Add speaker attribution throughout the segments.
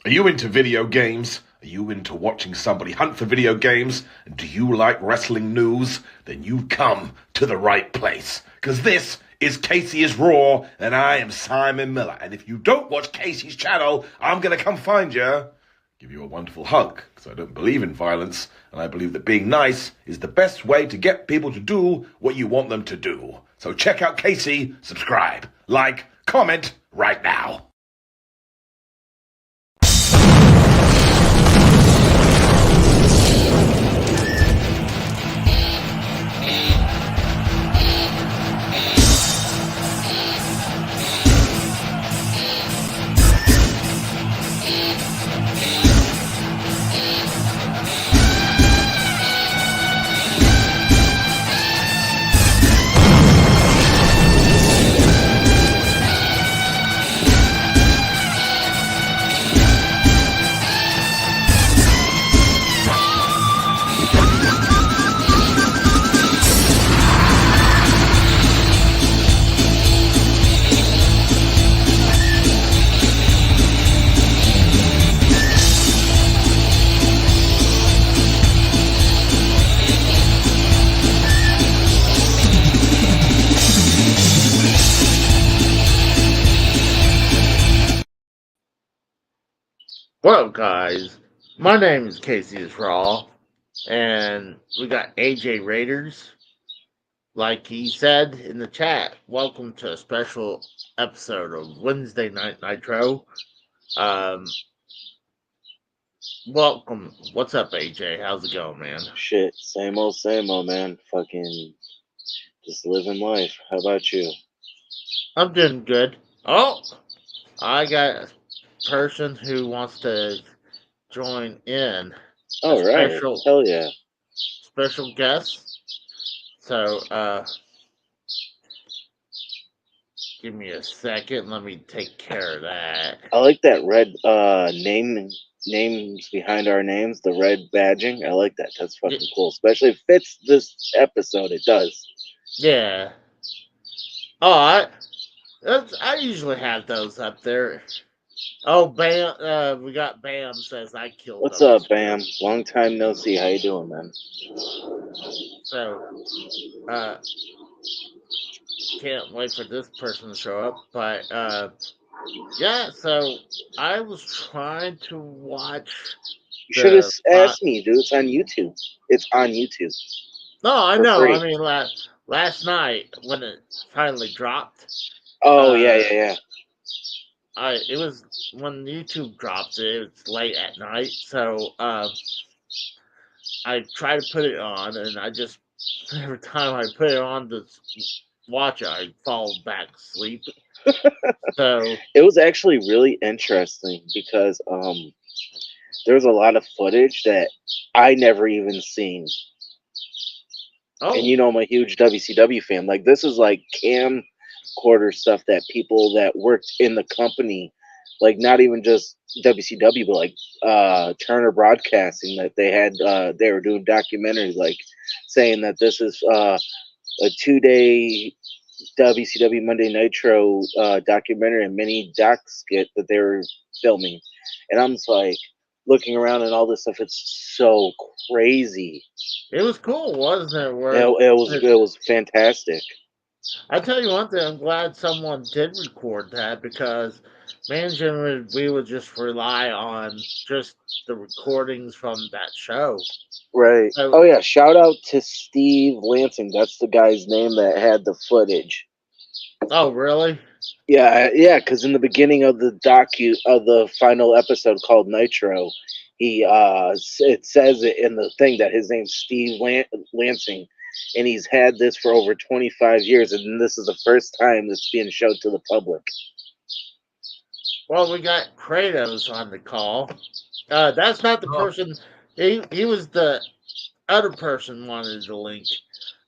Speaker 1: Are you into video games? Are you into watching somebody hunt for video games? Do you like wrestling news? Then you've come to the right place. Because this is Casey is Raw, and I am Simon Miller. And if you don't watch Casey's channel, I'm going to come find you, give you a wonderful hug. Because I don't believe in violence, and I believe that being nice is the best way to get people to do what you want them to do. So check out Casey, subscribe, like, comment right now.
Speaker 2: Well, guys, my name is Casey is Raw, and we got AJ Raiders. Like he said in the chat, welcome to a special episode of Wednesday Night Nitro. Um, Welcome. What's up, AJ? How's it going, man?
Speaker 3: Shit, same old, man. Fucking just living life. How about you?
Speaker 2: I'm doing good. Oh, I got a person who wants to join in. A
Speaker 3: All right, hell yeah.
Speaker 2: special guest. So, give me a second. Let me take care of that.
Speaker 3: I like that red names behind our names, the red badging. I like that. That's fucking cool. Especially if it fits this episode. It does.
Speaker 2: Yeah. Oh, I usually have those up there. Oh, Bam! We got Bam says I killed.
Speaker 3: What's
Speaker 2: them.
Speaker 3: up, Bam? Long time no see. How you doing, man?
Speaker 2: So, can't wait for this person to show up. But yeah. So I was trying to watch.
Speaker 3: You should have asked me, dude. It's on YouTube. It's on YouTube.
Speaker 2: No, I
Speaker 3: for
Speaker 2: know.
Speaker 3: free.
Speaker 2: I mean, last night when it finally dropped.
Speaker 3: Oh yeah.
Speaker 2: It was when YouTube drops it. It's late at night, so I try to put it on, and I just every time I put it on to watch it, I fall back asleep. So
Speaker 3: it was actually really interesting because there's a lot of footage that I never even seen.
Speaker 2: Oh.
Speaker 3: And you know I'm a huge WCW fan. Like this is like camcorder stuff that people that worked in the company, like not even just WCW, but like Turner Broadcasting, that they had they were doing documentaries, like saying that this is a 2-day WCW Monday Nitro documentary and mini doc skit that they were filming, and I'm just like looking around and all this stuff. It's so crazy.
Speaker 2: It was cool, wasn't it?
Speaker 3: It was fantastic.
Speaker 2: I tell you one thing, I'm glad someone did record that because management we would just rely on just the recordings from that show.
Speaker 3: Right. Oh yeah, shout out to Steve Lansing. That's the guy's name that had the footage.
Speaker 2: Oh really?
Speaker 3: Yeah, because in the beginning of the the final episode called Nitro, he it says it in the thing that his name's Steve Lansing, and he's had this for over 25 years, and this is the first time it's being shown to the public.
Speaker 2: Well, we got Kratos on the call. That's not the person. He was the other person wanted the link,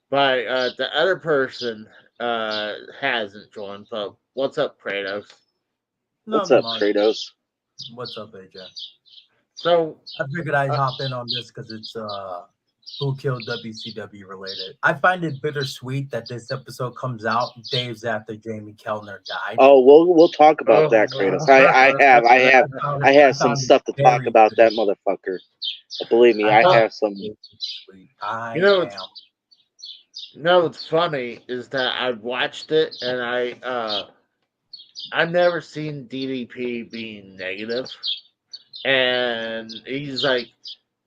Speaker 2: but the other person hasn't joined. But what's up, Kratos?
Speaker 3: What's up, Kratos?
Speaker 4: What's up, AJ?
Speaker 2: So
Speaker 4: I figured I'd hop in on this because it's Who Killed WCW related. I find it bittersweet that this episode comes out days after Jamie Kellner died.
Speaker 3: Oh, we'll talk about that, Kratos. I have some stuff to talk about that motherfucker. Believe me, I have some.
Speaker 2: You know what's funny is that I watched it and I've never seen DDP being negative, and he's like,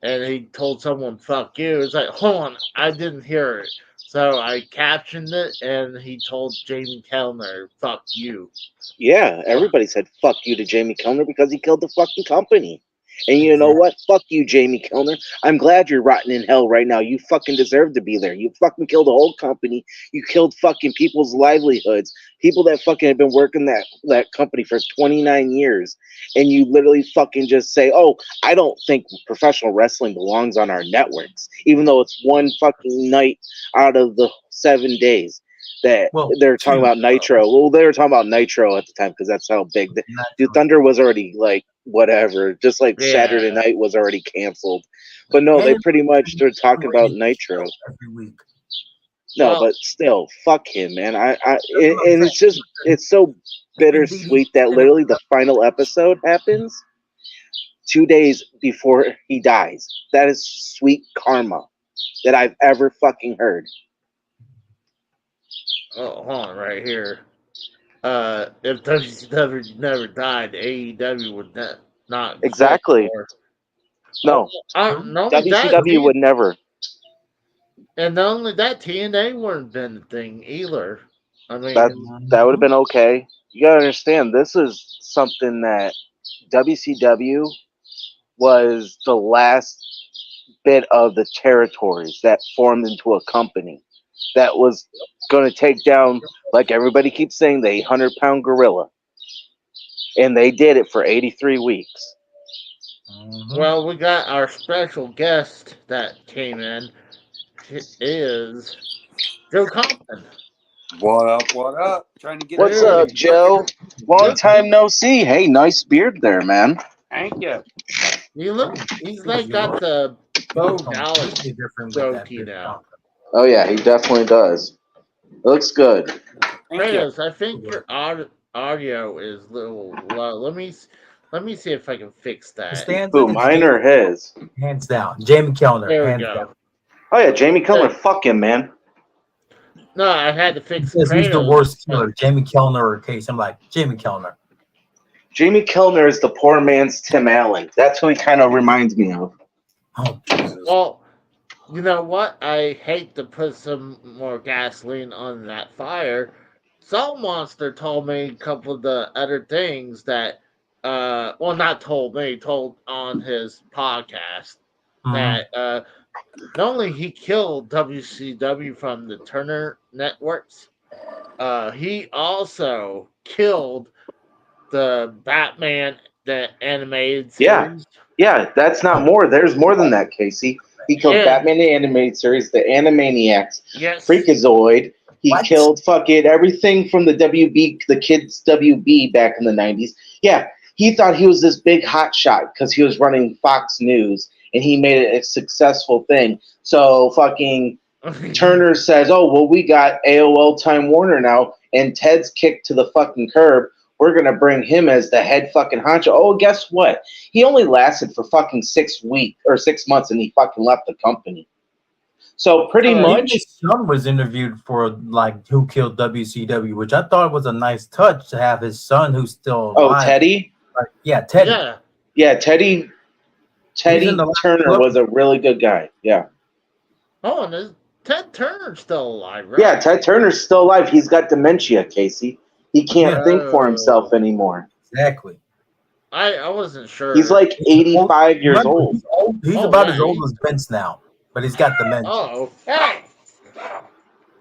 Speaker 2: and he told someone "fuck you." It's like, hold on, I didn't hear it, so I captioned it, and he told Jamie Kellner "fuck you."
Speaker 3: Yeah, everybody said fuck you to Jamie Kellner because he killed the fucking company. And you know what? Fuck you, Jamie Kellner. I'm glad you're rotting in hell right now. You fucking deserve to be there. You fucking killed the whole company. You killed fucking people's livelihoods. People that fucking have been working that company for 29 years. And you literally fucking just say, oh, I don't think professional wrestling belongs on our networks. Even though it's one fucking night out of the 7 days. That they're talking about Nitro. Well, they were talking about Nitro at the time because that's how big the Thunder was already like whatever. Just like Saturday night was already canceled. But no, they pretty much they're talking about Nitro
Speaker 4: every week.
Speaker 3: No, but still, fuck him, man. And it's so bittersweet that literally the final episode happens 2 days before he dies. That is sweet karma that I've ever fucking heard.
Speaker 2: Oh, hold on, right here. If WCW never died, AEW would not
Speaker 3: exactly. No, WCW would never.
Speaker 2: And not only that, TNA wouldn't have been a thing either. I mean,
Speaker 3: that would have been okay. You gotta understand, this is something that WCW was the last bit of the territories that formed into a company that was going to take down, like everybody keeps saying, the 800-pound gorilla. And they did it for 83 weeks.
Speaker 2: Well, we got our special guest that came in. It is Joe Compton.
Speaker 5: What up? What up? Trying to get.
Speaker 3: What's up, Joe? Long time no see. Hey, nice beard there, man.
Speaker 5: Thank you.
Speaker 2: You look. He's like got the Bo Dallas goatee now.
Speaker 3: Oh yeah, he definitely does. Looks good.
Speaker 2: Kratos, I think your audio is a little low. Let me see if I can fix that.
Speaker 3: Who, mine or his?
Speaker 4: Hands down, Jamie Kellner.
Speaker 2: There we
Speaker 4: hands
Speaker 2: go.
Speaker 4: down.
Speaker 3: Oh yeah, Jamie Kellner. Fuck him, man.
Speaker 2: No, I had to fix
Speaker 4: it. He's the worst killer, Jamie Kellner or Case. I'm like, Jamie Kellner.
Speaker 3: Jamie Kellner is the poor man's Tim Allen. That's who he kind of reminds me of.
Speaker 4: Oh, Jesus.
Speaker 2: Well, you know what? I hate to put some more gasoline on that fire. Soul Monster told me a couple of the other things that, not told me, told on his podcast that not only he killed WCW from the Turner networks, he also killed the Batman, the animated series.
Speaker 3: Yeah, that's not more. There's more than that, Casey. He killed Batman the animated series, the Animaniacs, Freakazoid. He killed fucking everything from the WB, the kids WB back in the 90s. Yeah, he thought he was this big hot shot because he was running Fox News and he made it a successful thing. So fucking Turner says, oh, well, we got AOL Time Warner now, and Ted's kicked to the fucking curb. We're going to bring him as the head fucking honcho. Oh, guess what? He only lasted for fucking 6 weeks or 6 months and he fucking left the company. So pretty much.
Speaker 4: His son was interviewed for like Who Killed WCW, which I thought was a nice touch to have his son who's still alive.
Speaker 3: Oh, Teddy?
Speaker 4: Yeah, Teddy.
Speaker 3: Yeah, Teddy Turner was a really good guy. Yeah.
Speaker 2: Oh, and Ted Turner's still alive, right?
Speaker 3: Yeah, Ted Turner's still alive. He's got dementia, Casey. He can't think for himself anymore.
Speaker 4: Exactly.
Speaker 2: I wasn't sure.
Speaker 3: He's like 85 years old.
Speaker 4: He's about as old as Vince now, but he's got dementia.
Speaker 2: Oh, hey!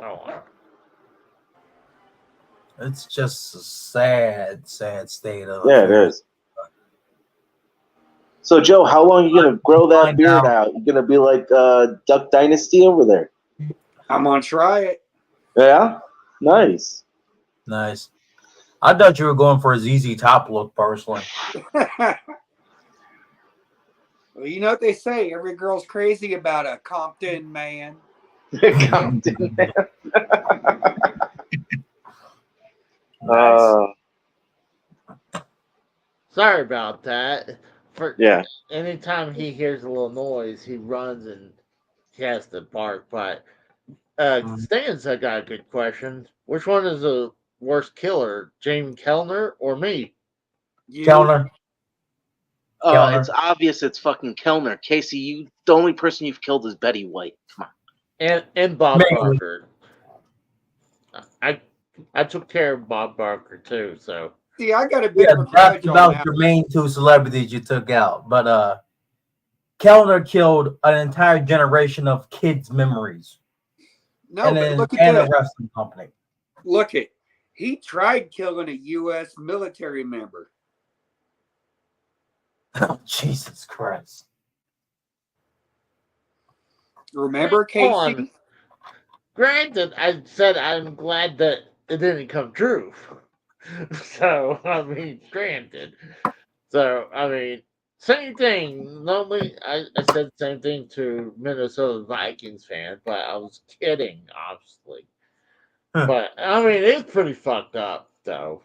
Speaker 2: Oh.
Speaker 4: It's just a sad state of
Speaker 3: it is. So, Joe, how long are you going to grow that beard out? You going to be like Duck Dynasty over there?
Speaker 5: I'm going to try it.
Speaker 3: Yeah? Nice.
Speaker 4: Nice. I thought you were going for a ZZ Top look, personally.
Speaker 5: Well, you know what they say. Every girl's crazy about a Compton man.
Speaker 3: Compton.
Speaker 4: Nice.
Speaker 2: Sorry about that. For
Speaker 3: Yeah.
Speaker 2: anytime he hears a little noise, he runs and he has to bark. But Stan's got a good question. Which one is the worst killer, James Kellner or me?
Speaker 5: You,
Speaker 4: Kellner. Kellner.
Speaker 3: It's obvious it's fucking Kellner. Casey, the only person you've killed is Betty White. Come on.
Speaker 2: And Bob
Speaker 4: Mainly.
Speaker 2: Barker. I took care of Bob Barker too, so
Speaker 5: see, I got a bit
Speaker 4: Yeah,
Speaker 5: of a
Speaker 4: that's
Speaker 5: grudge on
Speaker 4: about
Speaker 5: that.
Speaker 4: your main two celebrities you took out. But Kellner killed an entire generation of kids' memories.
Speaker 5: No, but
Speaker 4: And
Speaker 5: look at
Speaker 4: a
Speaker 5: this.
Speaker 4: wrestling company.
Speaker 5: Look it. He tried killing a U.S. military member.
Speaker 4: Oh, Jesus Christ.
Speaker 5: Remember,
Speaker 2: hold on.
Speaker 5: Casey?
Speaker 2: Granted, I said I'm glad that it didn't come true. So I mean, granted. So I mean, same thing. Normally, I said the same thing to Minnesota Vikings fan, but I was kidding, obviously.
Speaker 4: Huh.
Speaker 2: But I mean, it's pretty fucked up, though.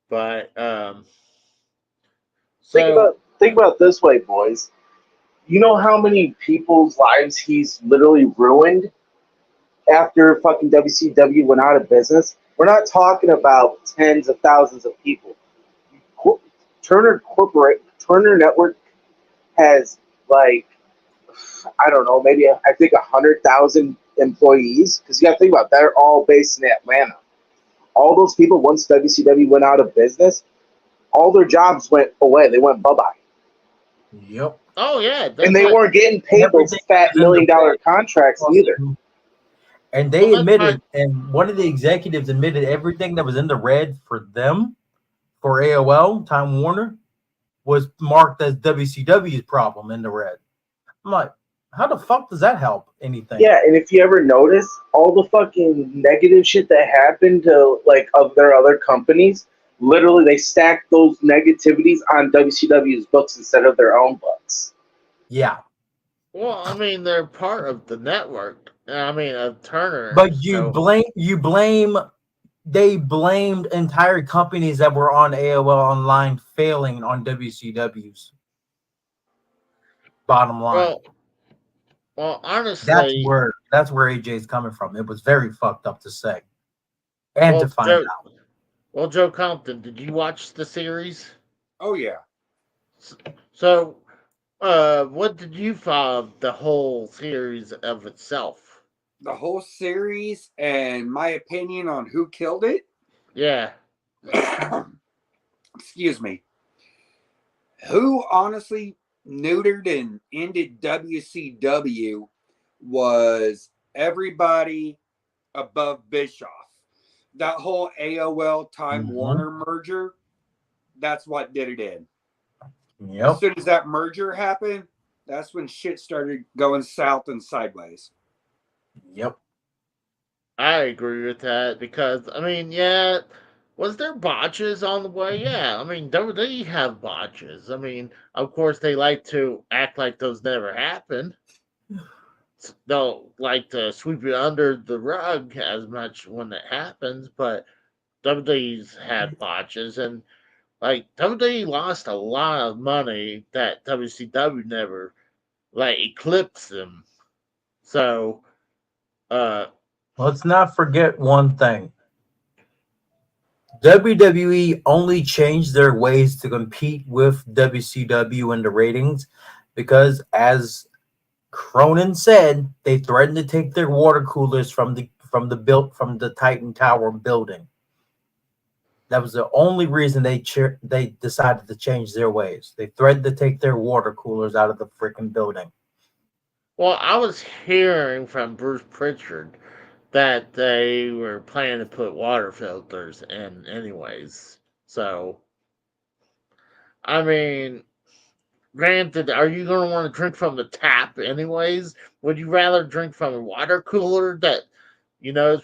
Speaker 2: But so
Speaker 3: Think about it this way, boys. You know how many people's lives he's literally ruined after fucking WCW went out of business? We're not talking about tens of thousands of people. Turner Network has like, I don't know, maybe I think 100,000 employees, because you got to think about it, they're all based in Atlanta. All those people, once WCW went out of business, all their jobs went away. They went bye bye,
Speaker 4: Yep.
Speaker 2: oh yeah,
Speaker 3: and they weren't getting paid those
Speaker 4: Everything
Speaker 3: fat
Speaker 4: was in the
Speaker 3: $1 million
Speaker 4: red.
Speaker 3: contracts either.
Speaker 4: And
Speaker 2: Well,
Speaker 4: they
Speaker 2: that's
Speaker 4: admitted, and one of the executives admitted everything that was in the red for them, for AOL, Time Warner, was marked as WCW's problem in the red. I'm like, how the fuck does that help anything?
Speaker 3: Yeah, and if you ever notice, all the fucking negative shit that happened to like of their other companies, literally they stacked those negativities on WCW's books instead of their own books.
Speaker 4: Yeah.
Speaker 2: Well, I mean, they're part of the network. I mean, of Turner.
Speaker 4: But
Speaker 2: So,
Speaker 4: they blamed entire companies that were on AOL Online failing on WCW's bottom line.
Speaker 2: well, honestly,
Speaker 4: That's where AJ's coming from. It was very fucked up to say. And to find out.
Speaker 2: Well, Joe Compton, did you watch the series?
Speaker 5: Oh, yeah.
Speaker 2: So, what did you find of the whole series of itself?
Speaker 5: The whole series and my opinion on who killed it.
Speaker 2: Yeah.
Speaker 5: Excuse me. Who honestly neutered and ended WCW was everybody above Bischoff. That whole AOL Time Warner merger, that's what did it in.
Speaker 4: Yep.
Speaker 5: As soon as that merger happened, that's when shit started going south and sideways.
Speaker 4: Yep.
Speaker 2: I agree with that because, I mean, yeah, was there botches on the way? Yeah, I mean, they have botches. I mean, of course, they like to act like those never happened. They'll like to sweep it under the rug as much when it happens, but WWE's had botches, and like WWE lost a lot of money that WCW never like eclipsed them. So,
Speaker 4: Let's not forget one thing. WWE only changed their ways to compete with WCW in the ratings because, as Cronin said, they threatened to take their water coolers from the Titan Tower building. That was the only reason they decided to change their ways. They threatened to take their water coolers out of the freaking building.
Speaker 2: well, I was hearing from Bruce Pritchard that they were planning to put water filters in, anyways. So, I mean, granted, are you going to want to drink from the tap, anyways? Would you rather drink from a water cooler that is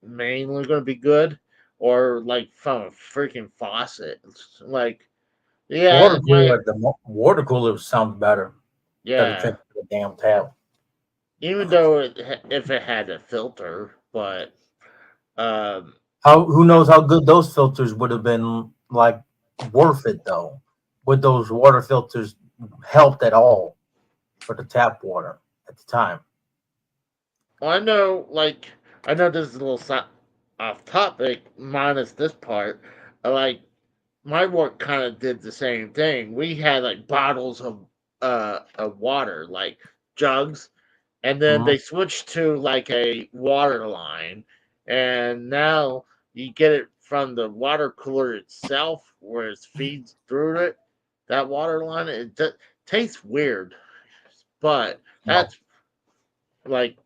Speaker 2: mainly going to be good, or like from a freaking faucet? Like, Yeah,
Speaker 4: Water cooler sounds better. Better
Speaker 2: yeah.
Speaker 4: drink the damn tap.
Speaker 2: Even though if it had a filter, but
Speaker 4: Who knows how good those filters would have been, like, worth it though? Would those water filters helped at all for the tap water at the time?
Speaker 2: well, I know this is a little off topic, minus this part. Like my work kind of did the same thing. We had like bottles of water, like jugs, and then
Speaker 4: Mhm.
Speaker 2: they switched to like a water line, and now you get it from the water cooler itself, where it feeds through it. That water line, tastes weird, but
Speaker 4: No.
Speaker 2: that's like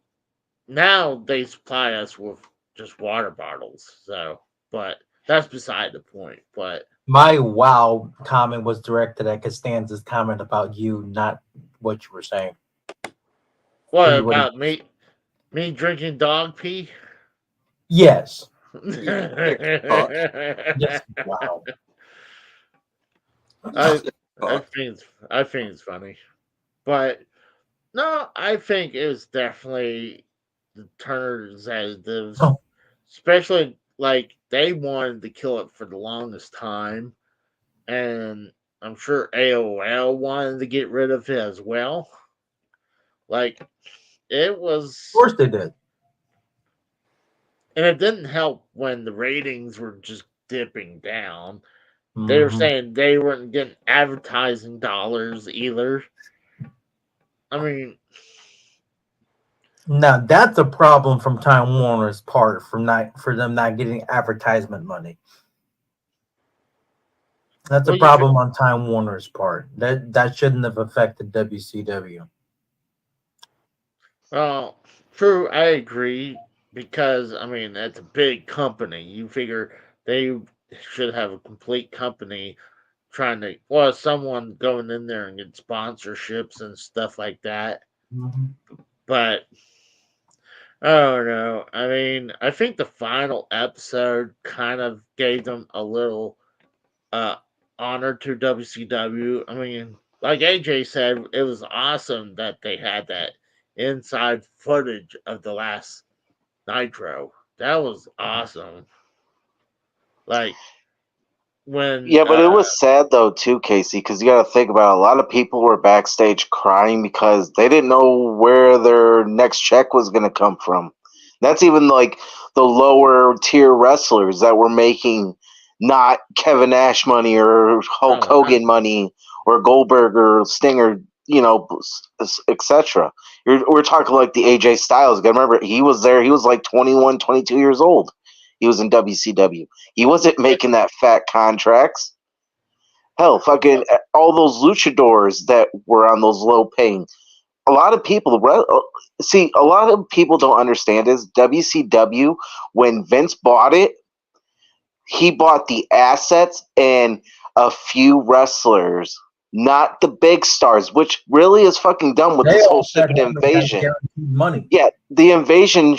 Speaker 2: now they supply us with just water bottles. So, but that's beside the point. But
Speaker 4: My wow comment was directed at Costanza's comment about you, not what you were saying.
Speaker 2: what
Speaker 4: He would have.
Speaker 2: about me? Me drinking dog pee?
Speaker 4: Yes.
Speaker 5: You sick fuck.
Speaker 4: Yes. Wow.
Speaker 2: I I
Speaker 5: Fuck.
Speaker 2: think it's funny, but no, I think it was definitely the Turner's additives,
Speaker 4: Oh,
Speaker 2: especially like they wanted to kill it for the longest time, and I'm sure AOL wanted to get rid of it as well. Like it
Speaker 4: of
Speaker 2: was,
Speaker 4: course they did.
Speaker 2: and it didn't help when the ratings were just dipping down. They were
Speaker 4: Hmm.
Speaker 2: saying they weren't getting advertising dollars either. I mean,
Speaker 4: Now that's a problem from Time Warner's part for them not getting advertisement money. That's a
Speaker 2: well, you should.
Speaker 4: problem on Time Warner's part. That shouldn't have affected WCW.
Speaker 2: Well, true, I agree because I mean that's a big company. You figure they should have a complete company trying to, well, someone going in there and get sponsorships and stuff like that.
Speaker 4: Mhm.
Speaker 2: But I don't know. I mean, I think the final episode kind of gave them a little uh honor to WCW. I mean, like AJ said, it was awesome that they had that inside footage of the last Nitro. That was awesome. Like when
Speaker 3: Yeah, but it was sad though too, Casey, because you got to think about it. A lot of people were backstage crying because they didn't know where their next check was going to come from. That's even like the lower tier wrestlers that were making not Kevin Nash money or Hulk
Speaker 2: oh,
Speaker 3: Hogan money or Goldberg or Stinger, etc. We're talking like the AJ Styles. Got to remember, he was there. He was like 21, 22 years old. He was in WCW. He wasn't making that fat contracts. Hell, fucking all those luchadors that were on those low paying. A lot of people see. A lot of people don't understand is WCW when Vince bought it, he bought the assets and a few wrestlers, not the big stars, which really is fucking dumb with
Speaker 4: They
Speaker 3: this whole
Speaker 4: all said
Speaker 3: stupid
Speaker 4: Heyman got
Speaker 3: invasion.
Speaker 4: guaranteed money.
Speaker 3: Yeah, the invasion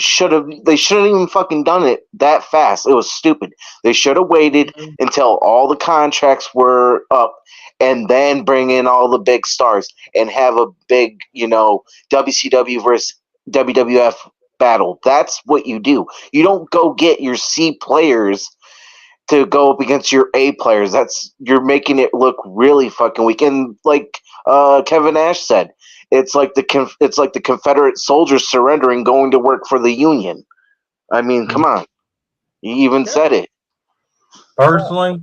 Speaker 3: they shouldn't even fucking done it that fast. It was stupid. They should have waited until all the contracts were up and then bring in all the big stars and have a big, WCW versus WWF battle. That's what you do. You don't go get your C players to go up against your A players. You're making it look really fucking weak. And like Kevin Nash said, it's like the Confederate soldiers surrendering, going to work for the Union. I mean, come on. You even said it.
Speaker 4: Personally,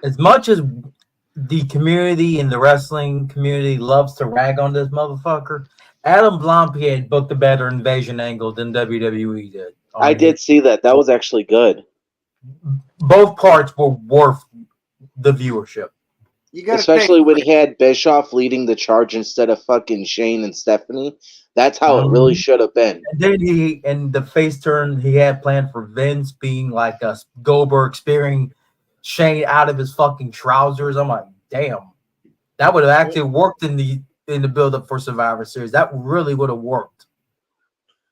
Speaker 4: as much as the community and the wrestling community loves to rag on this motherfucker, Adam Blampied booked a better invasion angle than WWE did.
Speaker 3: I did see that. That was actually good.
Speaker 4: Both parts were worth the viewership.
Speaker 5: You gotta
Speaker 3: Especially
Speaker 5: think.
Speaker 3: when he had Bischoff leading the charge instead of fucking Shane and Stephanie. That's how it really should have been.
Speaker 4: And then the face turn he had planned for Vince being like a Goldberg spearing Shane out of his fucking trousers. I'm like, damn, that would have actually worked in the build up for Survivor Series. That really would have worked.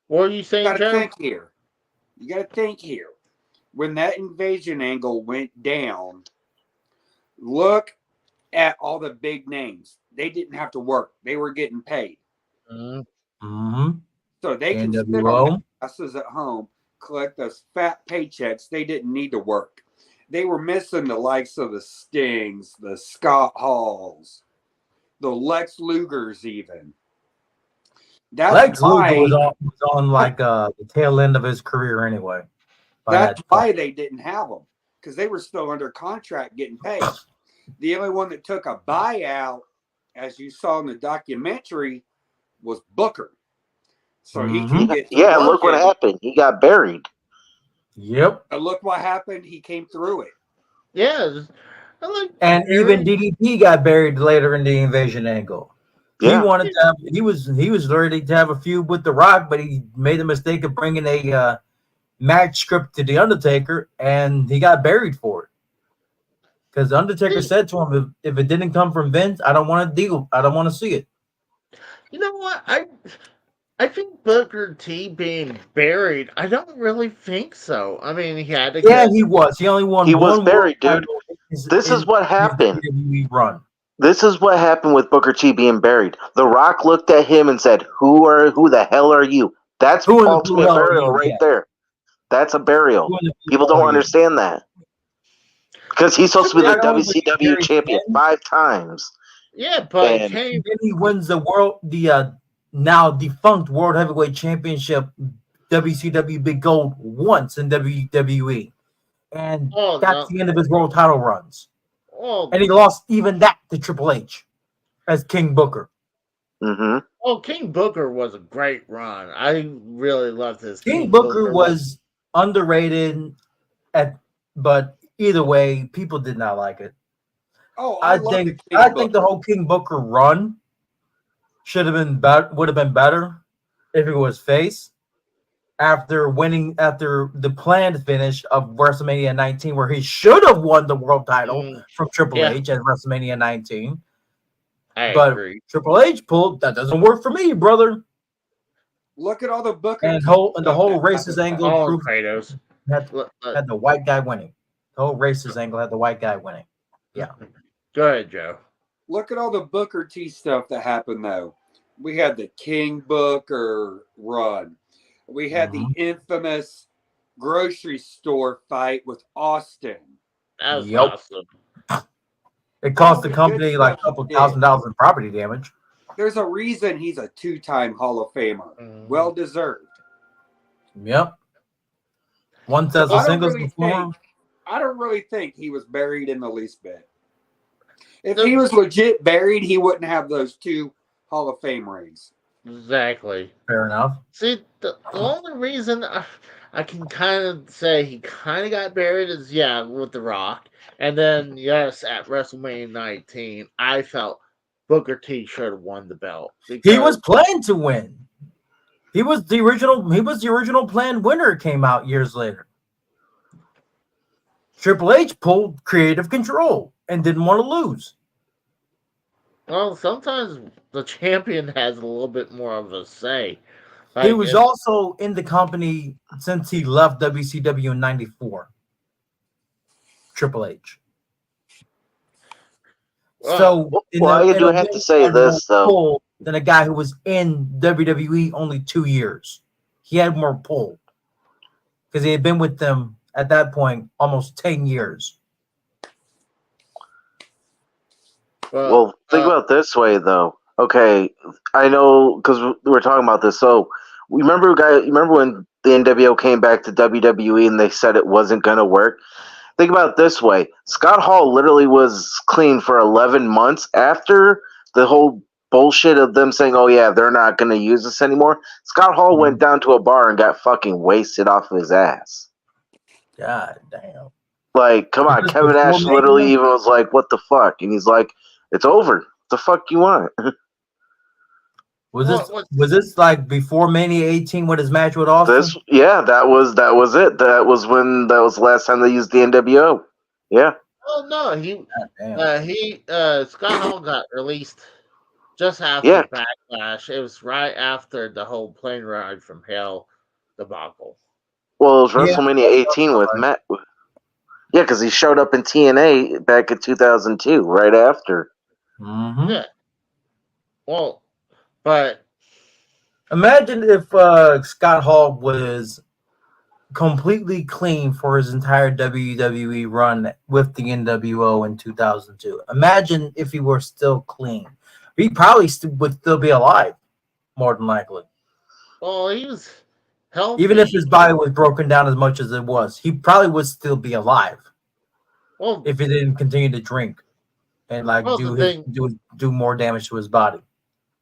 Speaker 2: What are you saying,
Speaker 5: You gotta
Speaker 2: Joe?
Speaker 5: think here. You gotta think here. when that invasion angle went down, look at all the big names. They didn't have to work. They were getting paid.
Speaker 4: Mm-hmm.
Speaker 5: So they can sit on
Speaker 4: NWO.
Speaker 5: their asses at home, collect those fat paychecks. They didn't need to work. They were missing the likes of the Stings, the Scott Halls, the Lex Lugers even.
Speaker 4: Lex Luger was on like the tail end of his career anyway.
Speaker 5: That's why they didn't have them, because they were still under contract getting paid. The only one that took a buyout, as you saw in the documentary, was Booker. So he can get to
Speaker 3: and look what happened. He got buried.
Speaker 4: Yep.
Speaker 5: And look what happened. He came through it.
Speaker 2: Yeah.
Speaker 4: And even DDP got buried later in the invasion angle. He wanted to have, he was ready to have a feud with The Rock, but he made the mistake of bringing a match script to The Undertaker, and he got buried for it. Because The Undertaker said to him, if it didn't come from Vince, I don't want to deal. I don't want to see it.
Speaker 2: You know what? I think Booker T being buried, I don't really think so. I mean, he had to
Speaker 4: he was. He only won
Speaker 3: one.
Speaker 4: Was
Speaker 3: buried, dude. This is what happened.
Speaker 4: Run.
Speaker 3: This is what happened with Booker T being buried. The Rock looked at him and said, "Who the hell are you?" That's ultimate burial right there. That's a burial. People don't understand that. Because he's supposed to be the WCW champion 5 times.
Speaker 2: Yeah, but
Speaker 4: then he wins the now defunct World Heavyweight Championship, WCW Big Gold, once in WWE. And that's the end of his world title runs. And he lost even that to Triple H as King Booker.
Speaker 3: Mm-hmm.
Speaker 2: Oh, King Booker was a great run. I really loved his.
Speaker 4: King Booker was underrated, but either way, people did not like it.
Speaker 5: Oh,
Speaker 4: I think the whole King Booker run would have been better if it was face after the planned finish of WrestleMania 19, where he should have won the world title from Triple H at WrestleMania 19. But agree. Triple H pulled that doesn't work for me, brother.
Speaker 5: Look at all the Booker
Speaker 4: and the whole racist angle proved had the white guy winning. The whole racist angle had the white guy winning. Yeah.
Speaker 2: Go ahead, Joe.
Speaker 5: Look at all the Booker T stuff that happened though. We had the King Booker run. We had the infamous grocery store fight with Austin.
Speaker 2: That was awesome.
Speaker 4: It cost the company like a couple $1,000 in property damage.
Speaker 5: There's a reason he's a 2-time Hall of Famer. Well deserved.
Speaker 4: Yep. Once as a singles performer.
Speaker 5: I don't really think he was buried in the least bit. If he was legit buried, he wouldn't have those 2 Hall of Fame rings.
Speaker 2: Exactly.
Speaker 4: Fair enough.
Speaker 2: See, the only reason I can kind of say he kind of got buried is, with The Rock. And then, yes, at WrestleMania 19, I felt Booker T should have won the belt.
Speaker 4: He was planned to win. He was the original planned winner. Came out years later. Triple H pulled creative control and didn't want to lose.
Speaker 2: Well, sometimes the champion has a little bit more of a say.
Speaker 4: He was also in the company since he left WCW in '94. Triple H. So,
Speaker 3: I do have to say this though.
Speaker 4: Than a guy who was in WWE only 2 years, he had more pull because he had been with them at that point almost 10 years.
Speaker 3: Well, think about it this way though. Okay, I know because we were talking about this. So, remember when the NWO came back to WWE and they said it wasn't going to work? Think about it this way. Scott Hall literally was clean for 11 months after the whole bullshit of them saying, "Oh yeah, they're not going to use this anymore." Scott Hall went down to a bar and got fucking wasted off of his ass.
Speaker 4: God damn.
Speaker 3: Like, come on. Kevin Nash literally even was like, "What the fuck?" And he's like, "It's over. What the fuck you want?"
Speaker 4: Was this like before Mania 18 with his match with Austin?
Speaker 3: That was it. That was the last time they used the NWO. Yeah.
Speaker 2: Oh no, Scott Hall got released just after Backlash. It was right after the whole plane ride from hell debacle.
Speaker 3: Well, it was
Speaker 4: Yeah.
Speaker 3: WrestleMania 18 with Matt. Yeah, because he showed up in TNA back in 2002, right after.
Speaker 4: Mm-hmm.
Speaker 2: Yeah. Well, but
Speaker 4: Imagine if Scott Hall was completely clean for his entire WWE run with the NWO in 2002. Imagine if he were still clean. He probably would still be alive, more than likely.
Speaker 2: well, he was healthy.
Speaker 4: Even if his body was broken down as much as it was, he probably would still be alive
Speaker 2: Well,
Speaker 4: if he didn't continue to drink and like
Speaker 2: well,
Speaker 4: do more damage to his body.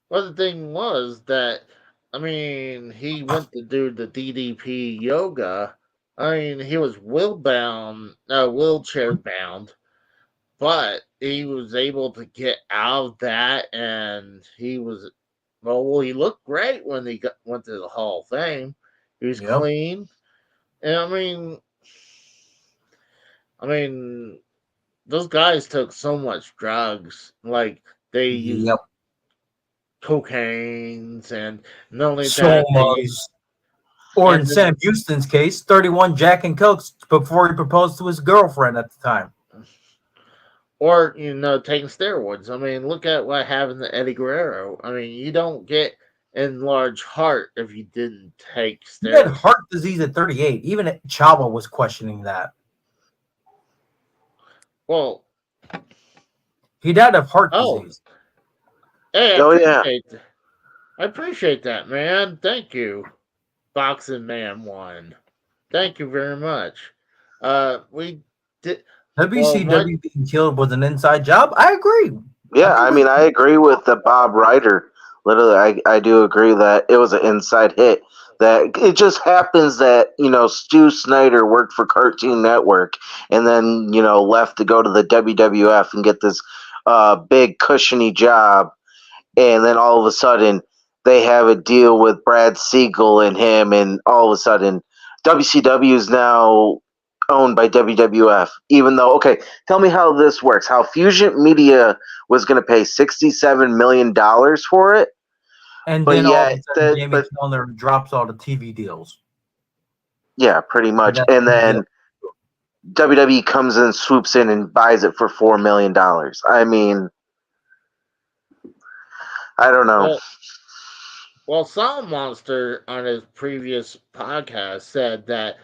Speaker 2: well, the thing was that, I mean, he went to do the DDP yoga. I mean, he was wheelchair bound, but he was able to get out of that, and he was, well, he looked great when he went to the Hall of Fame. He was
Speaker 4: Yep.
Speaker 2: clean, and I mean, those guys took so much drugs, like they used
Speaker 4: Yep.
Speaker 2: cocaines, and not only
Speaker 4: So
Speaker 2: that, they
Speaker 4: much.
Speaker 2: used,
Speaker 4: Or
Speaker 2: and
Speaker 4: in
Speaker 2: then,
Speaker 4: Sam Houston's case, 31 Jack and Cokes before he proposed to his girlfriend at the time.
Speaker 2: or taking steroids. I mean, look at what happened to Eddie Guerrero. I mean, you don't get enlarged heart if you didn't take
Speaker 4: He had
Speaker 2: steroids.
Speaker 4: heart disease at 38. Even Chavo was questioning that.
Speaker 2: Well,
Speaker 4: He died of heart
Speaker 2: oh,
Speaker 4: disease.
Speaker 2: hey,
Speaker 3: Oh, yeah.
Speaker 2: I appreciate that, man. Thank you, Boxing Man One. Thank you very much. We did.
Speaker 4: WCW being killed was an inside job. I agree.
Speaker 3: Yeah, I mean, I agree with the Bob Ryder. Literally, I do agree that it was an inside hit. That it just happens that Stu Snyder worked for Cartoon Network and then left to go to the WWF and get this big cushiony job, and then all of a sudden they have a deal with Brad Siegel and him, and all of a sudden WCW is now owned by WWF. Even though, okay, tell me how this works. How Fusion Media was going to pay $67 million for it,
Speaker 4: And
Speaker 3: but
Speaker 4: then all of
Speaker 3: yet,
Speaker 4: a sudden, Jamie Kellner drops all the TV deals.
Speaker 3: yeah, pretty much. And then WWE comes in, swoops in, and buys it for $4 million. I mean, I don't know.
Speaker 2: Well, Sound Monster on his previous podcast said that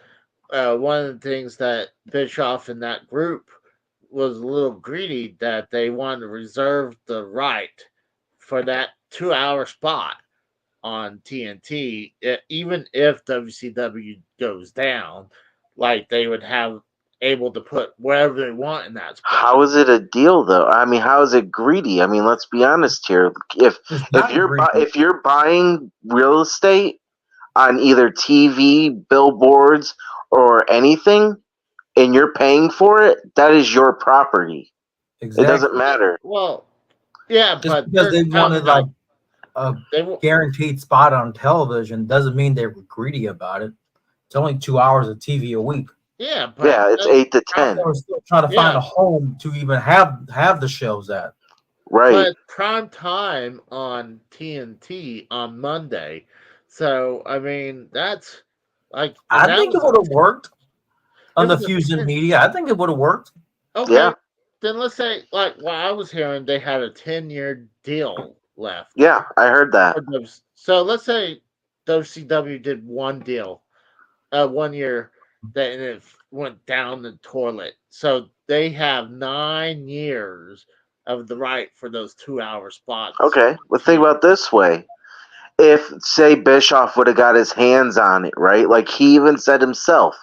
Speaker 2: one of the things that Bischoff and that group was a little greedy, that they wanted to reserve the right for that 2-hour spot on TNT, even if WCW goes down, like they would have able to put wherever they want in that spot.
Speaker 3: How is it a deal, though? I mean, how is it greedy? I mean, let's be honest here. If you're buying real estate on either TV, billboards, or anything, and you're paying for it, that is your property. Exactly. It doesn't matter.
Speaker 2: Well, yeah,
Speaker 4: just
Speaker 2: but
Speaker 4: because they wanted like a guaranteed spot on television doesn't mean they were greedy about it. It's only 2 hours of TV a week.
Speaker 2: Yeah, but
Speaker 3: it's 8 to 10.
Speaker 4: We're still trying to find a home to even have the shows at.
Speaker 3: Right.
Speaker 2: But prime time on TNT on Monday. So I mean, that's like
Speaker 4: I think it would have worked on the Fusion Media. I think it would have worked.
Speaker 2: Okay. Yeah. Then let's say, like, what I was hearing, they had a 10-year deal left.
Speaker 3: Yeah, I heard that.
Speaker 2: So let's say WCW did one deal, 1 year, then it went down the toilet. So they have 9 years of the right for those 2-hour spots.
Speaker 3: Okay, well, think about it this way. If, say, Bischoff would have got his hands on it, right? Like he even said himself,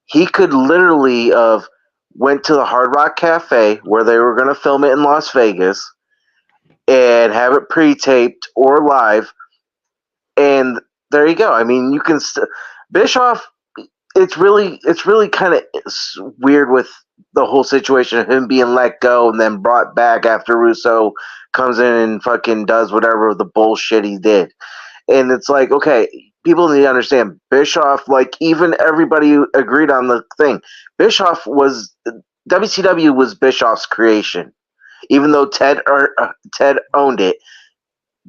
Speaker 3: he could literally have went to the Hard Rock Cafe where they were going to film it in Las Vegas and have it pre-taped or live, and there you go. I mean, you can Bischoff. It's really kind of weird with the whole situation of him being let go and then brought back after Russo comes in and fucking does whatever the bullshit he did. And it's like, okay, people need to understand Bischoff, like even everybody agreed on the thing. WCW was Bischoff's creation. Even though Ted owned it,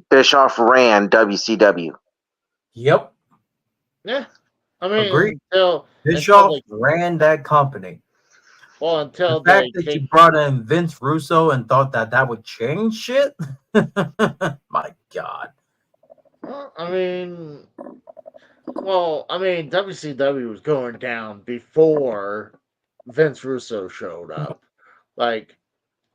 Speaker 3: Bischoff ran WCW.
Speaker 4: Yep.
Speaker 2: Yeah. I mean,
Speaker 4: Agreed.
Speaker 2: until
Speaker 4: Bischoff
Speaker 2: they,
Speaker 4: ran that company.
Speaker 2: well,
Speaker 4: The
Speaker 2: until
Speaker 4: fact
Speaker 2: they
Speaker 4: that you
Speaker 2: kicked,
Speaker 4: brought in Vince Russo and thought that that would change shit, my God.
Speaker 2: I mean, well, I mean, WCW was going down before Vince Russo showed up. Like,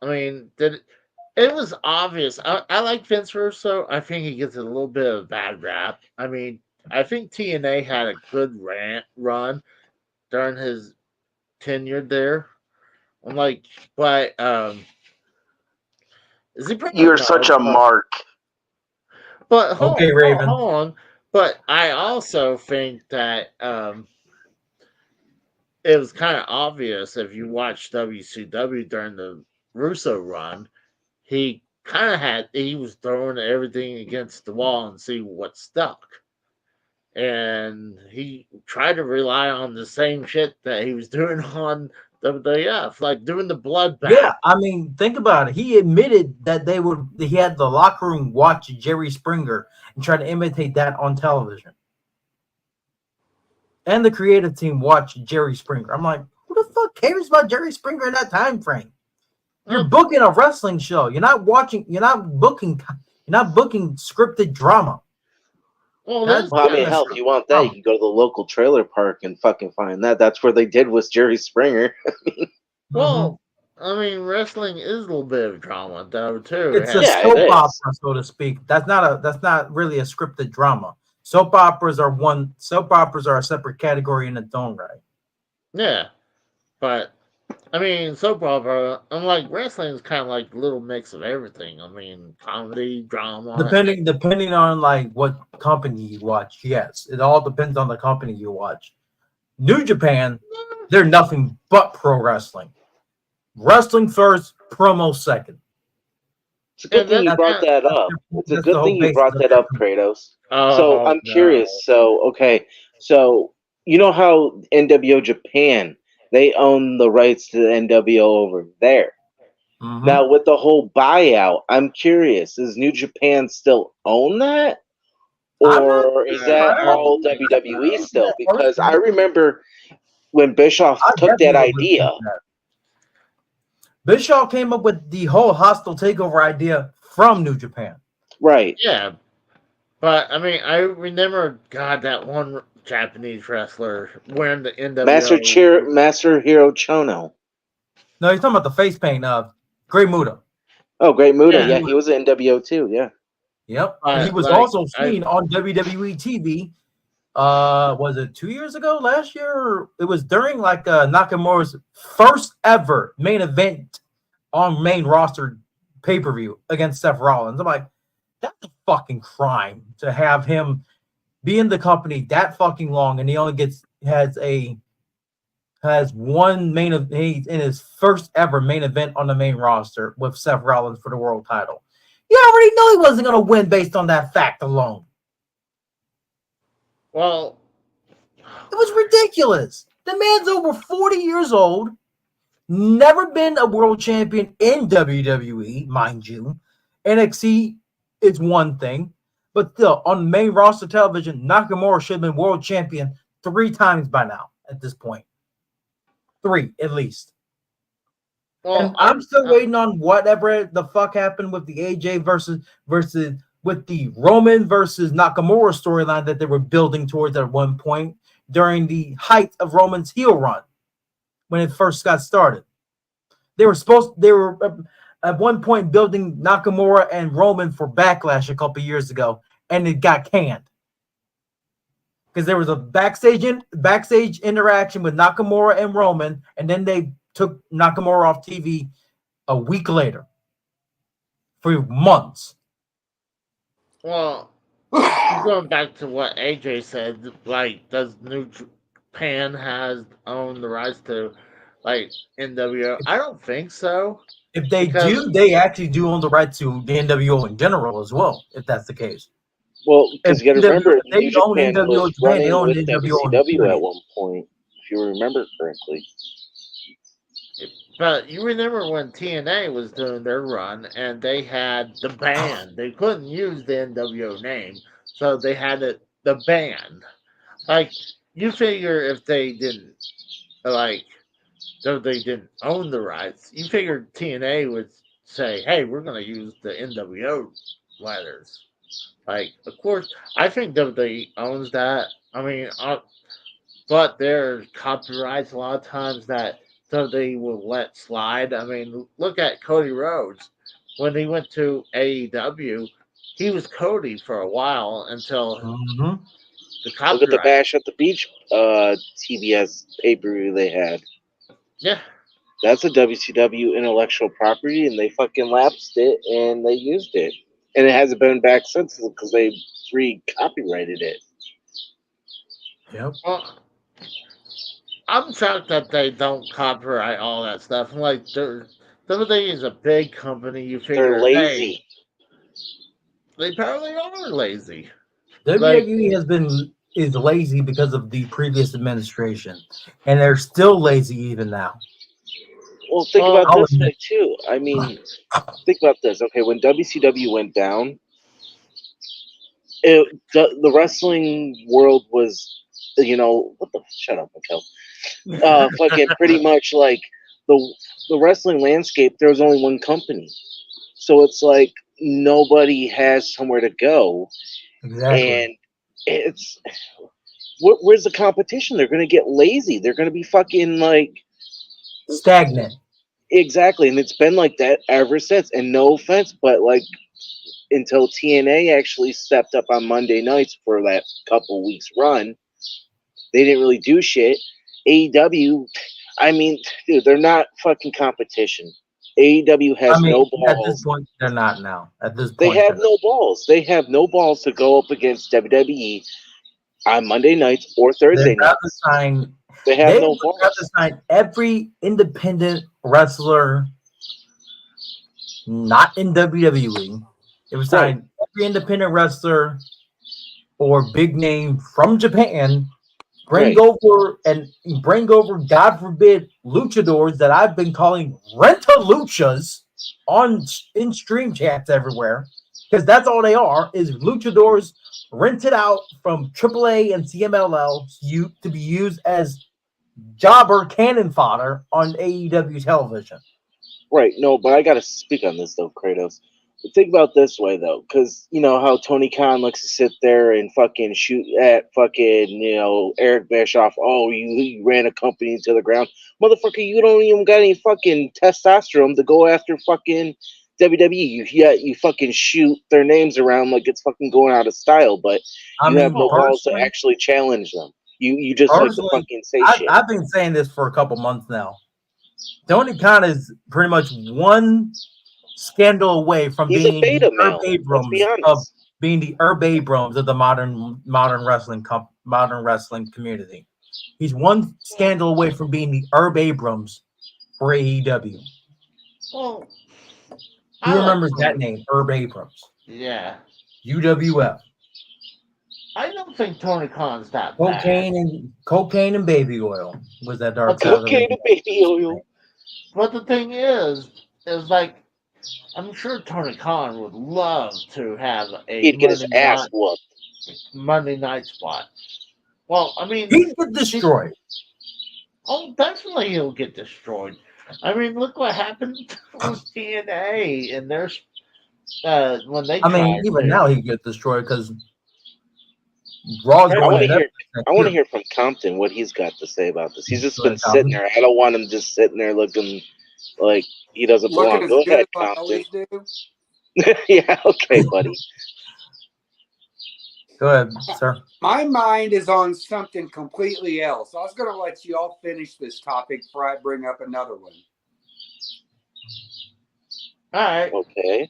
Speaker 2: I mean, it was obvious. I like Vince Russo. I think he gets a little bit of a bad rap. I mean, I think TNA had a good run during his tenure there. I'm like, but is he pretty much
Speaker 3: You're such a mark.
Speaker 2: But
Speaker 4: Okay, Raven.
Speaker 2: hold on. But I also think that it was kind of obvious if you watched WCW during the Russo run, he was throwing everything against the wall and see what stuck. And he tried to rely on the same shit that he was doing on WWF, like doing the bloodbath.
Speaker 4: Yeah, I mean, think about it. He admitted that he had the locker room watch Jerry Springer and try to imitate that on television. And the creative team watched Jerry Springer. I'm like, who the fuck cares about Jerry Springer in that time frame? You're booking a wrestling show. You're not booking scripted drama.
Speaker 2: Well,
Speaker 3: I mean, hell, if you want that, you can go to the local trailer park and fucking find that. That's where they did with Jerry Springer.
Speaker 2: Well, I mean, wrestling is a little bit of drama, though, too.
Speaker 4: It's a soap opera, so to speak. That's not really a scripted drama. Soap operas are a separate category in its own right.
Speaker 2: Yeah, but I mean, soap opera, unlike wrestling, is kind of like a little mix of everything. I mean, comedy, drama.
Speaker 4: Depending on like what company you watch, yes, it all depends on the company you watch. New Japan, they're nothing but pro wrestling. Wrestling first, promo second.
Speaker 3: It's a good thing you brought that up. It's a good thing you brought that up, Kratos. So I'm curious. So, okay. So, you know how NWO Japan, they own the rights to the NWO over there. Mm-hmm. Now, with the whole buyout, I'm curious, does New Japan still own that? Or is that all WWE still? Because I remember when Bischoff took that idea.
Speaker 4: Bischoff came up with the whole hostile takeover idea from New Japan.
Speaker 3: Right.
Speaker 2: Yeah. But, I mean, I remember, God, that one Japanese wrestler wearing the NWO.
Speaker 3: Masahiro Chono.
Speaker 4: No, he's talking about the face paint of Great Muta.
Speaker 3: Oh, Great Muta. Yeah, he was in NWO too. Yeah.
Speaker 4: Yep. He was also seen on WWE TV. Was it 2 years ago? Last year? It was during like Nakamura's first ever main event on main roster pay-per-view against Seth Rollins. I'm like, that's a fucking crime to have him be in the company that fucking long, and he only has one main event in his first ever main event on the main roster with Seth Rollins for the world title. You already know he wasn't going to win based on that fact alone.
Speaker 2: Well,
Speaker 4: it was ridiculous. The man's over 40 years old, never been a world champion in WWE, mind you. NXT is one thing, but still, on main roster television, Nakamura should have been world champion 3 times by now at this point. 3, at least. Well, and I'm still waiting on whatever the fuck happened with the AJ versus with the Roman versus Nakamura storyline that they were building towards at one point during the height of Roman's heel run when it first got started. They were at one point building Nakamura and Roman for Backlash a couple years ago, and it got canned because there was a backstage interaction with Nakamura and Roman, and then they took Nakamura off TV a week later for months.
Speaker 2: Well, going back to what AJ said, like, does New Japan has owned the rights to, like, NWO? I don't think so.
Speaker 4: If they do, they actually do own the right to the NWO in general as well, if that's the case.
Speaker 3: Well, because you got to remember, New Japan was running with WCW at one point, if you remember correctly.
Speaker 2: But you remember when TNA was doing their run and they had the band. They couldn't use the NWO name, so they had the band. Like, you figure if they didn't like, though they didn't own the rights, you figured TNA would say, "Hey, we're going to use the NWO letters." Like, of course, I think WWE owns that. I mean, but there's copyrights a lot of times that WWE will let slide. I mean, look at Cody Rhodes. When he went to AEW, he was Cody for a while until
Speaker 4: Mhm.
Speaker 2: the
Speaker 3: Look at the
Speaker 2: copyright.
Speaker 3: Bash at the Beach TBS pay per view they had.
Speaker 2: Yeah.
Speaker 3: That's a WCW intellectual property, and they fucking lapsed it and they used it, and it hasn't been back since because they copyrighted it.
Speaker 4: Yep.
Speaker 2: Well, I'm shocked that they don't copyright all that stuff. Like, WWE is a big company. You
Speaker 3: They're
Speaker 2: figure, hey,
Speaker 3: lazy.
Speaker 2: they probably are lazy. Like,
Speaker 4: WWE is lazy because of the previous administration, and they're still lazy even now.
Speaker 3: Well, think
Speaker 2: Well,
Speaker 3: about
Speaker 4: I'll
Speaker 3: this
Speaker 4: admit.
Speaker 3: way too. I mean, think about this. Okay, when WCW went down, the wrestling world was, what the shut up, Mikel. Fucking pretty much like the wrestling landscape. There was only one company, so it's like nobody has somewhere to go,
Speaker 4: Exactly.
Speaker 3: and it's where's the competition? They're gonna get lazy. They're gonna be fucking like
Speaker 4: Stagnant.
Speaker 3: exactly, and it's been like that ever since. And no offense, but like until TNA actually stepped up on Monday nights for that couple weeks run, they didn't really do shit. AEW, I mean, dude, they're not fucking competition. AEW has
Speaker 4: I mean,
Speaker 3: no
Speaker 4: at this
Speaker 3: balls.
Speaker 4: point, they're not now. At this
Speaker 3: They
Speaker 4: point,
Speaker 3: have no balls. They have no balls to go up against WWE on Monday nights or
Speaker 4: they'd
Speaker 3: Thursday
Speaker 4: rather
Speaker 3: nights.
Speaker 4: sign.
Speaker 3: They have
Speaker 4: They
Speaker 3: no
Speaker 4: would rather
Speaker 3: balls.
Speaker 4: sign every independent wrestler not in WWE. They would
Speaker 3: Right.
Speaker 4: sign every independent wrestler or big name from Japan.
Speaker 3: Right.
Speaker 4: Bring over, God forbid, luchadors that I've been calling rent-a-luchas in stream chats everywhere, because that's all they are, is luchadors rented out from AAA and CMLL to be used as jobber cannon fodder on AEW television.
Speaker 3: Right. No, but I got to speak on this, though, Kratos. But think about it this way, though, because you know how Tony Khan likes to sit there and fucking shoot at fucking, Eric Bischoff. Oh, you ran a company into the ground. Motherfucker, you don't even got any fucking testosterone to go after fucking WWE. You fucking shoot their names around like it's fucking going out of style, but
Speaker 4: I
Speaker 3: you have
Speaker 4: mean,
Speaker 3: no balls to
Speaker 4: personally,
Speaker 3: actually challenge them. You just like to fucking say shit.
Speaker 4: I've been saying this for a couple months now. Tony Khan is pretty much one scandal away from
Speaker 3: He's a
Speaker 4: being
Speaker 3: beta
Speaker 4: the Herb
Speaker 3: male. Let's be honest.
Speaker 4: of the modern wrestling community. He's one scandal away from being the Herb Abrams for AEW.
Speaker 2: well,
Speaker 4: Who remembers that name, Herb Abrams?
Speaker 2: Yeah.
Speaker 4: UWF.
Speaker 2: I don't think Tony Khan's that bad.
Speaker 4: Cocaine and baby oil was that dark side of the
Speaker 3: Cocaine
Speaker 4: ring.
Speaker 3: and baby oil.
Speaker 2: But the thing is like, I'm sure Tony Khan would love to have a
Speaker 3: He'd get his ass whooped.
Speaker 2: Monday night spot. Well, I mean,
Speaker 4: He'd get destroyed.
Speaker 2: Oh, definitely he'll get destroyed. I mean, look what happened with TNA and their when they
Speaker 4: I mean,
Speaker 2: tried
Speaker 4: even
Speaker 2: to.
Speaker 4: now he'd get destroyed because Raw's
Speaker 2: Right,
Speaker 3: I want
Speaker 4: going
Speaker 3: to
Speaker 4: to
Speaker 3: hear. I want to hear from Compton what he's got to say about this. He's just been sitting there. I don't want him just sitting there looking like he doesn't
Speaker 5: Looking
Speaker 3: belong.
Speaker 5: as
Speaker 3: Go
Speaker 5: good
Speaker 3: ahead,
Speaker 5: as I
Speaker 3: Compton.
Speaker 5: always do.
Speaker 3: Yeah, okay, buddy.
Speaker 4: Go ahead, sir.
Speaker 5: My mind is on something completely else. I was going to let you all finish this topic before I bring up another one.
Speaker 2: All right.
Speaker 3: Okay.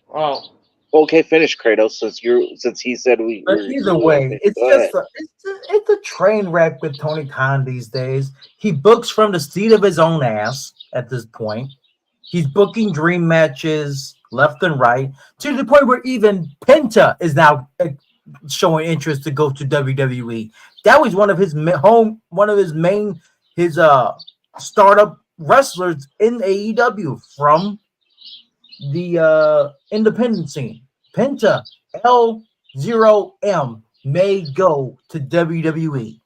Speaker 2: Well.
Speaker 3: Okay, finish Kratos since he said we.
Speaker 4: But either way, it's a train wreck with Tony Khan these days. He books from the seat of his own ass at this point. He's booking dream matches left and right to the point where even Penta is now showing interest to go to WWE. That was one of his startup wrestlers in AEW from the independent scene. Penta L0M may go to WWE.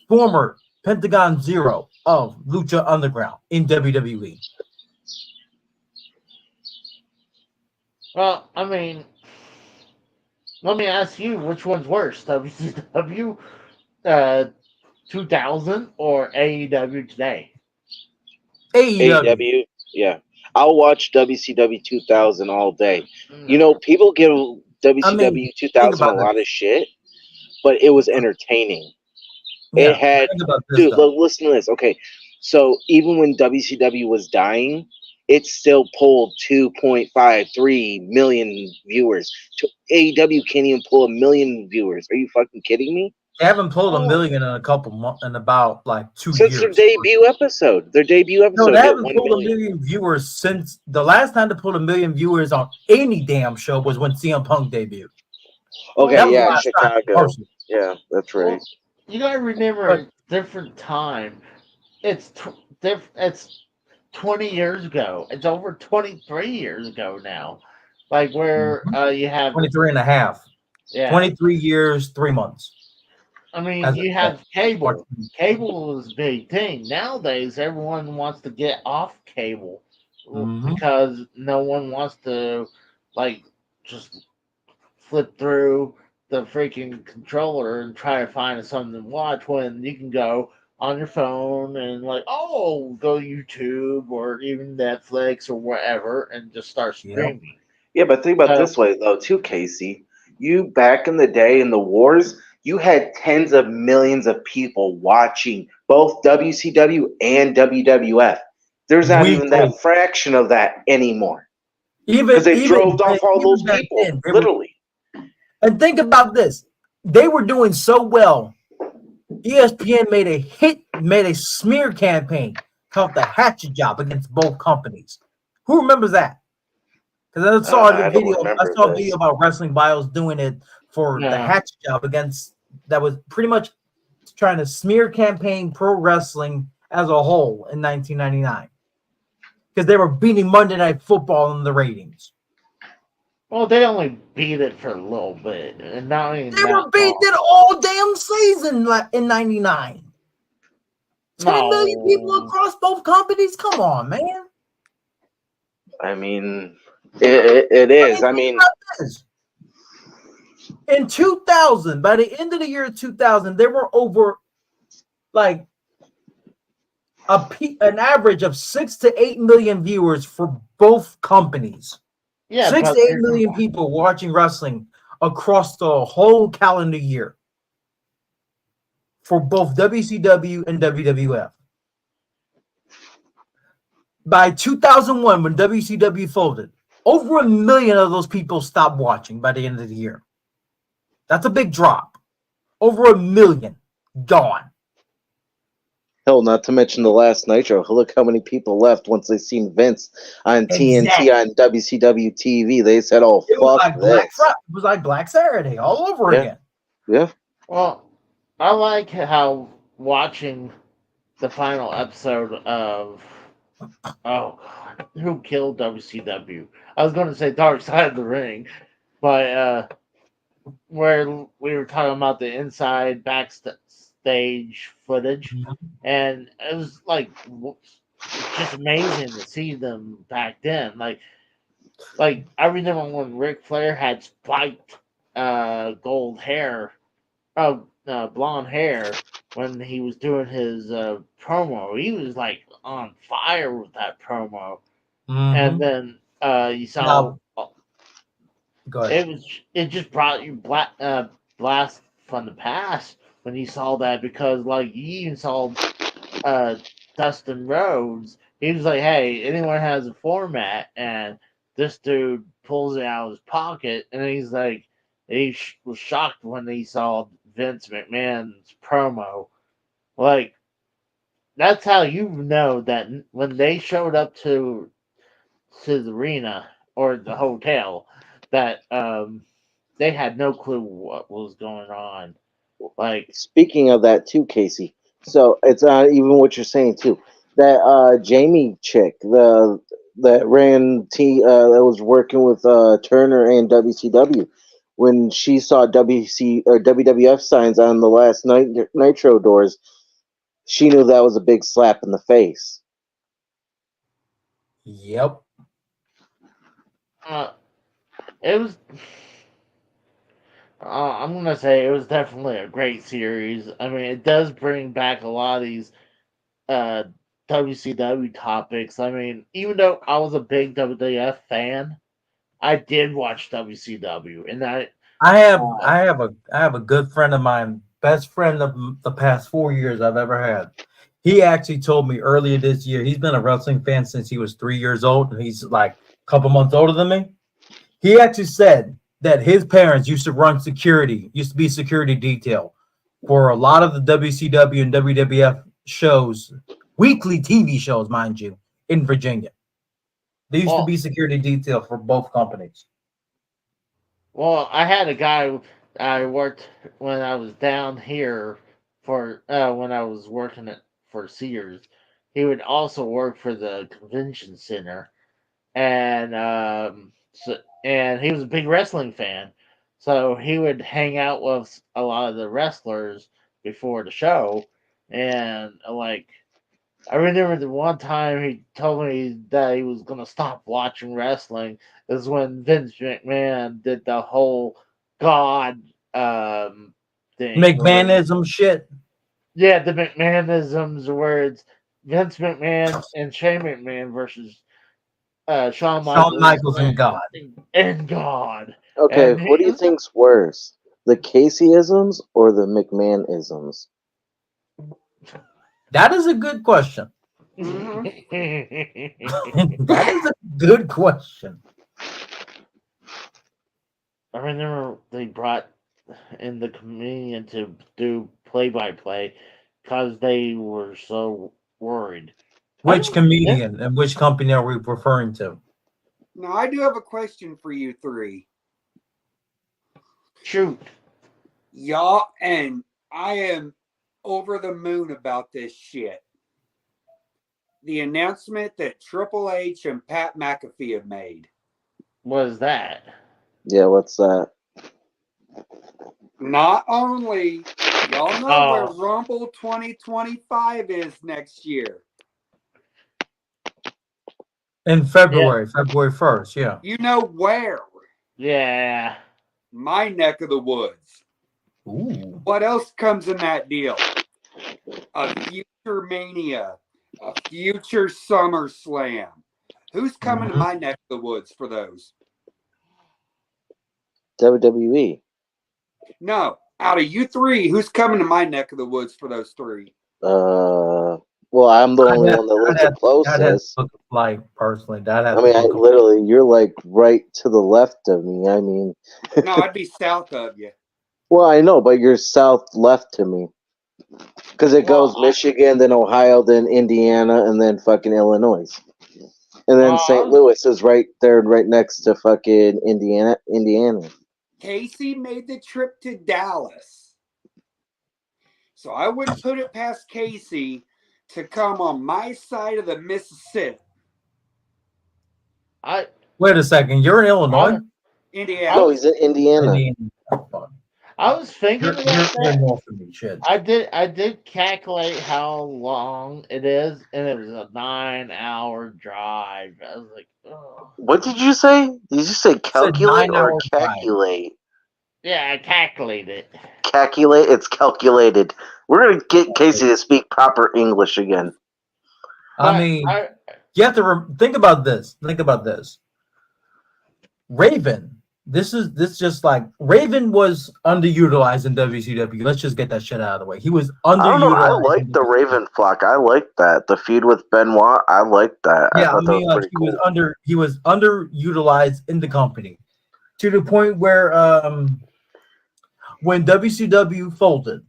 Speaker 4: former Pentagon Zero of Lucha Underground in WWE.
Speaker 2: Well, I mean, let me ask you, which one's worse, WCW 2000 or AEW today?
Speaker 4: AEW.
Speaker 3: AEW, yeah. I'll watch WCW 2000 all day. You know, people give WCW
Speaker 4: think
Speaker 3: 2000 a
Speaker 4: about
Speaker 3: lot
Speaker 4: this.
Speaker 3: of shit, but it was entertaining.
Speaker 4: Yeah,
Speaker 3: It had,
Speaker 4: think about this,
Speaker 3: dude,
Speaker 4: though.
Speaker 3: listen to this. Okay, so even when WCW was dying, it still pulled 2.53 million viewers. AEW can't even pull 1 million viewers. Are you fucking kidding me?
Speaker 4: They haven't pulled a
Speaker 2: Oh.
Speaker 4: million in a couple months, in about like 2
Speaker 3: Since
Speaker 4: years.
Speaker 3: their debut episode. Their debut
Speaker 4: No,
Speaker 3: episode
Speaker 4: they
Speaker 3: hit
Speaker 4: haven't
Speaker 3: 1
Speaker 4: pulled a
Speaker 3: million.
Speaker 4: million viewers since the last time they pulled a million viewers on any damn show was when CM Punk debuted.
Speaker 3: Okay,
Speaker 4: That was the
Speaker 3: yeah,
Speaker 4: last time,
Speaker 3: Chicago.
Speaker 4: personally.
Speaker 3: Yeah, that's right.
Speaker 2: Well, you gotta remember,
Speaker 4: But-
Speaker 2: it's different time. It's 20 years ago. It's over 23 years ago now. Like where you have
Speaker 4: 23 and a half.
Speaker 2: yeah.
Speaker 4: 23 years, 3 months.
Speaker 2: I mean,
Speaker 4: As
Speaker 2: you
Speaker 4: a-
Speaker 2: have cable.
Speaker 4: Martin.
Speaker 2: Cable is a big thing nowadays. Everyone wants to get off cable
Speaker 4: Mhm.
Speaker 2: because no one wants to like just flip through the freaking controller and try to find something to watch when you can go on your phone and like go YouTube or even Netflix or whatever and just start
Speaker 4: Yep.
Speaker 2: streaming.
Speaker 3: Yeah, but think about it
Speaker 2: So-
Speaker 3: this way though, too, Casey. You back in the day in the wars, you had tens of millions of people watching both WCW and WWF. There's not even
Speaker 4: Weekly.
Speaker 3: that fraction of that anymore
Speaker 4: Even
Speaker 3: because they
Speaker 4: even
Speaker 3: drove off all
Speaker 4: even
Speaker 3: those
Speaker 4: back
Speaker 3: people,
Speaker 4: then, they were-
Speaker 3: literally.
Speaker 4: and think about this. They were doing so well. ESPN made a smear campaign called the Hatchet Job against both companies. Who remembers that? Because I saw
Speaker 3: I
Speaker 4: the
Speaker 3: don't
Speaker 4: video. I
Speaker 3: remember
Speaker 4: saw a
Speaker 3: this.
Speaker 4: video about Wrestling Bios doing it for the
Speaker 2: Yeah.
Speaker 4: Hatchet Job against that was pretty much trying to smear campaign pro wrestling as a whole in 1999 because they were beating Monday Night Football in the ratings.
Speaker 2: Well, they only beat it for a little bit, and not even
Speaker 4: They
Speaker 2: that
Speaker 4: were beating
Speaker 2: long.
Speaker 4: it all damn season in 99. 10 million people
Speaker 2: No.
Speaker 4: across both companies? Come on, man.
Speaker 3: I mean, it is. I mean,
Speaker 4: think about this. In 2000, by the end of the year 2000, there were over like an average of 6 to 8 million viewers for both companies.
Speaker 2: Yeah,
Speaker 4: 6
Speaker 2: but
Speaker 4: to 8 million people watching wrestling across the whole calendar year for both WCW and WWF. By 2001, when WCW folded, over 1 million of those people stopped watching by the end of the year. That's a big drop. Over 1 million gone.
Speaker 3: hell, not to mention the last Nitro. Look how many people left once they seen Vince on
Speaker 4: Exactly.
Speaker 3: TNT on WCW TV. They said, "Oh,
Speaker 4: It was
Speaker 3: fuck
Speaker 4: like Black
Speaker 3: this."
Speaker 4: Friday. It was like Black Saturday all over
Speaker 3: Yeah.
Speaker 4: again.
Speaker 3: Yeah.
Speaker 2: well, I like how watching the final episode of who killed WCW? I was going to say Dark Side of the Ring, but where we were talking about the inside backstage footage, and it was like just amazing to see them back then. Like I remember when Ric Flair had spiked gold hair, blonde hair when he was doing his promo. He was like on fire with that promo, and then you saw.
Speaker 4: Go ahead.
Speaker 2: It just brought you blast from the past when you saw that, because like you even saw Dustin Rhodes. He was like, "Hey, anyone has a format," and this dude pulls it out of his pocket, and he's like, was shocked when he saw Vince McMahon's promo. Like that's how you know that when they showed up to the arena or the hotel, that they had no clue what was going on. Like,
Speaker 3: Speaking of that too, Casey. So it's even what you're saying too. That Jamie chick, that ran that was working with Turner and WCW, when she saw WWF signs on the last Nitro doors, she knew that was a big slap in the face.
Speaker 4: Yep.
Speaker 2: It was. I'm gonna say it was definitely a great series. I mean, it does bring back a lot of these WCW topics. I mean, even though I was a big WWF fan, I did watch WCW, and
Speaker 4: I have a good friend of mine, best friend of the past 4 years I've ever had. He actually told me earlier this year, he's been a wrestling fan since he was 3 years old, and he's like a couple months older than me. He actually said that his parents used to run security, used to be security detail for a lot of the WCW and WWF shows, weekly TV shows, mind you, in Virginia. They used to be security detail for both companies.
Speaker 2: Well, I had a guy I worked when I was down here for when I was working for Sears. He would also work for the convention center, and and he was a big wrestling fan. So he would hang out with a lot of the wrestlers before the show, and like I remember the one time he told me that he was gonna stop watching wrestling is when Vince McMahon did the whole God thing.
Speaker 4: McMahonism shit.
Speaker 2: Yeah, the McMahonisms where it's Vince McMahon and Shane McMahon versus Shawn
Speaker 4: Michaels and God.
Speaker 2: And God.
Speaker 3: Okay,
Speaker 2: And
Speaker 3: what do you think's worse, the Casey-isms or the McMahon-isms?
Speaker 4: That is a good question.
Speaker 5: Mm-hmm.
Speaker 4: That is a good question.
Speaker 2: I remember they brought in the comedian to do play-by-play because they were so worried.
Speaker 4: Which comedian and which company are we referring to?
Speaker 5: Now, I do have a question for you three.
Speaker 2: Shoot.
Speaker 5: Y'all, and I am over the moon about this shit. The announcement that Triple H and Pat McAfee have made.
Speaker 2: What is that?
Speaker 3: Yeah, what's that?
Speaker 5: Not only, y'all know
Speaker 2: Oh.
Speaker 5: where Rumble 2025 is next year.
Speaker 4: In February, February 1st, yeah.
Speaker 5: You know where?
Speaker 2: Yeah.
Speaker 5: My neck of the woods.
Speaker 4: Ooh.
Speaker 5: What else comes in that deal? A future Mania, a future SummerSlam. Who's coming to my neck of the woods for those?
Speaker 3: WWE.
Speaker 5: No, out of you three, who's coming to my neck of the woods for those three?
Speaker 3: Well, I'm the only one that lives the closest.
Speaker 4: Like personally,
Speaker 3: literally, you're like right to the left of me. I mean,
Speaker 5: no, I'd be south of you.
Speaker 3: Well, I know, but you're south left to me. Because it goes Michigan, then Ohio, then Indiana, and then fucking Illinois. And then St. Louis is right there, right next to fucking Indiana.
Speaker 5: Casey made the trip to Dallas. So I wouldn't put it past Casey to come on my side of the Mississippi.
Speaker 4: Wait a second. You're in Illinois?
Speaker 5: Indiana.
Speaker 3: No, he's in Indiana.
Speaker 2: I was thinking about that.
Speaker 4: You're north of me, shit.
Speaker 2: I did calculate how long it is, and it was a 9-hour drive. I was like, oh.
Speaker 3: What did you say? Did you say calculate or calculate?
Speaker 2: Yeah, I calculated.
Speaker 3: Calculate? It's calculated. We're going to get Casey to speak proper English again.
Speaker 4: I mean, you have to think about this. Think about this. Raven. This just like Raven was underutilized in WCW. Let's just get that shit out of the way. He was underutilized. I don't know.
Speaker 3: I like the Raven flock. I like that. The feud with Benoit. I like that.
Speaker 4: Yeah,
Speaker 3: I thought that was pretty cool.
Speaker 4: He was underutilized in the company to the point where when WCW folded,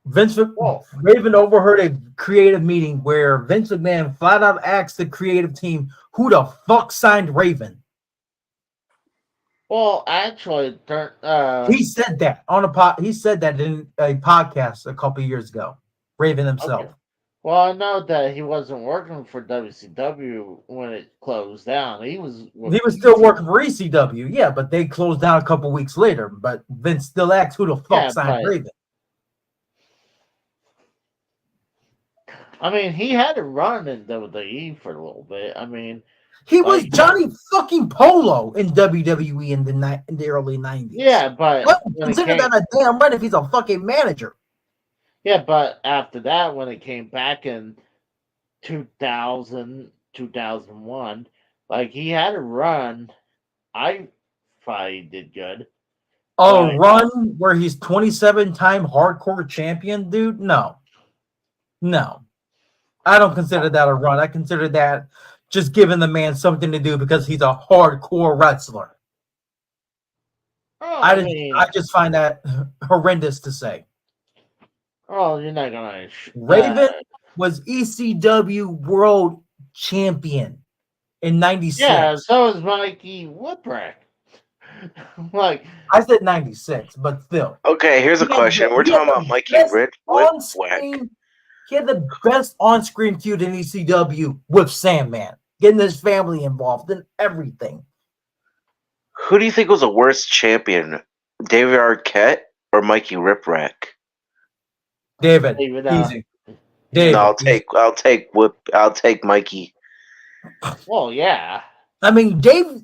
Speaker 4: Raven overheard a creative meeting where Vince McMahon flat out asked the creative team, "Who the fuck signed Raven?"
Speaker 2: Well, actually,
Speaker 4: he said that on He said that in a podcast a couple years ago. Raven himself.
Speaker 2: Okay. Well, I know that he wasn't working for WCW when it closed down. He was
Speaker 4: still working for ECW, yeah, but they closed down a couple weeks later. But Vince still asked who the fuck signed Raven.
Speaker 2: I mean, he had a run in WWE for a little bit. I mean,
Speaker 4: He was
Speaker 2: like,
Speaker 4: Johnny fucking Polo in WWE in the early 90s.
Speaker 2: yeah, but
Speaker 4: What?
Speaker 2: when it
Speaker 4: Consider
Speaker 2: came,
Speaker 4: that a damn run if he's a fucking manager.
Speaker 2: yeah, but after that, when it came back in 2000, 2001, like he had a run. I thought he did good,
Speaker 4: A
Speaker 2: but
Speaker 4: run where he's 27-time hardcore champion, dude? No. No. I don't consider that a run. I consider that just giving the man something to do because he's a hardcore wrestler.
Speaker 2: oh, I
Speaker 4: I
Speaker 2: mean,
Speaker 4: just find that horrendous to say.
Speaker 2: oh, you're not gonna.
Speaker 4: Raven was ECW World Champion in
Speaker 2: Yeah,
Speaker 4: 96.
Speaker 2: so is Mikey Whipwreck. Like,
Speaker 4: I said 96, but still.
Speaker 3: Okay, here's a question. We're talking about Mikey Whipwreck.
Speaker 4: On-screen, he had the best on-screen feud in ECW with Sandman, getting his family involved in everything.
Speaker 3: Who do you think was a worse champion, David Arquette or Mikey Whipwreck?
Speaker 4: David,
Speaker 2: David,
Speaker 4: easy. David,
Speaker 3: No, I'll take Mikey.
Speaker 2: well, yeah.
Speaker 4: I mean, David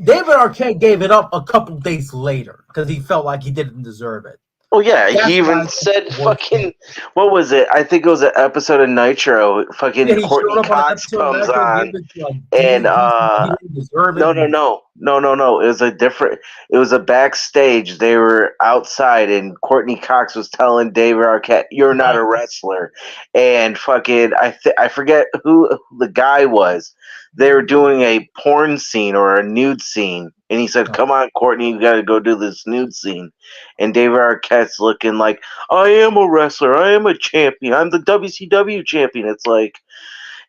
Speaker 4: Arquette gave it up a couple days later because he felt like he didn't deserve it.
Speaker 3: Oh yeah,
Speaker 4: That's
Speaker 3: he even
Speaker 4: why
Speaker 3: said
Speaker 4: it's worth
Speaker 3: fucking what was it? I think it was an episode of Nitro. Fucking
Speaker 4: Yeah, he
Speaker 3: Courtney
Speaker 4: showed up on an
Speaker 3: Cox
Speaker 4: episode of
Speaker 3: comes
Speaker 4: Nitro,
Speaker 3: on
Speaker 4: gave it to a
Speaker 3: and
Speaker 4: dude he didn't deserve it.
Speaker 3: no. It was a different. It was a backstage. They were outside, and Courtney Cox was telling David Arquette, "You're not a wrestler." And fucking, I forget who the guy was. They were doing a porn scene or a nude scene, and he said, "Come on, Courtney, you got to go do this nude scene." And David Arquette's looking like, "I am a wrestler. I am a champion. I'm the WCW champion." It's like,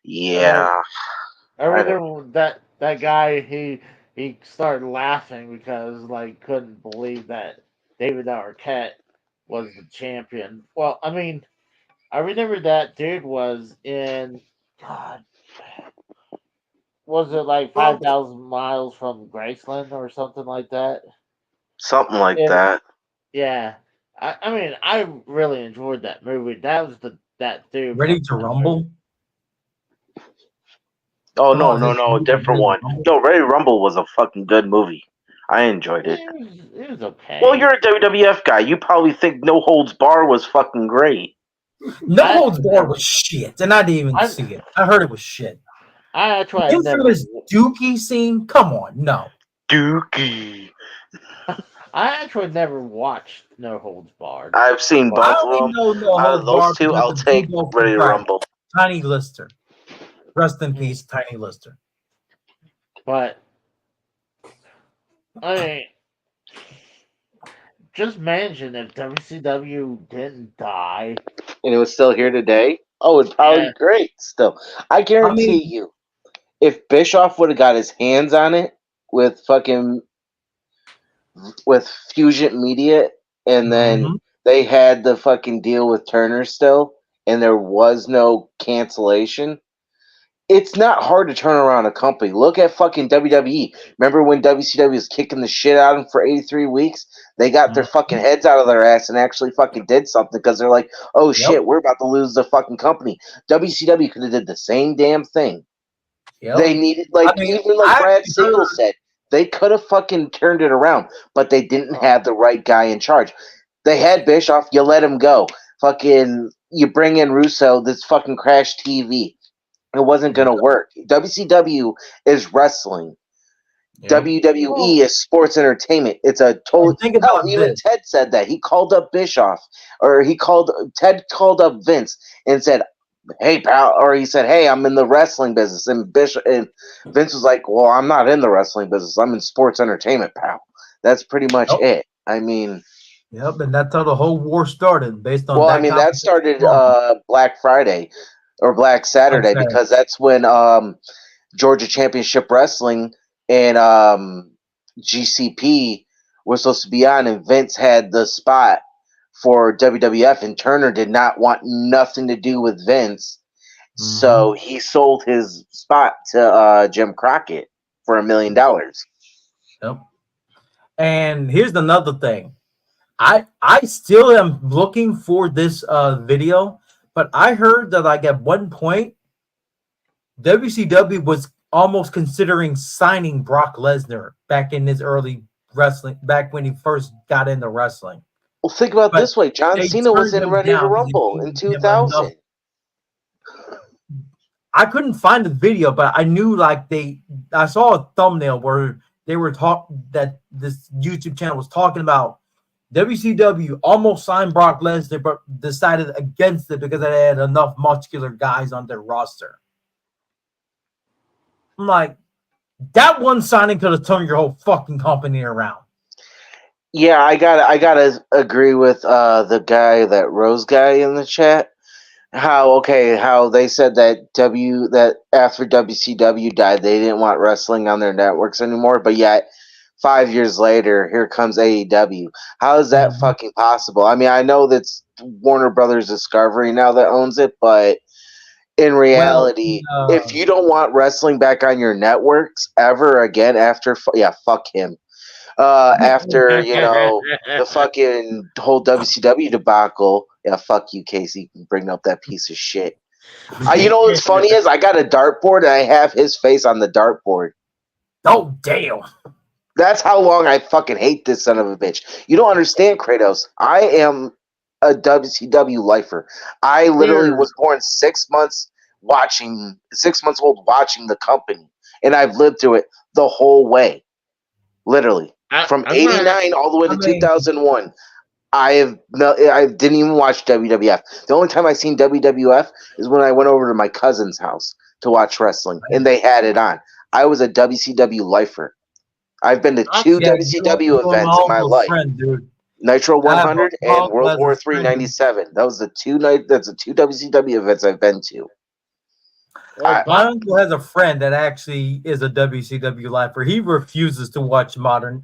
Speaker 3: yeah.
Speaker 2: I remember that guy. He started laughing because like couldn't believe that David Arquette was the champion. Well, I mean, I remember that dude was in God. Was it like 5,000 miles from Graceland or something like that?
Speaker 3: Something like
Speaker 2: And
Speaker 3: that.
Speaker 2: yeah, I mean, I really enjoyed that movie. That was that dude.
Speaker 4: Ready to Rumble?
Speaker 3: Oh
Speaker 4: Come on,
Speaker 3: no, a different one. No, Ready to Rumble was a fucking good movie. I enjoyed it.
Speaker 2: It was okay.
Speaker 3: Well, you're a WWF guy. You probably think No Holds Bar was fucking great.
Speaker 4: No Holds Barred was shit, and I didn't even see it. I heard it was shit.
Speaker 2: That's why
Speaker 4: Infamous Dookie scene? Come on, no.
Speaker 3: Dookie.
Speaker 2: I actually never watched No Holds Barred.
Speaker 3: I've seen both of them. Out of those two, I'll take Ready to Rumble.
Speaker 4: Tiny Lister. Rest in peace, Tiny Lister.
Speaker 2: But I mean, just imagine if WCW didn't die
Speaker 3: and it was still here today. Oh, it'd probably be great still. I guarantee you, if Bischoff would have got his hands on it with Fusion Media, and then they had the fucking deal with Turner still, and there was no cancellation, it's not hard to turn around a company. Look at fucking WWE. Remember when WCW was kicking the shit out of them for 83 weeks? They got their fucking heads out of their ass and actually fucking did something because they're like, oh shit, we're about to lose the fucking company. WCW could have did the same damn thing. They needed, even Brad Siegel said, they could have fucking turned it around, but they didn't have the right guy in charge. They had Bischoff, you let him go. Fucking, you bring in Russo, this fucking crash TV. It wasn't going to work. WCW is wrestling. WWE is sports entertainment. It's a total. Hell, even Ted said that. He called up Bischoff, or Ted called up Vince and said, "Hey, pal," or he said, "Hey, I'm in the wrestling business." And Vince was like, "Well, I'm not in the wrestling business. I'm in sports entertainment, pal." That's pretty much it. I mean,
Speaker 4: yep, and that's how the whole war started. Based on
Speaker 3: that started Black Friday or Black Saturday because that's when Georgia Championship Wrestling and GCP were supposed to be on, and Vince had the spot for WWF, and Turner did not want nothing to do with Vince, so he sold his spot to Jim Crockett for $1 million.
Speaker 4: Yep. And here's another thing. I still am looking for this video, but But I heard that like at one point, WCW was almost considering signing Brock Lesnar back in his early wrestling, back when he first got into wrestling.
Speaker 3: Well, think about it
Speaker 4: But
Speaker 3: this way. John
Speaker 4: they
Speaker 3: Cena was
Speaker 4: turned
Speaker 3: in
Speaker 4: him
Speaker 3: Ready to
Speaker 4: down because
Speaker 3: Rumble
Speaker 4: he
Speaker 3: in
Speaker 4: gave him enough.
Speaker 3: 2000.
Speaker 4: I couldn't find the video, but I knew like I saw a thumbnail where they were that this YouTube channel was talking about WCW almost signed Brock Lesnar, but decided against it because they had enough muscular guys on their roster. I'm like, that one signing could have turned your whole fucking company around.
Speaker 3: Yeah, I gotta agree with the guy, that Rose guy in the chat. How they said that after WCW died, they didn't want wrestling on their networks anymore, but yet 5 years later, here comes AEW. How is that fucking possible? I mean, I know that's Warner Brothers Discovery now that owns it, but in reality, if you don't want wrestling back on your networks ever again after, fuck him. After, the fucking whole WCW debacle, fuck you, Casey, bring up that piece of shit. You know what's funny is I got a dartboard and I have his face on the dartboard.
Speaker 4: Oh, damn.
Speaker 3: That's how long I fucking hate this son of a bitch. You don't understand, Kratos. I am a WCW lifer. I literally was born 6 months old watching the company, and I've lived through it the whole way. Literally. From 89 all the way to 2001. I didn't even watch WWF. The only time I seen WWF is when I went over to my cousin's house to watch wrestling, and they had it on. I was a WCW lifer. I've been to two WCW events in my life. Nitro 100 and World War III 97. That's the two WCW events I've been to.
Speaker 4: My uncle has a friend that actually is a WCW lifer. He refuses to watch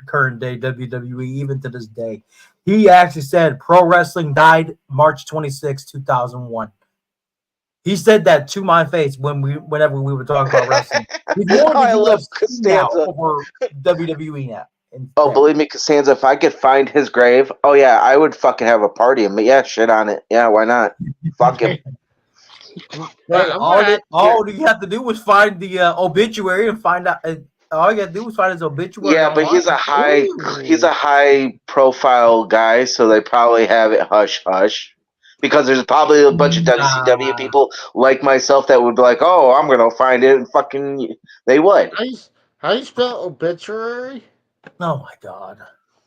Speaker 4: current day WWE, even to this day. He actually said pro wrestling died March 26, 2001. He said that to my face whenever we were talking about wrestling. He's more
Speaker 3: I love Costanza
Speaker 4: over WWE now.
Speaker 3: Oh, believe me, Costanza, if I could find his grave, oh yeah, I would fucking have a party. But yeah, shit on it. Yeah, why not? Fuck him.
Speaker 4: Hey, all you have to do was find the obituary and find out. All you got to do is find his obituary.
Speaker 3: Yeah, but he's a high profile guy, so they probably have it hush hush. Because there's probably a bunch of WCW people like myself that would be like, "Oh, I'm gonna find it," and fucking they would.
Speaker 2: How you spell obituary?
Speaker 4: Oh my god!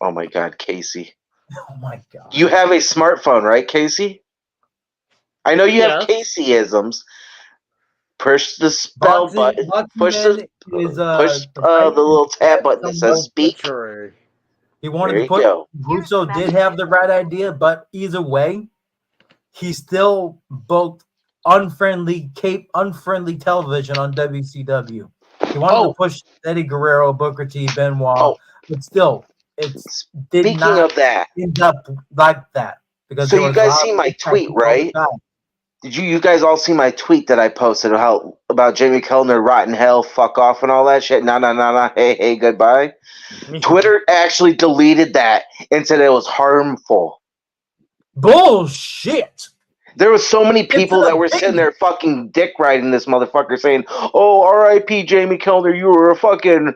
Speaker 3: Oh my god, Casey!
Speaker 4: Oh my god!
Speaker 3: You have a smartphone, right, Casey? I know you have Casey-isms. Push the spell button. Push the little tab button that says speak.
Speaker 4: He wanted to put. Russo did have the right idea, but either way, he still booked unfriendly television on WCW. He wanted to push Eddie Guerrero, Booker T, Benoit, but still, did not end up like that. Because
Speaker 3: so you guys see my tweet, right? Did you guys all see my tweet that I posted about Jamie Kellner, rotten hell, fuck off, and all that shit? Nah, hey, goodbye. Twitter actually deleted that and said it was harmful.
Speaker 4: Bullshit.
Speaker 3: There were so many people that were sitting there fucking dick riding this motherfucker saying, "Oh, R.I.P. Jamie Kellner, you were a fucking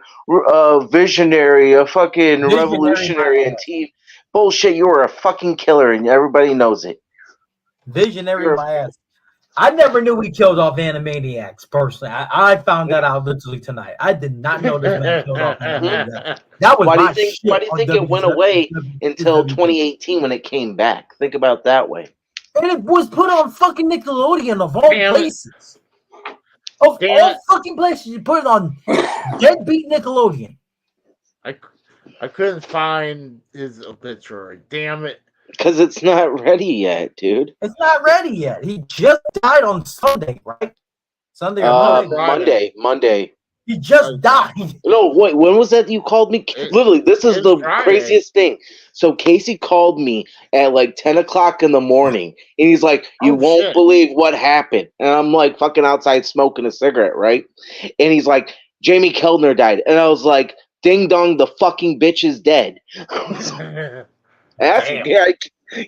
Speaker 3: visionary, a fucking revolutionary in TV." Bullshit, you were a fucking killer, and everybody knows it.
Speaker 4: Visionary my ass. I never knew he killed off Animaniacs, personally. I found that out literally tonight. I did not know this man killed off Animaniacs. That was
Speaker 3: why do you think it went away until 2018 when it came back? Think about it that way.
Speaker 4: And it was put on fucking Nickelodeon of all places. Of all fucking places, you put it on deadbeat Nickelodeon.
Speaker 2: I couldn't find his obituary. Damn it.
Speaker 3: Because it's not ready yet, dude.
Speaker 4: It's not ready yet. He just died on Sunday, right? Sunday or
Speaker 3: Monday.
Speaker 4: He just died.
Speaker 3: No, wait, when was that you called me? Literally, this is the craziest thing. So Casey called me at like 10 o'clock in the morning, and he's like, you won't believe what happened. And I'm like fucking outside smoking a cigarette, right? And he's like, Jamie Kellner died. And I was like, ding dong, the fucking bitch is dead.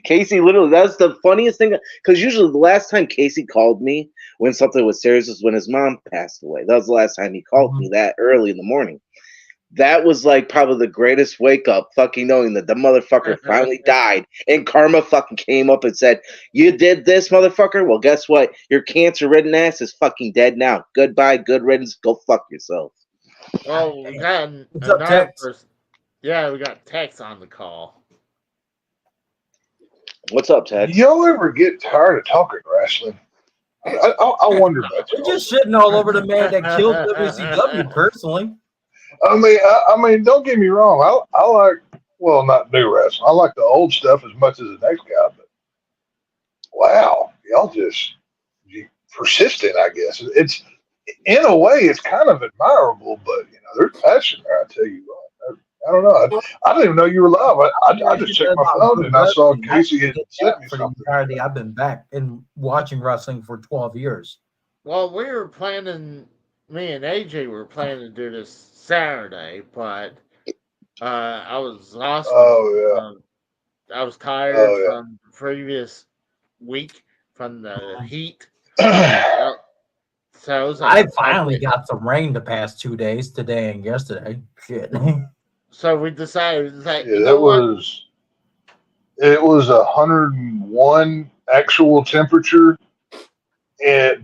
Speaker 3: Casey, literally, that's the funniest thing. Because usually the last time Casey called me when something was serious was when his mom passed away. That was the last time he called me that early in the morning. That was like probably the greatest wake up, fucking knowing that the motherfucker finally died and karma fucking came up and said, "You did this, motherfucker? Well, guess what? Your cancer ridden ass is fucking dead now. Goodbye, good riddance. Go fuck yourself."
Speaker 2: Oh, we got
Speaker 4: What's up,
Speaker 2: another
Speaker 4: Tex?
Speaker 2: person. Yeah, we got Tex on the call.
Speaker 3: What's up, Ted?
Speaker 6: Y'all ever get tired of talking wrestling? I wonder about
Speaker 4: We're
Speaker 6: you.
Speaker 4: just shitting all over the man that killed WCW personally.
Speaker 6: I mean, don't get me wrong. I like, well, not new wrestling. I like the old stuff as much as the next guy. But wow, y'all just persistent. I guess it's in a way it's kind of admirable, but there's passion there. I tell you what. I don't know. I didn't even know you were live. I just checked my phone and I saw Casey had sent me
Speaker 4: For the
Speaker 6: something.
Speaker 4: entirety, I've been back and watching wrestling for 12 years.
Speaker 2: Well, we were planning, me and AJ were planning to do this Saturday, but I was exhausted.
Speaker 6: Oh
Speaker 2: I was tired
Speaker 6: yeah.
Speaker 2: from the previous week from the heat.
Speaker 6: Yeah.
Speaker 2: So I was
Speaker 4: I
Speaker 2: like,
Speaker 4: finally got some rain the past 2 days, today and yesterday. Shit.
Speaker 2: so we decided that
Speaker 6: Yeah, it was 101 actual temperature,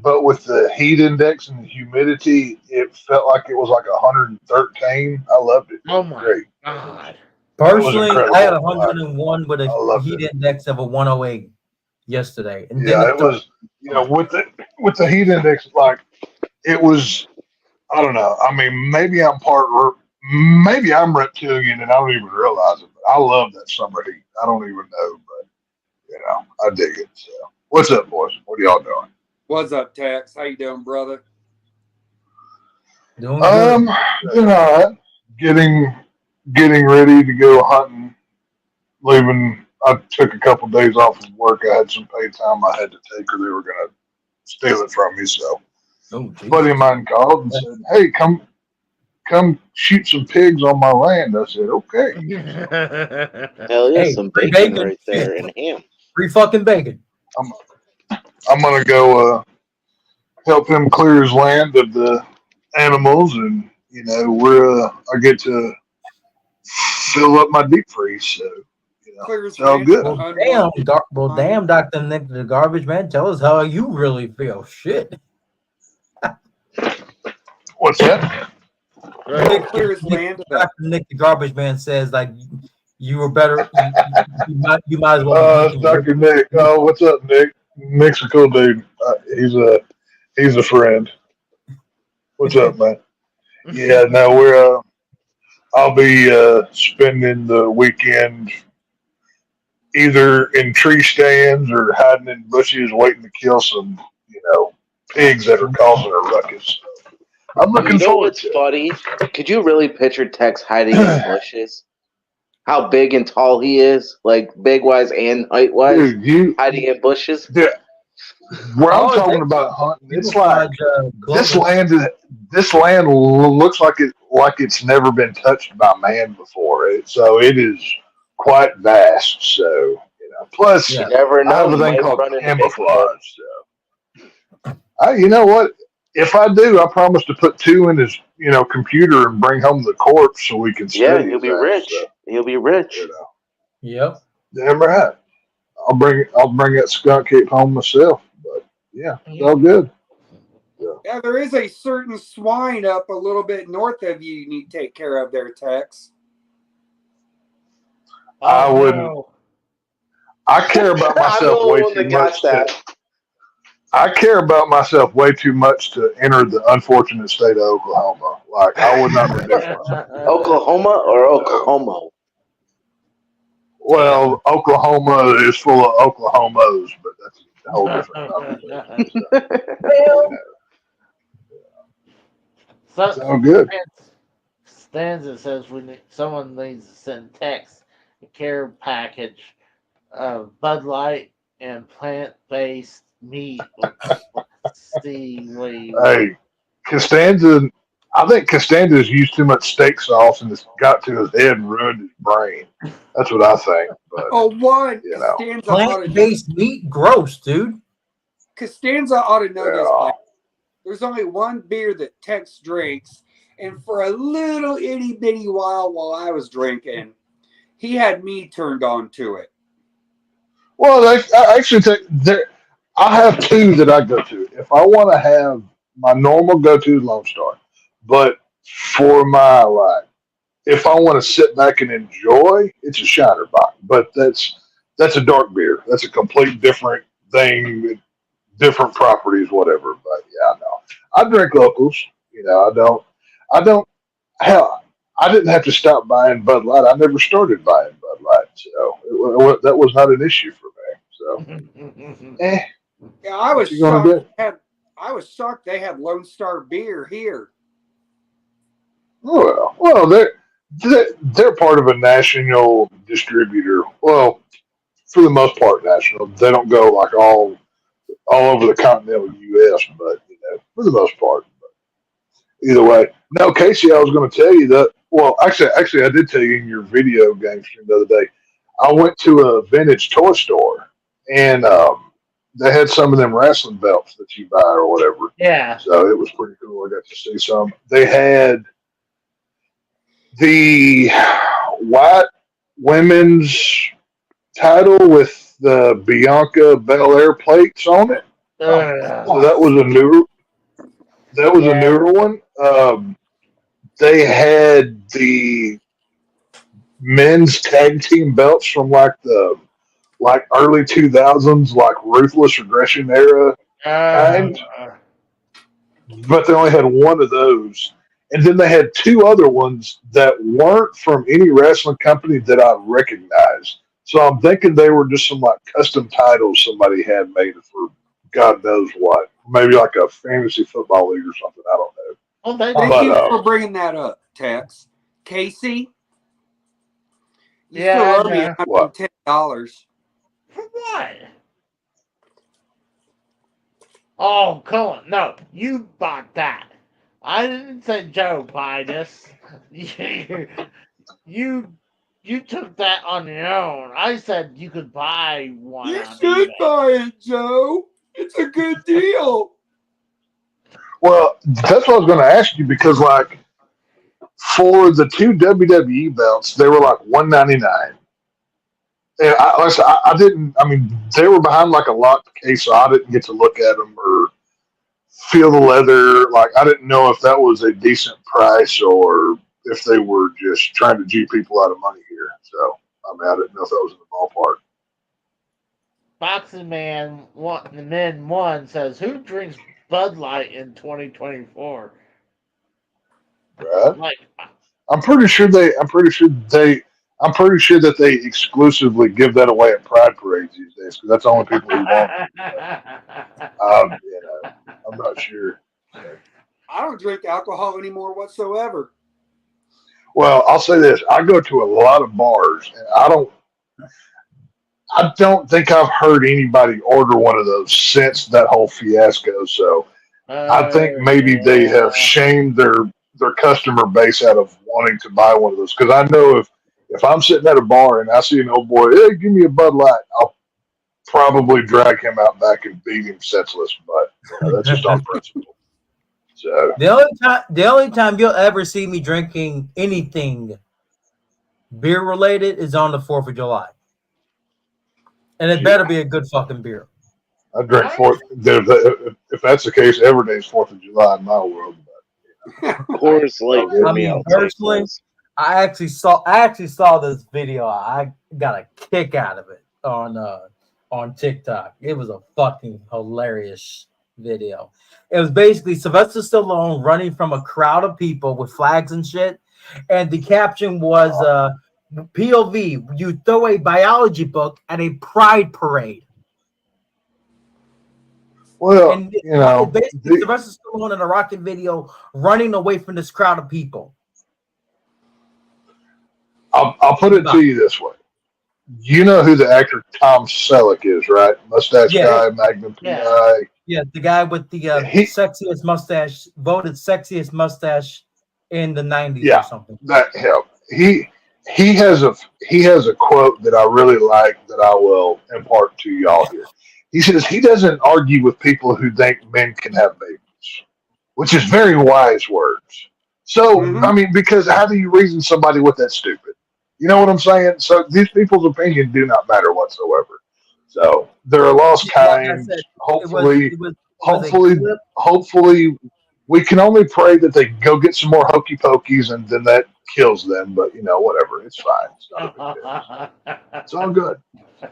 Speaker 6: but with the heat index and the humidity, it felt like it was like 113. I loved it.
Speaker 2: oh my
Speaker 6: Great.
Speaker 2: God.
Speaker 4: Personally,
Speaker 6: incredible.
Speaker 4: I had 101 with
Speaker 6: I
Speaker 4: a
Speaker 6: loved
Speaker 4: heat
Speaker 6: it.
Speaker 4: index of a 108 yesterday. And
Speaker 6: Yeah,
Speaker 4: then
Speaker 6: it was. With the heat index, like it was. I don't know. I mean, maybe maybe I'm reptilian and I don't even realize it. But I love that summer heat. I don't even know, but I dig it. So, what's up, boys? What are y'all doing?
Speaker 5: What's up, Tex? How you doing, brother?
Speaker 4: doing good.
Speaker 6: Doing all right. Getting ready to go hunting. Leaving. I took a couple days off of work. I had some paid time I had to take, or they were gonna steal it from me. So,
Speaker 4: Oh,
Speaker 6: a buddy of mine called and said, "Hey, come shoot some pigs on my land." I said, "Okay."
Speaker 3: Hell yeah,
Speaker 4: Hey,
Speaker 3: some
Speaker 4: free
Speaker 3: bacon
Speaker 4: bacon.
Speaker 3: right there and ham.
Speaker 4: Free fucking bacon.
Speaker 6: I'm gonna go help him clear his land of the animals, and I get to fill up my deep freeze. So
Speaker 5: Clears
Speaker 6: it's all
Speaker 5: land
Speaker 6: good.
Speaker 5: of
Speaker 4: Well,
Speaker 5: unwanted
Speaker 4: damn, Dr. Nick, the garbage man. Tell us how you really feel. Shit.
Speaker 6: What's that?
Speaker 5: It clears land of
Speaker 4: Dr. Nick, the garbage man, says like you were better. You might as well. Be
Speaker 6: Dr. Nick. Oh, what's up, Nick? Nick's a cool dude. He's a friend. What's up, man? Yeah, no, I'll be spending the weekend either in tree stands or hiding in bushes, waiting to kill some, pigs that are causing a ruckus. I'm looking forward
Speaker 3: What's
Speaker 6: to it.
Speaker 3: funny? Could you really picture Tex hiding in bushes? How big and tall he is, like big wise and height wise,
Speaker 6: Dude,
Speaker 3: hiding in bushes.
Speaker 6: Where I'm talking about hunting, it's like this land. This land looks like it's never been touched by man before. So it is quite vast. So plus
Speaker 3: You never
Speaker 6: I
Speaker 3: know.
Speaker 6: have
Speaker 3: You
Speaker 6: a thing
Speaker 3: might
Speaker 6: called
Speaker 3: run into
Speaker 6: camouflage. So you know what? If I do, I promise to put 2 in his computer and bring home the corpse so we can study.
Speaker 3: Yeah, he'll be
Speaker 6: his ass.
Speaker 3: rich.
Speaker 6: So,
Speaker 3: He'll be rich.
Speaker 4: Yep.
Speaker 6: damn right. I'll bring that skunk ape home myself. But yeah, it's all good.
Speaker 5: Yeah, there is a certain swine up a little bit north of you need to take care of there, Tex.
Speaker 6: I wouldn't. I care about myself way too much. I care about myself way too much to enter the unfortunate state of Oklahoma. Like I would not reduce myself.
Speaker 3: Oklahoma or Oklahoma?
Speaker 6: Well, Oklahoma is full of Oklahomos, but that's a whole different conversation.
Speaker 2: So,
Speaker 6: it's all good.
Speaker 2: Stanza says someone needs to send Tex a care package of Bud Light and plant-based meat with seaweed.
Speaker 6: Hey, Costanza I think Costanza's used too much steak sauce and it's got to his head and ruined his brain. That's what I think. But
Speaker 5: Oh, one
Speaker 6: you know,
Speaker 5: Costanza ought to know.
Speaker 4: Plant-based meat, gross, dude.
Speaker 5: Costanza ought to know this by.
Speaker 6: yeah.
Speaker 5: There's only one beer that Tex drinks, and for a little itty bitty while I was drinking, he had me turned on to it.
Speaker 6: Well, I actually think there. I have two that I go to. If I want to have my normal go-to is Lone Star, but for my if I want to sit back and enjoy, it's a Shiner Bock. But that's a dark beer. That's a complete different thing, different properties, whatever. But yeah, no, I drink locals. You know, I don't. Hell, I didn't have to stop buying Bud Light. I never started buying Bud Light, so that was not an issue for me. So,
Speaker 5: Yeah, I was
Speaker 6: what you gonna
Speaker 5: shocked.
Speaker 6: do?
Speaker 5: I was shocked they had Lone Star beer here.
Speaker 6: Well, they're part of a national distributor. Well, for the most part, national. They don't go like all over the continental U.S., but you know, for the most part. Either way, no, Casey, I was going to tell you that. Well, actually, I did tell you in your video game stream the other day. I went to a vintage toy store, and they had some of them wrestling belts that you buy or whatever.
Speaker 2: Yeah.
Speaker 6: So it was pretty cool. I got to see some. They had the white women's title with the Bianca Belair plates on it. So that was a newer. That was a newer one. They had the men's tag team belts from like the early 2000s, like Ruthless Aggression era kind. But they only had one of those. And then they had two other ones that weren't from any wrestling company that I recognized. So I'm thinking they were just some like custom titles somebody had made for God knows what. Maybe like a fantasy football league or something. I don't know.
Speaker 2: Well, they
Speaker 5: Thank you for bringing that up, Tex. Casey, you still owe me $110.
Speaker 2: For what? Oh, come on. No, you bought that. I didn't say Joe buy this. You took that on your own. I said you could buy one.
Speaker 5: You should buy it, Joe. It's a good deal.
Speaker 6: Well, that's what I was going to ask you because, like, for the two WWE belts, they were like $199. And I didn't. I mean, they were behind like a locked case, so I didn't get to look at them or feel the leather. Like, I didn't know if that was a decent price or if they were just trying to G people out of money here. So, I mean, I didn't know if that was in the ballpark.
Speaker 2: Boxing Man, the men one says, "Who drinks Bud Light in 2024?"
Speaker 6: Right?
Speaker 2: Like,
Speaker 6: I'm pretty sure that they exclusively give that away at Pride parades these days because that's the only people who want it. You know, I'm not sure.
Speaker 5: I don't drink alcohol anymore whatsoever.
Speaker 6: Well, I'll say this: I go to a lot of bars, and I don't think I've heard anybody order one of those since that whole fiasco. So I think maybe they have shamed their customer base out of wanting to buy one of those. Because I know if I'm sitting at a bar and I see an old boy, hey, give me a Bud Light, I'll probably drag him out back and beat him senseless. But that's just on principle. So
Speaker 4: the only time you'll ever see me drinking anything beer related is on the 4th of July. And it better be a good fucking beer.
Speaker 6: I drink if that's the case, every day is 4th of July in my world.
Speaker 3: Coors Light for me.
Speaker 4: Personally, I actually saw this video. I got a kick out of it on TikTok. It was a fucking hilarious video. It was basically Sylvester Stallone running from a crowd of people with flags and shit, and the caption was POV, you throw a biology book at a pride parade.
Speaker 6: Well,
Speaker 4: and basically Sylvester Stallone in a rocket video running away from this crowd of people.
Speaker 6: I'll put it to you this way. You know who the actor Tom Selleck is, right? Mustache guy, Magnum PI.
Speaker 4: Yeah, the guy with the
Speaker 6: He,
Speaker 4: sexiest mustache, voted sexiest mustache in the 90s or
Speaker 6: yeah,
Speaker 4: something.
Speaker 6: that helped. He has a quote that I really like that I will impart to y'all here. He says he doesn't argue with people who think men can have babies, which is very wise words. So
Speaker 5: Mhm.
Speaker 6: I mean, because how do you reason somebody with that stupid? You know what I'm saying? So these people's opinion do not matter whatsoever. So they're a lost
Speaker 4: Like I said,
Speaker 6: kind.
Speaker 4: it was
Speaker 6: Hopefully,
Speaker 4: it was it was a
Speaker 6: hopefully,
Speaker 4: clip.
Speaker 6: hopefully, we can only pray that they go get some more hokey pokies and then that kills them. But you know, whatever, it's fine. It's not a big deal. It's all good. So,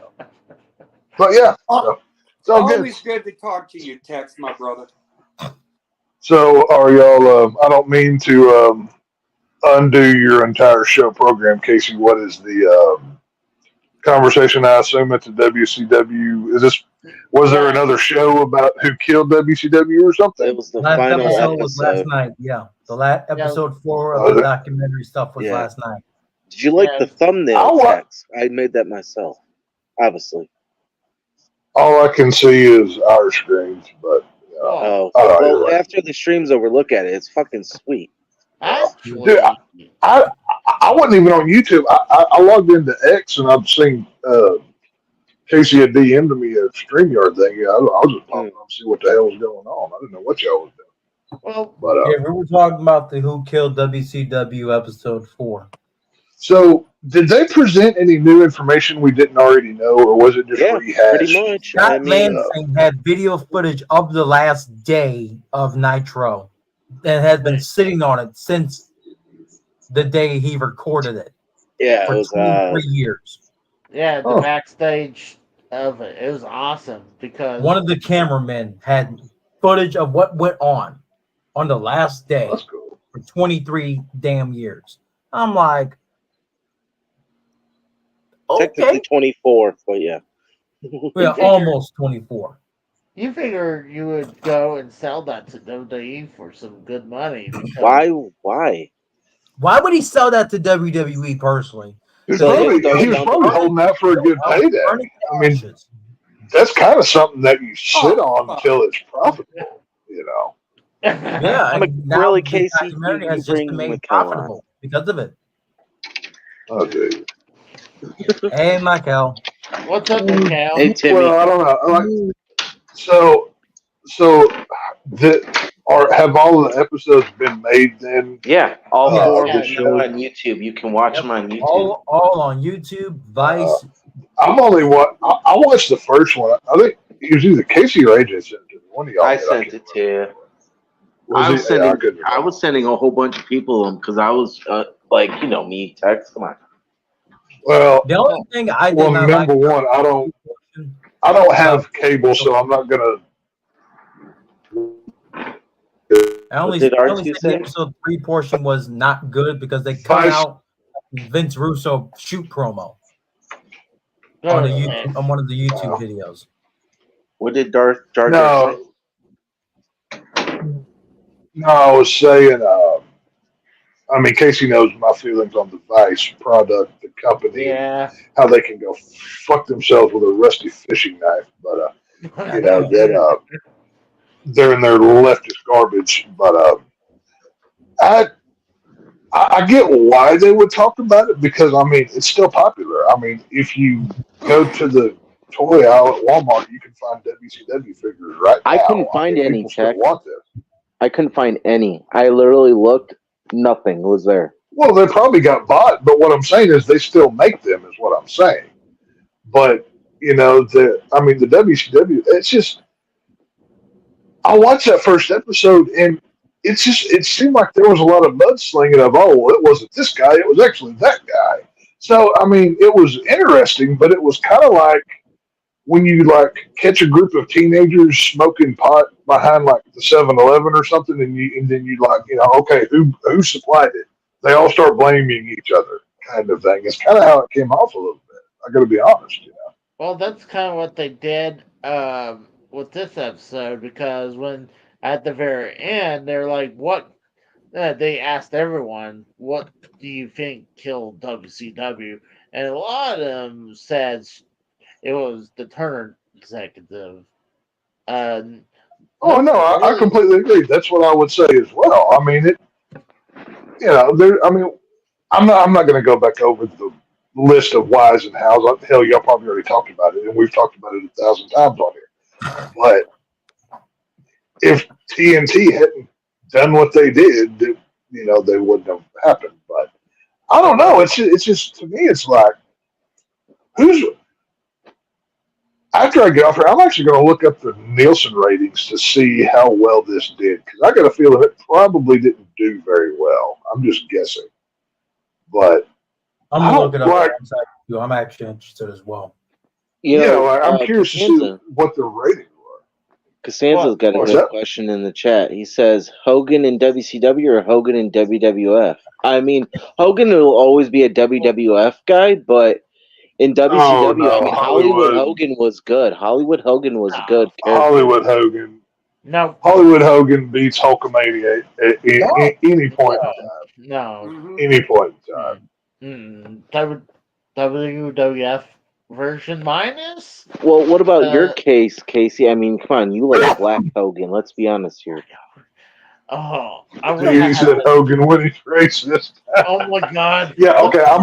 Speaker 6: but yeah,
Speaker 5: Al-
Speaker 6: so it's all good.
Speaker 5: Always good to talk to you, Tex, my brother.
Speaker 6: So are y'all? I don't mean to undo your entire show program, Casey. What is the conversation? I assume at the WCW. Is this? Was there
Speaker 2: Yeah.
Speaker 6: another show about who killed WCW or
Speaker 3: It
Speaker 6: something?
Speaker 3: was the
Speaker 4: Last
Speaker 3: final
Speaker 4: episode was last
Speaker 3: episode.
Speaker 4: night. Yeah, the last
Speaker 2: Yeah.
Speaker 4: episode 4 of
Speaker 6: Oh,
Speaker 4: the documentary stuff was
Speaker 3: Yeah.
Speaker 4: last night.
Speaker 3: Did you like
Speaker 2: Yeah.
Speaker 3: the thumbnail
Speaker 6: I wa-
Speaker 3: text? I made that myself, obviously.
Speaker 6: All I can see is our screens, but
Speaker 3: Oh,
Speaker 6: oh,
Speaker 3: well,
Speaker 6: you're right.
Speaker 3: after the stream's over, look at it. It's fucking sweet.
Speaker 2: Actually,
Speaker 6: Dude, I wasn't even on YouTube. I logged into X and I've seen Casey had DM'd me a StreamYard thing. Yeah, I was just popping on to see what the hell was going on. I didn't know what y'all was doing.
Speaker 2: well,
Speaker 6: But
Speaker 4: Yeah, we were talking about the Who Killed WCW episode 4.
Speaker 6: so did they present any new information we didn't already know, or was it just
Speaker 3: Yeah,
Speaker 6: rehashed?
Speaker 3: pretty much.
Speaker 4: Scott
Speaker 3: I mean,
Speaker 4: Lansing had video footage of the last day of Nitro and has been sitting on it since the day he recorded it
Speaker 3: yeah, it
Speaker 4: for
Speaker 3: was
Speaker 4: 23 years.
Speaker 2: yeah, the
Speaker 6: Oh.
Speaker 2: backstage of it. It was awesome because
Speaker 4: One of the cameramen had footage of what went on the last day
Speaker 6: That's cool.
Speaker 4: for 23 damn years. I'm like,
Speaker 3: technically
Speaker 4: okay,
Speaker 3: 24, but yeah.
Speaker 4: we're almost 24.
Speaker 2: you figure you would go and sell that to WWE for some good money. Because
Speaker 3: Why?
Speaker 4: Why would he sell that to WWE personally?
Speaker 6: He was
Speaker 3: So
Speaker 6: probably,
Speaker 3: they'll
Speaker 6: he was
Speaker 3: dump
Speaker 6: probably
Speaker 3: it.
Speaker 6: holding out for a good payday.
Speaker 4: Burn it to
Speaker 6: I mean,
Speaker 4: ashes.
Speaker 6: that's kind of something that you sit on until it's profitable, you know.
Speaker 4: Yeah,
Speaker 3: I'm
Speaker 4: and now
Speaker 3: really,
Speaker 4: the
Speaker 3: Casey,
Speaker 4: documentary
Speaker 3: you
Speaker 4: has just
Speaker 3: bring
Speaker 4: been made
Speaker 3: Mikel on.
Speaker 4: profitable because of it.
Speaker 6: Oh, dude.
Speaker 4: Hey, Michael.
Speaker 2: What's up, Mikhail?
Speaker 3: Hey, Timmy.
Speaker 6: Well, I don't know. So have all the episodes been made then?
Speaker 3: Yeah, all
Speaker 4: Yeah.
Speaker 3: four
Speaker 6: of the
Speaker 3: of them
Speaker 6: show?
Speaker 3: are on YouTube. You can watch
Speaker 4: Yep.
Speaker 3: them on YouTube.
Speaker 4: All on YouTube, Vice.
Speaker 6: I'm only I watched the first one. I think it was either Casey or AJ sent it to me. One of y'all.
Speaker 3: I
Speaker 6: did.
Speaker 3: sent
Speaker 6: can't
Speaker 3: it to you.
Speaker 6: Was
Speaker 3: I was
Speaker 6: it?
Speaker 3: sending.
Speaker 6: Yeah, I couldn't
Speaker 3: I was sending a whole bunch of people them because I was like, me, text. Come on.
Speaker 6: Well,
Speaker 4: The only thing I did
Speaker 6: well,
Speaker 4: not like.
Speaker 6: number one, I don't have cable, so I'm not gonna.
Speaker 4: I only
Speaker 3: did
Speaker 4: I
Speaker 3: R2
Speaker 4: only said
Speaker 3: say?
Speaker 4: the episode 3 portion was not good because they cut
Speaker 6: Vice-
Speaker 4: out Vince Russo shoot promo on the YouTube, on one of the YouTube videos.
Speaker 3: What did Jar Jar
Speaker 6: No.
Speaker 3: say?
Speaker 6: No, I was saying. I mean, Casey knows my feelings on the Vice product, the company,
Speaker 2: Yeah.
Speaker 6: how they can go fuck themselves with a rusty fishing knife. But you know that they're in their leftist garbage. But I get why they would talk about it because I mean it's still popular. I mean, if you go to the toy aisle at Walmart, you can find WCW figures right now.
Speaker 3: I couldn't find
Speaker 6: mean,
Speaker 3: any,
Speaker 6: people still
Speaker 3: Tech.
Speaker 6: want them.
Speaker 3: I couldn't find any. I literally looked. Nothing was there.
Speaker 6: Well, they probably got bought, but what I'm saying is they still make them. Is what I'm saying. But you know, the WCW. It's just I watched that first episode and it seemed like there was a lot of mudslinging of well, it wasn't this guy, it was actually that guy. So I mean, it was interesting, but it was kind of like when you like catch a group of teenagers smoking pot behind like the 7-Eleven or something, and then you like okay, who supplied it? They all start blaming each other, kind of thing. It's kind of how it came off a little bit. I got to be honest,
Speaker 2: Well, that's kind of what they did with this episode because when at the very end they're like, "What?" They asked everyone, "What do you think killed WCW?" And a lot of them said it was the Turner executive.
Speaker 6: Oh no, I completely agree. That's what I would say as well. I mean, there. I mean, I'm not going to go back over the list of whys and hows. Hell, y'all probably already talked about it, and we've talked about it 1,000 times on here. But if TNT hadn't done what they did, they wouldn't have happened. But I don't know. It's just to me, it's like who's after I get off here, I'm actually going to look up the Nielsen ratings to see how well this did because I got a feeling it probably didn't do very well. I'm just guessing, but
Speaker 4: I'm gonna look it up. I'm actually interested as well.
Speaker 6: I'm curious to see what the ratings were.
Speaker 3: Cassandra's got a good question in the chat. He says Hogan in WCW or Hogan in WWF? I mean, Hogan will always be a WWF guy, but in WCW, I mean, Hollywood Hogan was good. Hollywood Hogan was good.
Speaker 6: Hollywood Hogan.
Speaker 2: No.
Speaker 6: Hollywood Hogan beats Hulkamania at any point in time.
Speaker 2: No.
Speaker 6: Any point in time.
Speaker 2: WWF version minus?
Speaker 3: Well, what about your case, Casey? I mean, come on, you like Black Hogan. Let's be honest here.
Speaker 2: Oh,
Speaker 6: he said Hogan when he's racist.
Speaker 2: Oh my God.
Speaker 6: Yeah, okay. I'm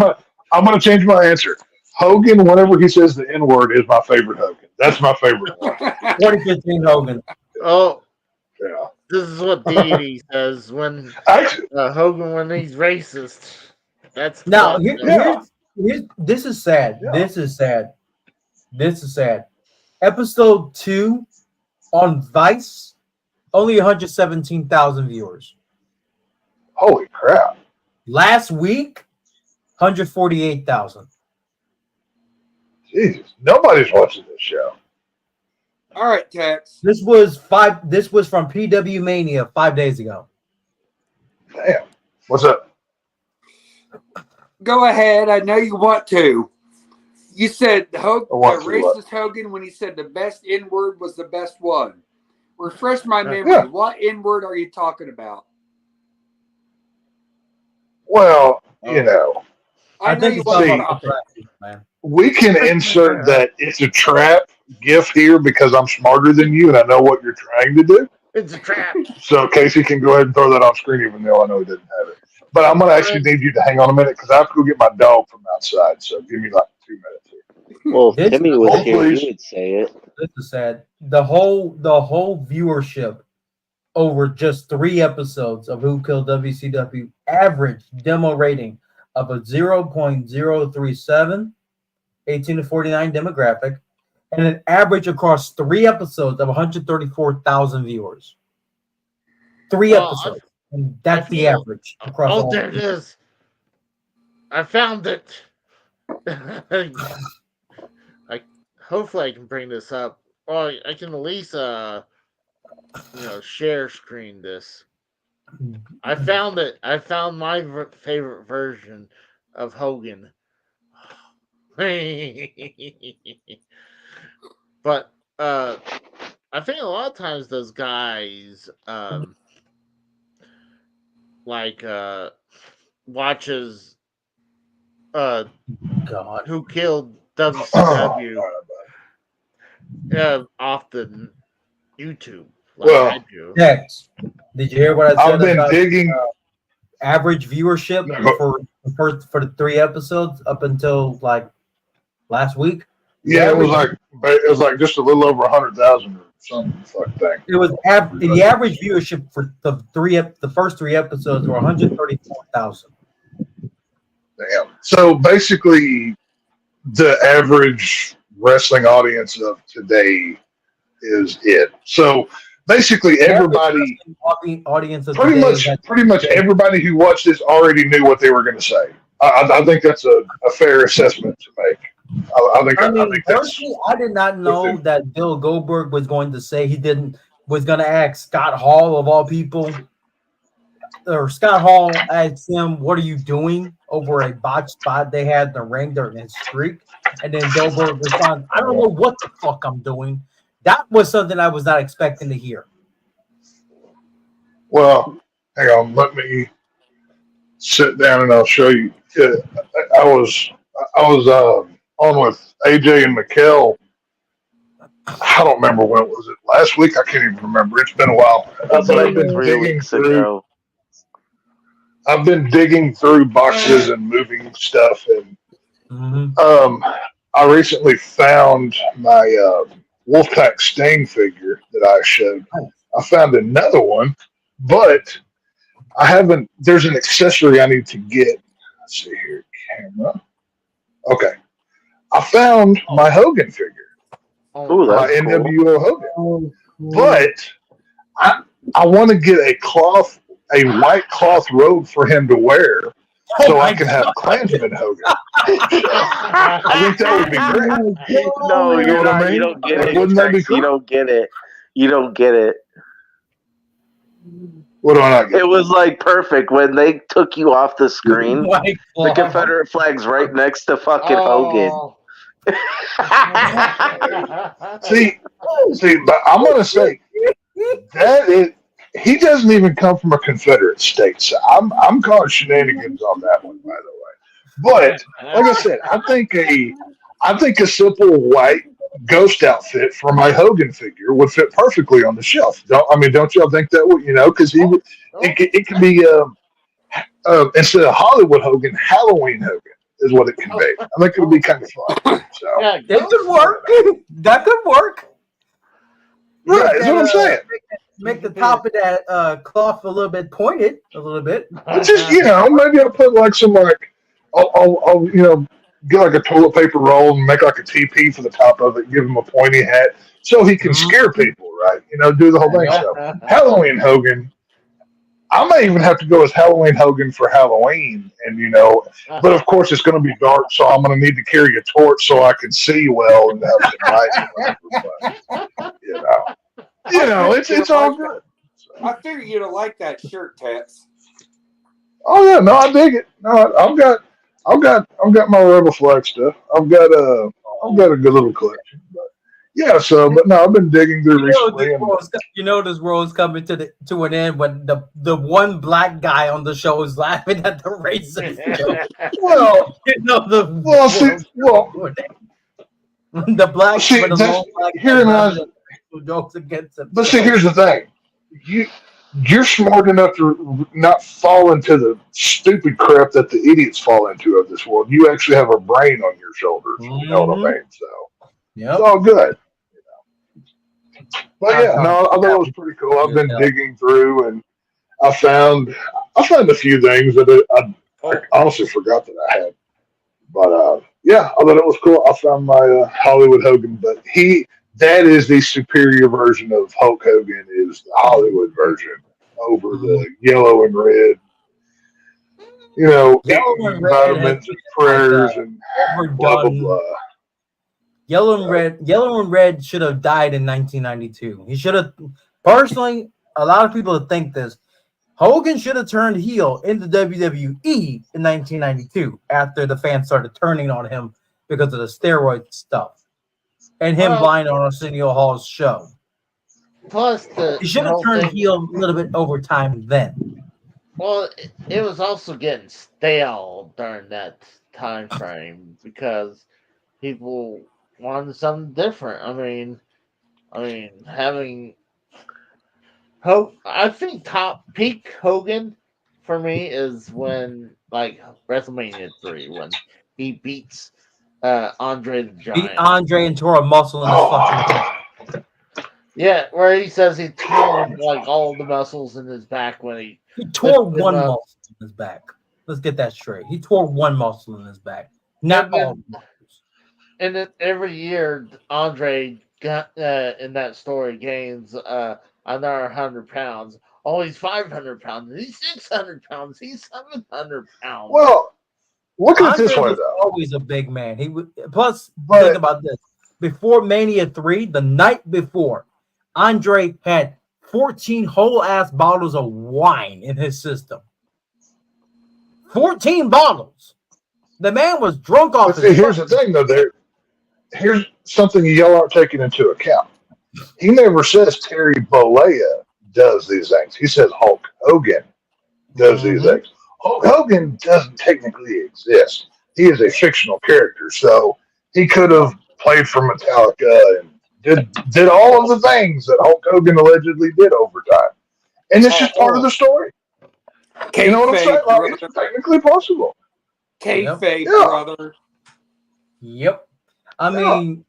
Speaker 6: gonna change my answer. Hogan, whenever he says the N word, is my favorite Hogan. That's my favorite one.
Speaker 4: 2015 Hogan.
Speaker 2: Oh,
Speaker 6: yeah.
Speaker 2: This is what Deity says when Hogan when he's racist. That's
Speaker 4: now this is sad. Yeah. This is sad. Episode 2 on Vice, only 117,000 viewers.
Speaker 6: Holy crap!
Speaker 4: Last week, 148,000.
Speaker 6: Jesus, nobody's watching this show.
Speaker 5: All right, Tex.
Speaker 4: This was from PW Mania 5 days ago.
Speaker 6: Damn. What's up?
Speaker 5: Go ahead. I know you want to. You said racist Hogan when he said the best N word was the best one. Refresh my memory. Yeah. What N word are you talking about?
Speaker 6: Well,
Speaker 5: I know you want to talk about it,
Speaker 6: man. We can insert that it's a trap gif here because I'm smarter than you and I know what you're trying to do.
Speaker 2: It's a trap.
Speaker 6: So Casey can go ahead and throw that on screen even though I know he didn't have it. But I'm going to actually need you to hang on a minute because I have to go get my dog from outside. So give me like 2 minutes here.
Speaker 3: Well, if Timmy was here, he would say it.
Speaker 4: This is sad. The whole viewership over just 3 episodes of Who Killed WCW average demo rating of a 0.037, 18 to 49 demographic, and an average across 3 episodes of 134,000 viewers. 3 episodes. And that's the average across all.
Speaker 2: There it is. I found it. Hopefully I can bring this up. Or I can at least share screen this. I found it. I found my favorite version of Hogan. But I think a lot of times those guys watches Who Killed WCW often YouTube. I do.
Speaker 4: Tex, did you hear what I said?
Speaker 6: I've been digging
Speaker 4: average viewership for the 3 episodes up until like last week.
Speaker 6: Yeah, it was like just a little over 100,000 or something like that.
Speaker 4: It was the average viewership for the first 3 episodes were 134,000.
Speaker 6: Damn. So basically, the average wrestling audience of today is it. So basically, everybody
Speaker 4: audience of
Speaker 6: pretty much everybody who watched this already knew what they were going to say. I think that's a fair assessment to make. I think
Speaker 4: personally, I did not know that Bill Goldberg was going to say was going to ask Scott Hall of all people, or Scott Hall asked him, "What are you doing over a botched spot they had in the ring during his streak?" And then Goldberg responds, "I don't know what the fuck I'm doing." That was something I was not expecting to hear.
Speaker 6: Well, hang on, let me sit down and I'll show you. I was on with AJ and Mikkel I don't remember when it was. It last week? I can't even remember. It's been a while.
Speaker 3: It's
Speaker 6: But
Speaker 3: like 3 weeks ago.
Speaker 6: I've been digging through boxes and moving stuff, and I recently found my Wolfpack Stain figure that I showed. I found another one, but I haven't. There's an accessory I need to get. Let's see here, camera. Okay, I found my Hogan figure,
Speaker 3: Ooh,
Speaker 6: my
Speaker 3: that's cool.
Speaker 6: NWO Hogan, but I want to get a white cloth robe for him to wear, so I can have Klansman Hogan. I think that would be great.
Speaker 3: No,
Speaker 6: You know
Speaker 3: you're
Speaker 6: what I
Speaker 3: not.
Speaker 6: mean?
Speaker 3: You don't get it.
Speaker 6: Wouldn't that be
Speaker 3: Tex. You
Speaker 6: cool?
Speaker 3: don't get it. You don't get it.
Speaker 6: What do I not get?
Speaker 3: It was like perfect when they took you off the screen. The Confederate flag's right next to fucking Hogan.
Speaker 6: See, but I'm gonna say that is. He doesn't even come from a Confederate state, so I'm calling shenanigans on that one, by the way. But like I said, I think a simple white ghost outfit for my Hogan figure would fit perfectly on the shelf. Don't y'all think that would? Because it could be instead of Hollywood Hogan, Halloween Hogan is what it can be. I think it would be kind of fun. So
Speaker 2: Yeah,
Speaker 4: It could work. That could work.
Speaker 6: right, that's what I'm saying.
Speaker 4: Make the top of that cloth a little bit pointed, a little bit.
Speaker 6: Just maybe I'll put like some I'll get like a toilet paper roll and make like a teepee for the top of it, give him a pointy hat so he can scare people, right? Do the whole thing. So Halloween Hogan, I may even have to go as Halloween Hogan for Halloween, and but of course it's going to be dark, so I'm going to need to carry a torch so I can see well and have some lights. It's all good.
Speaker 5: I figured you'd like that shirt, Tex.
Speaker 6: Oh yeah, no, I dig it. No, I've got my Rebel Flag stuff. I've got a good little collection. But yeah, but no, I've been digging through recently.
Speaker 4: This world's coming to an end when the one black guy on the show is laughing at the racist joke. The black jokes against him.
Speaker 6: But see, here's the thing. You're smart enough to not fall into the stupid crap that the idiots fall into of this world. You actually have a brain on your shoulders. You know what I mean? So it's all good. But yeah, no, I thought it was pretty cool. I've been digging through, and I found a few things that I honestly forgot that I had. But yeah, I thought it was cool. I found my Hollywood Hogan, but that is the superior version of Hulk Hogan, is the Hollywood version over the yellow and red.
Speaker 4: Yellow and red
Speaker 6: vitamins and prayers and blah blah blah.
Speaker 4: Yellow and red should have died in 1992. He should have. Personally, a lot of people think this. Hogan should have turned heel in the WWE in 1992 after the fans started turning on him because of the steroid stuff and him lying on Arsenio Hall's show.
Speaker 2: Plus,
Speaker 4: he should have turned heel a little bit over time then.
Speaker 2: Well, it was also getting stale during that time frame because people wanted something different. I mean, having I think top peak Hogan for me is when WrestleMania 3 when he beats Andre the Giant.
Speaker 4: Beat Andre and tore a muscle in his fucking.
Speaker 2: Yeah, where he says he tore all the muscles in his back when he
Speaker 4: tore one muscle in his back. Let's get that straight. He tore one muscle in his back, not all.
Speaker 2: And then every year, Andre got in that story gains another 100 pounds. Oh, he's 500 pounds. He's 600 pounds. He's 700 pounds.
Speaker 6: Well, look at
Speaker 4: Andre
Speaker 6: this one
Speaker 4: was
Speaker 6: though.
Speaker 4: Always a big man. He would. Plus, think about this. Before Mania 3, the night before, Andre had 14 whole ass bottles of wine in his system. 14 bottles. The man was drunk off.
Speaker 6: But see, here's the thing, though. Here's something y'all aren't taking into account. He never says Terry Bollea does these things. He says Hulk Hogan does these things. Hulk Hogan doesn't technically exist. He is a fictional character, so he could have played for Metallica and did all of the things that Hulk Hogan allegedly did over time, and it's just part of the story. You know what I'm saying?
Speaker 5: Kayfabe,
Speaker 6: Like,
Speaker 5: brother.
Speaker 6: it's technically possible.
Speaker 5: Kayfabe,
Speaker 6: Yeah.
Speaker 5: brother.
Speaker 4: Yep. I
Speaker 6: Yeah.
Speaker 4: mean,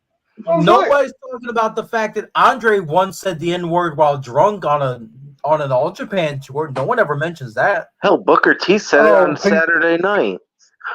Speaker 4: nobody's talking about the fact that Andre once said the N-word while drunk on an All Japan tour. No one ever mentions that.
Speaker 3: Hell, Booker T said it on Saturday night.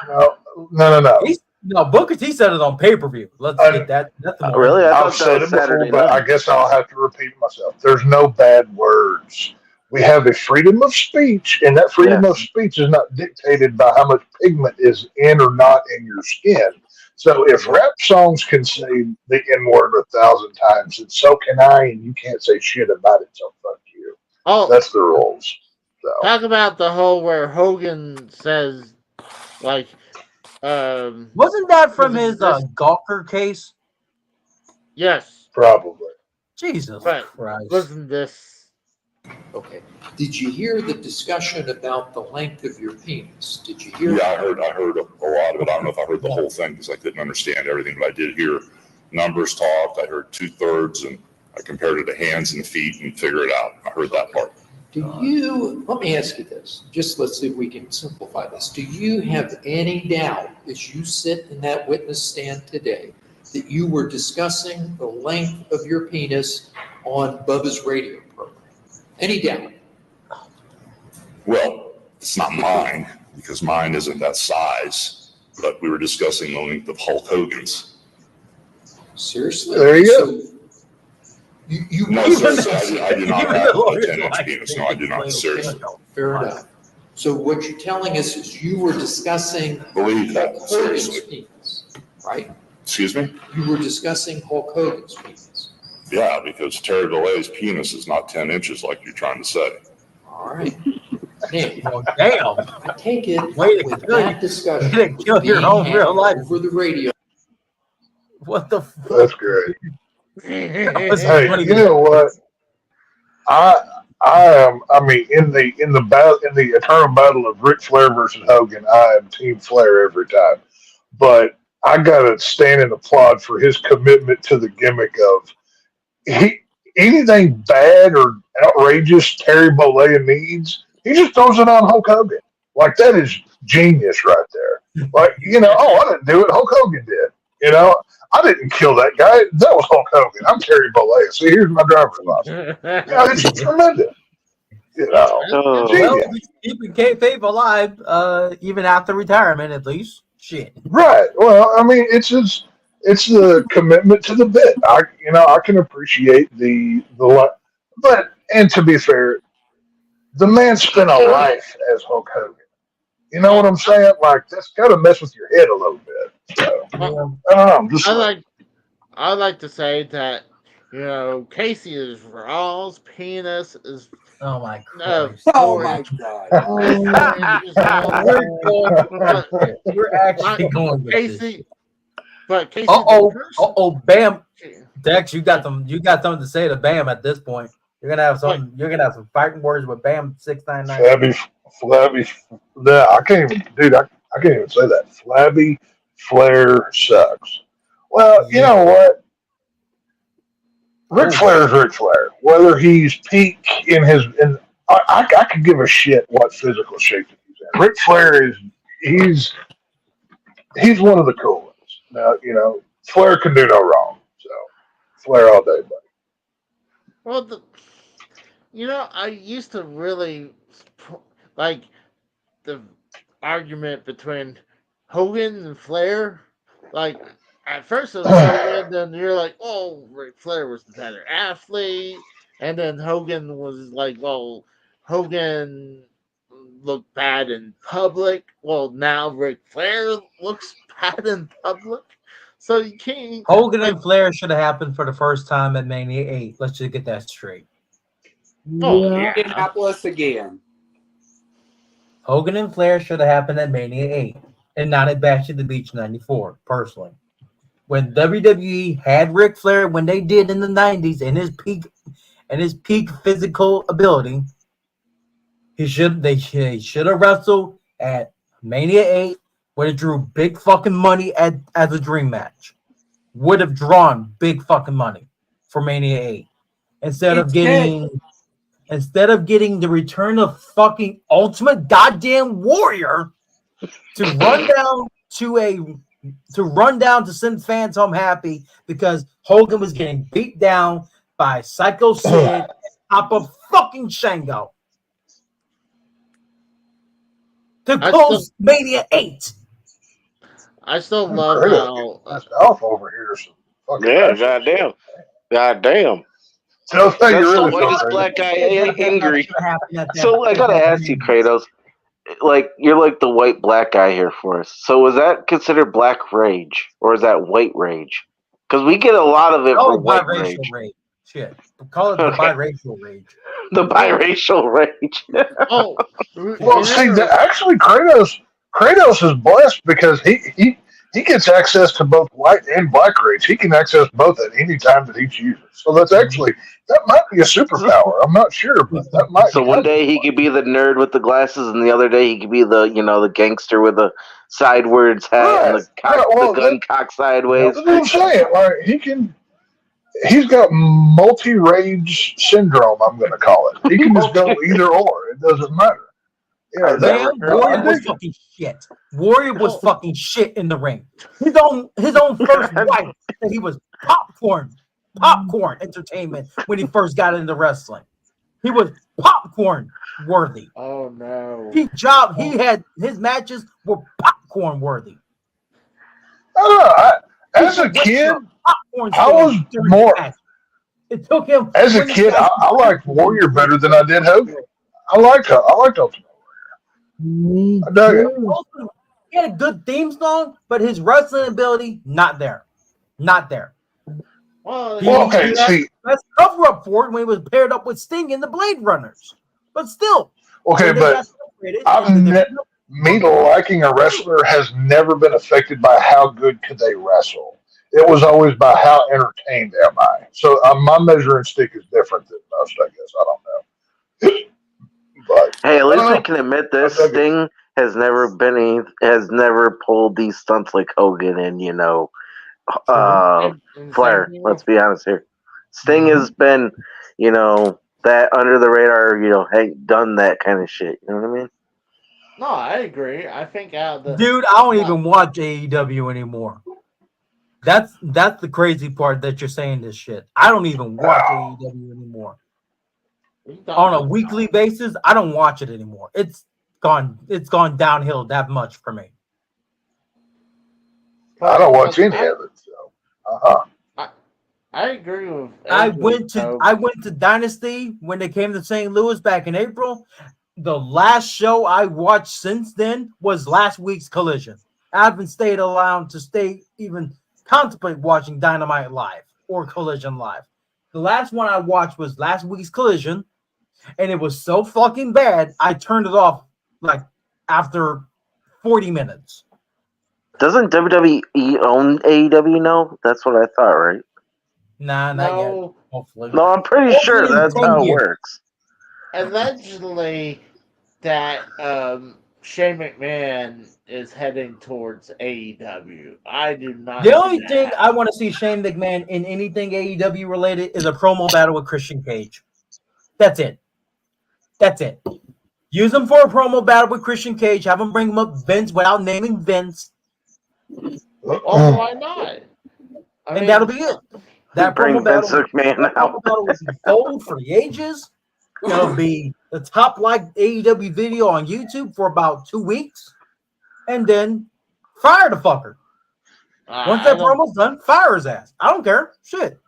Speaker 6: No.
Speaker 4: Booker T said it on pay-per-view. Let's get that. That's more
Speaker 3: Really? I
Speaker 6: I've
Speaker 3: thought that
Speaker 6: said
Speaker 3: was
Speaker 6: it before,
Speaker 3: Saturday
Speaker 6: but I
Speaker 3: night.
Speaker 6: guess I'll have to repeat myself. There's no bad words. We have a freedom of speech, and that freedom of speech is not dictated by how much pigment is in or not in your skin. So if rap songs can say the N-word 1,000 times, and so can I, and you can't say shit about it, so fuck you.
Speaker 2: Oh,
Speaker 6: That's the rules. So.
Speaker 2: talk about the whole where Hogan says, like,
Speaker 4: wasn't that from his Gawker case?
Speaker 2: Yes.
Speaker 6: Probably.
Speaker 4: Jesus
Speaker 2: But
Speaker 4: Christ.
Speaker 2: listen to this.
Speaker 7: Okay. Did you hear the discussion about the length of your penis? Did you hear?
Speaker 8: Yeah, I heard a lot of it. I don't know if I heard the whole thing because I couldn't understand everything, but I did hear numbers talked. I heard 2/3, and I compared it to hands and feet and figured it out. I heard that part.
Speaker 7: Let me ask you this, just let's see if we can simplify this. Do you have any doubt as you sit in that witness stand today that you were discussing the length of your penis on Bubba's radio program? Any doubt?
Speaker 8: Well, it's not mine because mine isn't that size, but we were discussing the length of Hulk Hogan's.
Speaker 7: Seriously?
Speaker 6: There you go.
Speaker 7: So you
Speaker 8: No, seriously, I do not have a 10-inch penis. No, I do not. Seriously.
Speaker 7: Fair enough. So what you're telling us is you were discussing
Speaker 8: Believe that,
Speaker 7: Hulk Hogan's
Speaker 8: seriously.
Speaker 7: penis, right?
Speaker 8: Excuse me?
Speaker 7: You were discussing Hulk Hogan's penis.
Speaker 8: Yeah, because Terry Bolle's penis is not 10 inches like you're trying to say.
Speaker 7: All right. Now,
Speaker 4: Well, damn.
Speaker 7: I take it
Speaker 4: Way to
Speaker 7: with
Speaker 4: kill
Speaker 7: that
Speaker 4: you.
Speaker 7: discussion
Speaker 4: Way to kill your
Speaker 7: being
Speaker 4: own
Speaker 7: had
Speaker 4: real life.
Speaker 7: over the radio.
Speaker 4: What the fuck?
Speaker 6: That's great.
Speaker 2: Hey,
Speaker 6: Hey, you know what? I mean, in the eternal battle of Ric Flair versus Hogan, I am Team Flair every time. But I gotta stand and applaud for his commitment to the gimmick of anything bad or outrageous Terry Bollea needs, he just throws it on Hulk Hogan. Like, that is genius right there. Like, I didn't do it, Hulk Hogan did. I didn't kill that guy. That was Hulk Hogan. I'm Terry Bollea. See, here's my driver's license. It's tremendous.
Speaker 2: Oh.
Speaker 4: Well,
Speaker 6: Genius.
Speaker 4: he's keeping kayfabe alive, even after retirement, at least. Shit.
Speaker 6: Right. Well, I mean, it's the commitment to the bit. I can appreciate but to be fair, the man spent a life as Hulk Hogan. You know what I'm saying? Like, that's got to mess with your head a little bit. So, I don't know.
Speaker 2: I like to say that Casey is Raw's penis is.
Speaker 4: Oh my Christ.
Speaker 5: Oh my God.
Speaker 4: We're actually going with this.
Speaker 2: Casey. But Casey.
Speaker 4: Bam. Dex, you got something to say to Bam at this point. You're gonna have some fighting words with Bam 699.
Speaker 6: Flabby. No, I can't even, dude. I can't even say that. Flabby Flair sucks. Well, you know what? Ric Flair is Ric Flair. Whether he's peak I could give a shit what physical shape he's in. Ric Flair he's one of the cool ones. Now, Flair can do no wrong. So, Flair all day, buddy.
Speaker 2: Well, I used to really like the argument between Hogan and Flair. Like, at first it was Hogan, then you're like, oh, Ric Flair was the better athlete. And then Hogan was like, well, Hogan looked bad in public. Well, now Ric Flair looks bad in public. So you can't.
Speaker 4: Hogan and Flair should have happened for the first time at Mania 8. Let's just get that straight.
Speaker 2: Oh, yeah.
Speaker 5: Indianapolis again.
Speaker 4: Hogan and Flair should have happened at Mania 8 and not at Bash at the Beach 94, personally. When WWE had Ric Flair, when they did in the 90s, in his peak physical ability, they should have wrestled at Mania 8 when it drew big fucking money as a dream match. Would have drawn big fucking money. for Mania 8. Instead of
Speaker 5: It's
Speaker 4: getting the return of fucking Ultimate Goddamn Warrior to run down to send fans home happy because Hogan was getting beat down by Psycho Sid top of fucking Shango to close Mania 8.
Speaker 2: I still love
Speaker 6: Kratos
Speaker 2: how
Speaker 6: pissed off over here. So fucking
Speaker 3: Yeah,
Speaker 6: wrestling.
Speaker 3: goddamn.
Speaker 6: So
Speaker 3: That's
Speaker 6: you
Speaker 3: the
Speaker 6: really feel
Speaker 3: whitest
Speaker 6: Kratos.
Speaker 3: black guy angry. So I gotta ask you, Kratos. Like you're like the white black guy here for us. So was that considered black rage or is that white rage? Because we get a lot of it
Speaker 4: Call
Speaker 3: for
Speaker 4: it
Speaker 3: white
Speaker 4: biracial
Speaker 3: rage.
Speaker 4: rage. Shit. Call it the
Speaker 3: Okay.
Speaker 4: biracial rage.
Speaker 3: The biracial rage.
Speaker 2: oh
Speaker 6: Well, see, actually, Kratos is blessed because he gets access to both white and black rage. He can access both at any time that he chooses. So that's actually that might be a superpower. I'm not sure, but that might.
Speaker 3: So one day he could be the nerd with the glasses, and the other day he could be the gangster with the sidewards hat and the gun cocked sideways.
Speaker 6: That's what I'm saying. Like he's got multi-rage syndrome. I'm going to call it. He can just go either or. It doesn't matter. Yeah,
Speaker 4: Warrior was fucking shit. Warrior was fucking shit in the ring. His own first wife said he was popcorn entertainment when he first got into wrestling. He was popcorn worthy.
Speaker 2: Oh no.
Speaker 4: He had his matches were popcorn worthy.
Speaker 6: As a kid, I was more.
Speaker 4: It took him.
Speaker 6: As a kid, I liked Warrior better than I did Hogan. I liked Ultimate Warrior. I dug it.
Speaker 4: He had a good theme song, but his wrestling ability not there.
Speaker 2: Well,
Speaker 6: see,
Speaker 4: let's cover up for it when he was paired up with Sting in the Blade Runners. But still,
Speaker 6: me liking a wrestler has never been affected by how good could they wrestle. It was always by how entertained am I. So my measuring stick is different than most, I guess. I don't know. But
Speaker 3: hey, at least we can admit this: Sting has never pulled these stunts like Hogan and Flair. Let's be honest here. Sting has been, that under the radar. Ain't done that kind of shit. You know what I mean?
Speaker 2: No, I agree. I think
Speaker 4: dude, I don't even watch AEW anymore. That's the crazy part that you're saying this shit. I don't even watch AEW anymore. On a weekly basis, I don't watch it anymore. It's gone downhill that much for me.
Speaker 6: I don't watch any of it. So.
Speaker 2: I agree with.
Speaker 4: I went to Dynasty when they came to St. Louis back in April. The last show I watched since then was last week's Collision. I haven't stayed allowed to even contemplate watching Dynamite live or Collision live. The last one I watched was last week's Collision, and it was so fucking bad I turned it off like after 40 minutes.
Speaker 3: Doesn't WWE own AEW now? That's what I thought, right?
Speaker 4: Nah, not yet. Hopefully.
Speaker 3: No, I'm pretty sure that's how it works.
Speaker 2: Allegedly, that Shane McMahon is heading towards AEW. I do not.
Speaker 4: The only thing I want to see Shane McMahon in anything AEW related is a promo battle with Christian Cage. That's it. Use him for a promo battle with Christian Cage. Have him bring him up Vince without naming Vince.
Speaker 2: Oh, why not?
Speaker 4: And that'll be it. That
Speaker 3: bring
Speaker 4: promo battle,
Speaker 3: Vince McMahon out.
Speaker 4: Will be gold for the ages. It'll be the top liked AEW video on YouTube for about 2 weeks, and then fire the fucker. Once that promo's done, fire his ass. I don't care. Shit.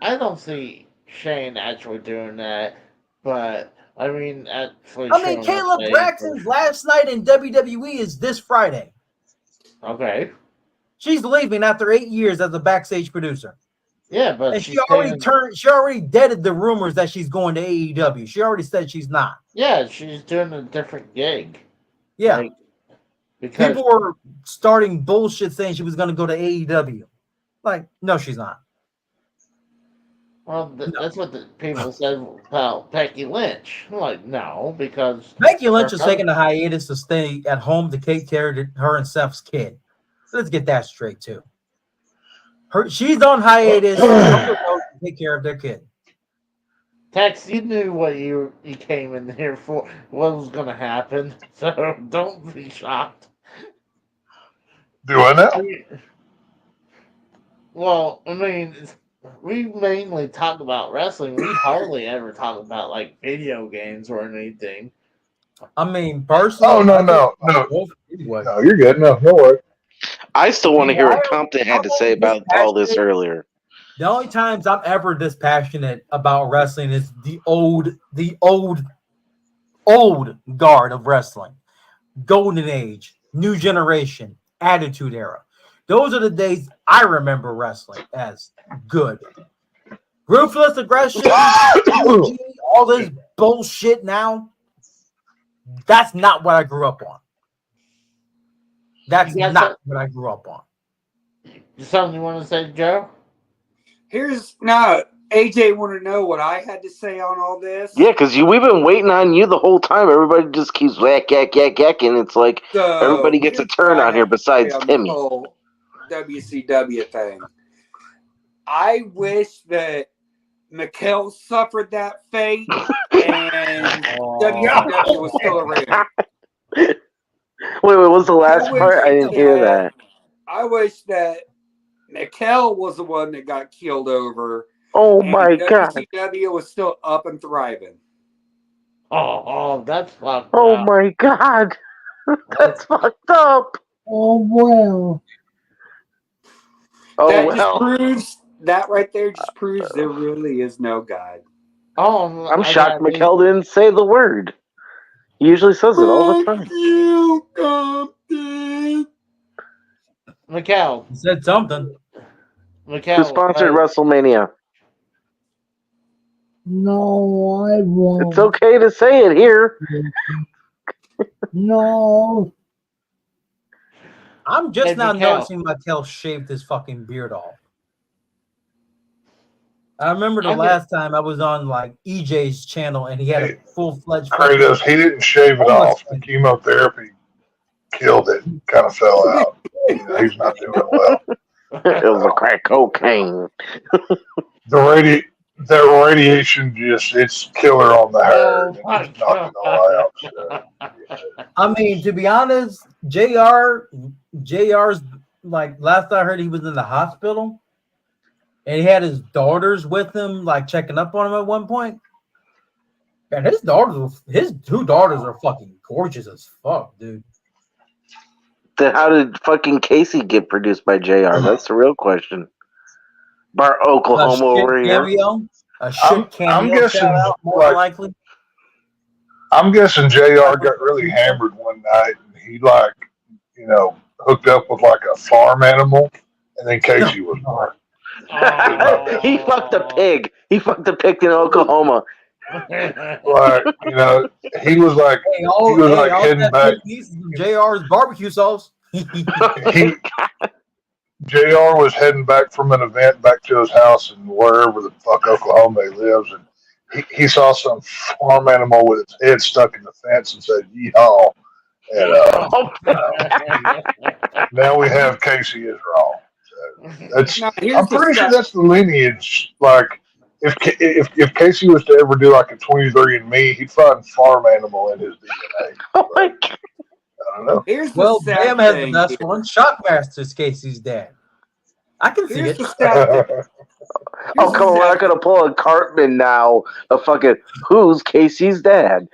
Speaker 2: I don't see Shane actually doing that, but I mean, actually.
Speaker 4: Caleb Braxton's last night in WWE is this Friday.
Speaker 2: Okay.
Speaker 4: She's leaving after 8 years as a backstage producer.
Speaker 2: Yeah, but
Speaker 4: and she already deaded the rumors that she's going to AEW. She already said she's not.
Speaker 2: Yeah, she's doing a different gig.
Speaker 4: Yeah. Because people were starting bullshit saying she was going to go to AEW. Like, no, she's not.
Speaker 2: Well, that's what the people said about Becky Lynch. I'm like, no, because
Speaker 4: Becky Lynch is taking a hiatus to stay at home to take care of her and Seth's kid. Let's get that straight too. She's on hiatus. Someone else can take care of their kid.
Speaker 2: Tex, you knew what you came in here for, what was going to happen, so don't be shocked.
Speaker 6: Do I know?
Speaker 2: Well, I mean, we mainly talk about wrestling. We hardly ever talk about like video games or anything.
Speaker 4: I mean, personally,
Speaker 6: Oh
Speaker 4: I
Speaker 6: no.
Speaker 4: anyway.
Speaker 6: No, you're good. No worries.
Speaker 3: I still want to hear what
Speaker 4: I'm
Speaker 3: Compton had to say
Speaker 4: only this
Speaker 3: about all this
Speaker 4: passionate.
Speaker 3: earlier.
Speaker 4: The only times I'm ever this passionate about wrestling is the old guard of wrestling. Golden Age, New Generation, Attitude Era. Those are the days I remember wrestling as good. Ruthless aggression, all this bullshit now. That's not what I grew up on. That's not what I grew up on.
Speaker 2: Something you want to say, Joe?
Speaker 5: AJ want to know what I had to say on all this.
Speaker 3: Yeah, because we've been waiting on you the whole time. Everybody just keeps yak, and it's like everybody gets a turn out here besides Timmy.
Speaker 5: Whole WCW thing. I wish that Mikkel suffered that fate and WCW was still around.
Speaker 3: Wait, what was the last part? I didn't hear that.
Speaker 5: I wish that Mikkel was the one that got killed over.
Speaker 3: Oh my God.
Speaker 5: WCW was still up and thriving.
Speaker 2: Oh, that's fucked
Speaker 3: Oh
Speaker 2: up.
Speaker 3: my God. That's fucked up.
Speaker 4: Oh, well.
Speaker 5: That right there just proves there really is no God.
Speaker 2: Oh,
Speaker 3: I'm shocked Mikkel didn't say the word. He usually says it all the time.
Speaker 5: You, Compton.
Speaker 2: Mikkel.
Speaker 4: He said something.
Speaker 2: Mikkel.
Speaker 3: Who sponsored WrestleMania?
Speaker 9: No, I won't.
Speaker 3: It's okay to say it here.
Speaker 9: No.
Speaker 4: I'm just now noticing Mikkel shaved his fucking beard off. I remember the last time I was on like EJ's channel and he had a full-fledged.
Speaker 6: Kratos, he didn't shave it off. The chemotherapy killed it. Kind of fell out. He's not doing well.
Speaker 3: It was a crack cocaine.
Speaker 6: That radiation it's killer on the hair. It's knocking all out.
Speaker 4: I mean, to be honest, JR's like last I heard he was in the hospital and he had his daughters with him, like checking up on him at one point. And his two daughters are fucking gorgeous as fuck, dude.
Speaker 3: Then how did fucking Casey get produced by JR? That's the real question. Bar Oklahoma over here.
Speaker 6: I'm guessing
Speaker 4: more likely.
Speaker 6: I'm guessing JR got really hammered one night and he hooked up with like a farm animal and then Casey was born.
Speaker 3: He fucked a pig. He fucked a pig in Oklahoma.
Speaker 6: Like, he was like heading back.
Speaker 4: JR's barbecue sauce.
Speaker 6: JR was heading back from an event back to his house in wherever the fuck Oklahoma he lives, and he saw some farm animal with its head stuck in the fence and said, "Yeehaw!" And now we have Casey is wrong. So I'm pretty sure that's the lineage. Like, if Casey was to ever do like a 23andMe, he'd find farm animal in his DNA.
Speaker 3: Oh my God.
Speaker 6: I don't know.
Speaker 4: Bam has the best one. Shockmaster's Casey's dad. I can see it.
Speaker 3: Oh, come on. We're not going to pull a Cartman now. A fucking, who's Casey's dad?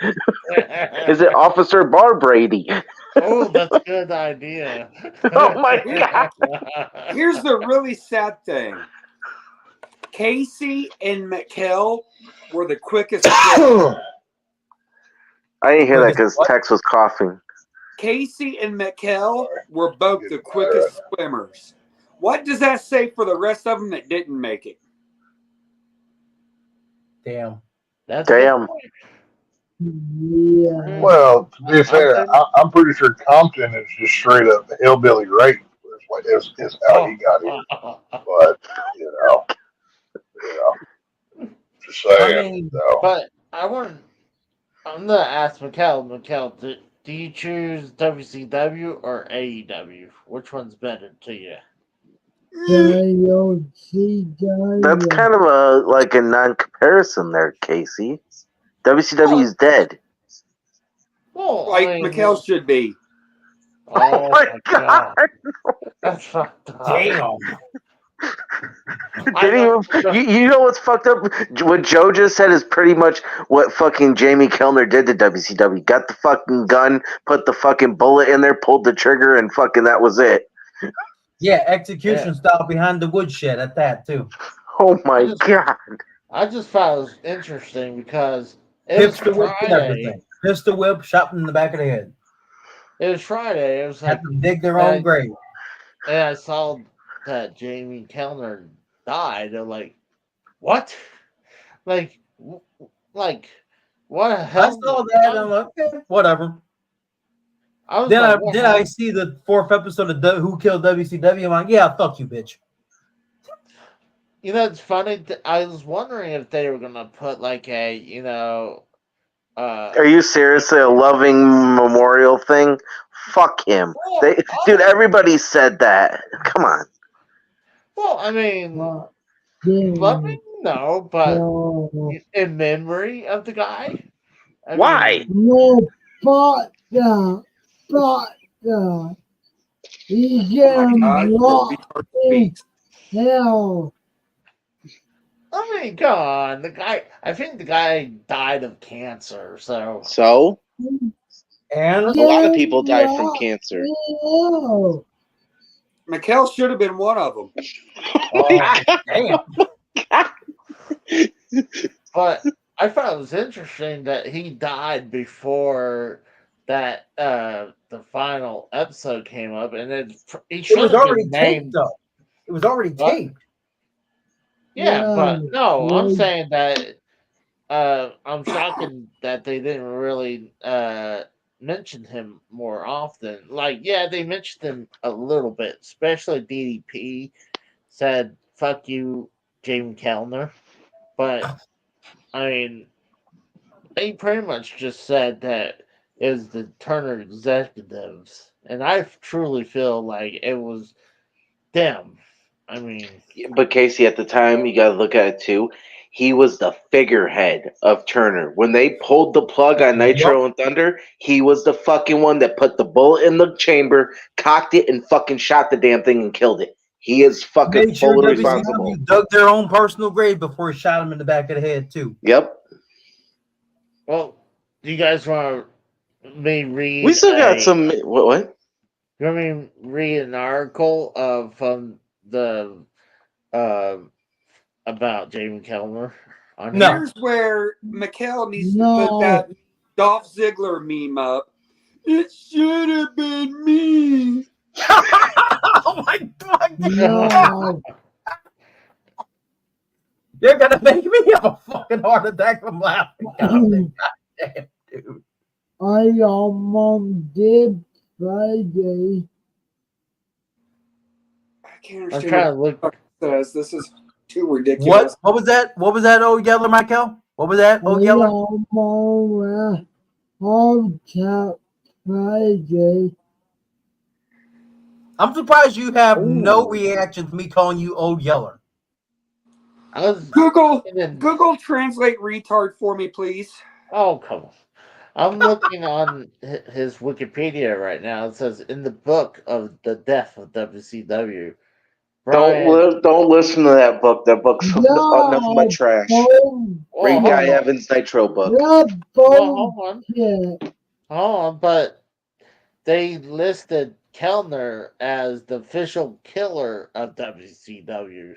Speaker 3: Is it Officer Bar Brady?
Speaker 2: Oh, that's a good idea.
Speaker 3: Oh, my God.
Speaker 5: Here's the really sad thing. Casey and Mikkel were the quickest.
Speaker 3: I didn't hear that because Tex was coughing.
Speaker 5: Casey and Mikkel were both the quickest swimmers. What does that say for the rest of them that didn't make it?
Speaker 4: Damn.
Speaker 3: Damn.
Speaker 9: Yeah.
Speaker 6: Well, to be fair, I'm pretty sure Compton is just straight up hillbilly rape. Is how he got here. But just saying.
Speaker 2: But I'm gonna ask Mikkel, do you choose WCW or AEW? Which one's better to you?
Speaker 3: That's kind of a non-comparison there, Casey. WCW is dead.
Speaker 2: Well,
Speaker 5: Like
Speaker 2: I mean,
Speaker 5: Mikkel should be.
Speaker 2: oh
Speaker 3: my
Speaker 2: my god,
Speaker 3: God.
Speaker 2: that's fucked up.
Speaker 4: Damn.
Speaker 2: I know.
Speaker 3: You know what's fucked up? What Joe just said is pretty much what fucking Jamie Kellner did to WCW. Got the fucking gun, put the fucking bullet in there, pulled the trigger, and fucking that was it.
Speaker 4: Yeah, execution style behind the woodshed at that too.
Speaker 3: Oh my God.
Speaker 2: I just found it was interesting because it was
Speaker 4: Hipster whip and
Speaker 2: Friday.
Speaker 4: everything. Pistol whip, shot them in the back of the head.
Speaker 2: It was Friday. It was like
Speaker 4: Had them dig their own grave.
Speaker 2: and I saw that Jamie Kellner died. I'm like, what? Like, like, what the
Speaker 4: I
Speaker 2: hell?
Speaker 4: saw that. And I'm like, okay, whatever.
Speaker 2: I was
Speaker 4: Then
Speaker 2: like,
Speaker 4: I
Speaker 2: what
Speaker 4: then I see the 4th episode of Who Killed WCW. I'm like, yeah, fuck you, bitch.
Speaker 2: You know, it's funny. I was wondering if they were gonna put like a,
Speaker 3: Are you seriously a loving memorial thing? Fuck him. Dude, everybody said that. Come on.
Speaker 2: Well, I mean, loving, no, but in memory of the guy.
Speaker 3: Why?
Speaker 9: No, fuck that. Fuck that. He's getting rocked in hell.
Speaker 2: I mean, come on, the guy. I think the guy died of cancer. So,
Speaker 4: And
Speaker 3: a lot of people die from cancer.
Speaker 5: Mikkel should have been one of them.
Speaker 4: Damn.
Speaker 2: But I thought it was interesting that he died before that the final episode came up, and he
Speaker 4: It
Speaker 2: should
Speaker 4: was
Speaker 2: have
Speaker 4: already
Speaker 2: been
Speaker 4: taped,
Speaker 2: named.
Speaker 4: though. It was already taped.
Speaker 2: Yeah, but no, I'm
Speaker 9: Yeah.
Speaker 2: saying that I'm shocked that they didn't really mention him more often. Like, yeah, they mentioned him a little bit, especially DDP said, fuck you, Jamie Kellner. But, I mean, they pretty much just said that it was the Turner executives. And I truly feel like it was them. I mean,
Speaker 3: But Casey, at the time, you got to look at it too. He was the figurehead of Turner. When they pulled the plug on Nitro and Thunder, he was the fucking one that put the bullet in the chamber, cocked it, and fucking shot the damn thing and killed it. He is fucking
Speaker 4: Made sure
Speaker 3: fully
Speaker 4: WCW
Speaker 3: responsible.
Speaker 4: dug their own personal grave before he shot him in the back of the head, too.
Speaker 3: Yep.
Speaker 2: well, do you guys want me read?
Speaker 3: We still got some. What?
Speaker 2: You want me to read an article from the about Jamie Kellner?
Speaker 5: Here's where Mikkel needs to put that Dolph Ziggler meme up. It should have been me.
Speaker 4: Oh my God!
Speaker 9: No.
Speaker 4: You're gonna make me have a fucking heart attack from laughing. God damn, dude.
Speaker 9: I almost did Friday.
Speaker 5: I can't
Speaker 2: I'm
Speaker 5: understand
Speaker 2: trying to
Speaker 5: what
Speaker 2: look.
Speaker 5: the fuck it says. This is too ridiculous.
Speaker 4: What was that? What was that, old Yeller, Michael? What was that, old
Speaker 9: I
Speaker 4: Yeller?
Speaker 9: almost on top Friday.
Speaker 4: I'm surprised you have no
Speaker 2: Ooh.
Speaker 4: reaction to me calling you old Yeller.
Speaker 2: I was
Speaker 5: Google Translate retard for me, please.
Speaker 2: Oh, come on. I'm looking on his Wikipedia right now. It says in the book of the death of WCW.
Speaker 3: Don't listen to that book. That book's nothing but trash. Read Guy Evans' Nitro book.
Speaker 2: Hold on, but they listed Kellner as the official killer of WCW,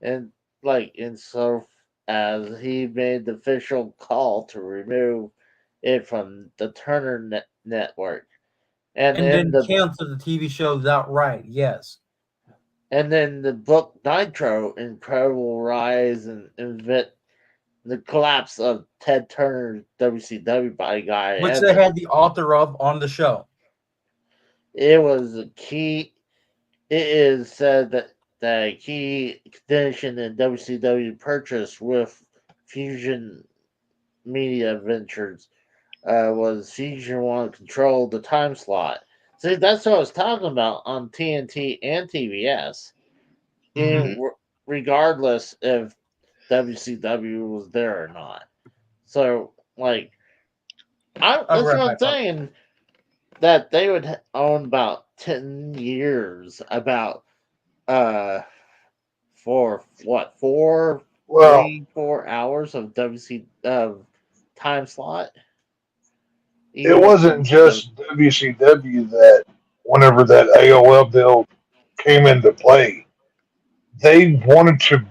Speaker 2: and so as he made the official call to remove it from the Turner network, and
Speaker 4: then
Speaker 2: the
Speaker 4: cancel the TV shows outright. Yes.
Speaker 2: and then the book Nitro, Incredible Rise and Invent the Collapse of Ted Turner's WCW by Guy
Speaker 4: Which
Speaker 2: Evans.
Speaker 4: they had the author of on the show.
Speaker 2: It was a key. It is said that the key condition in WCW purchase with Fusion Media Ventures was Fusion wanted to control the time slot. See, that's what I was talking about on TNT and TBS. in, regardless if WCW was there or not. So, like, that's what I'm saying. That they would own about 10 years, about for what,
Speaker 6: Well,
Speaker 2: 4 hours of time slot.
Speaker 6: it
Speaker 2: Even if
Speaker 6: wasn't just WCW that whenever that AOL deal came into play, they wanted to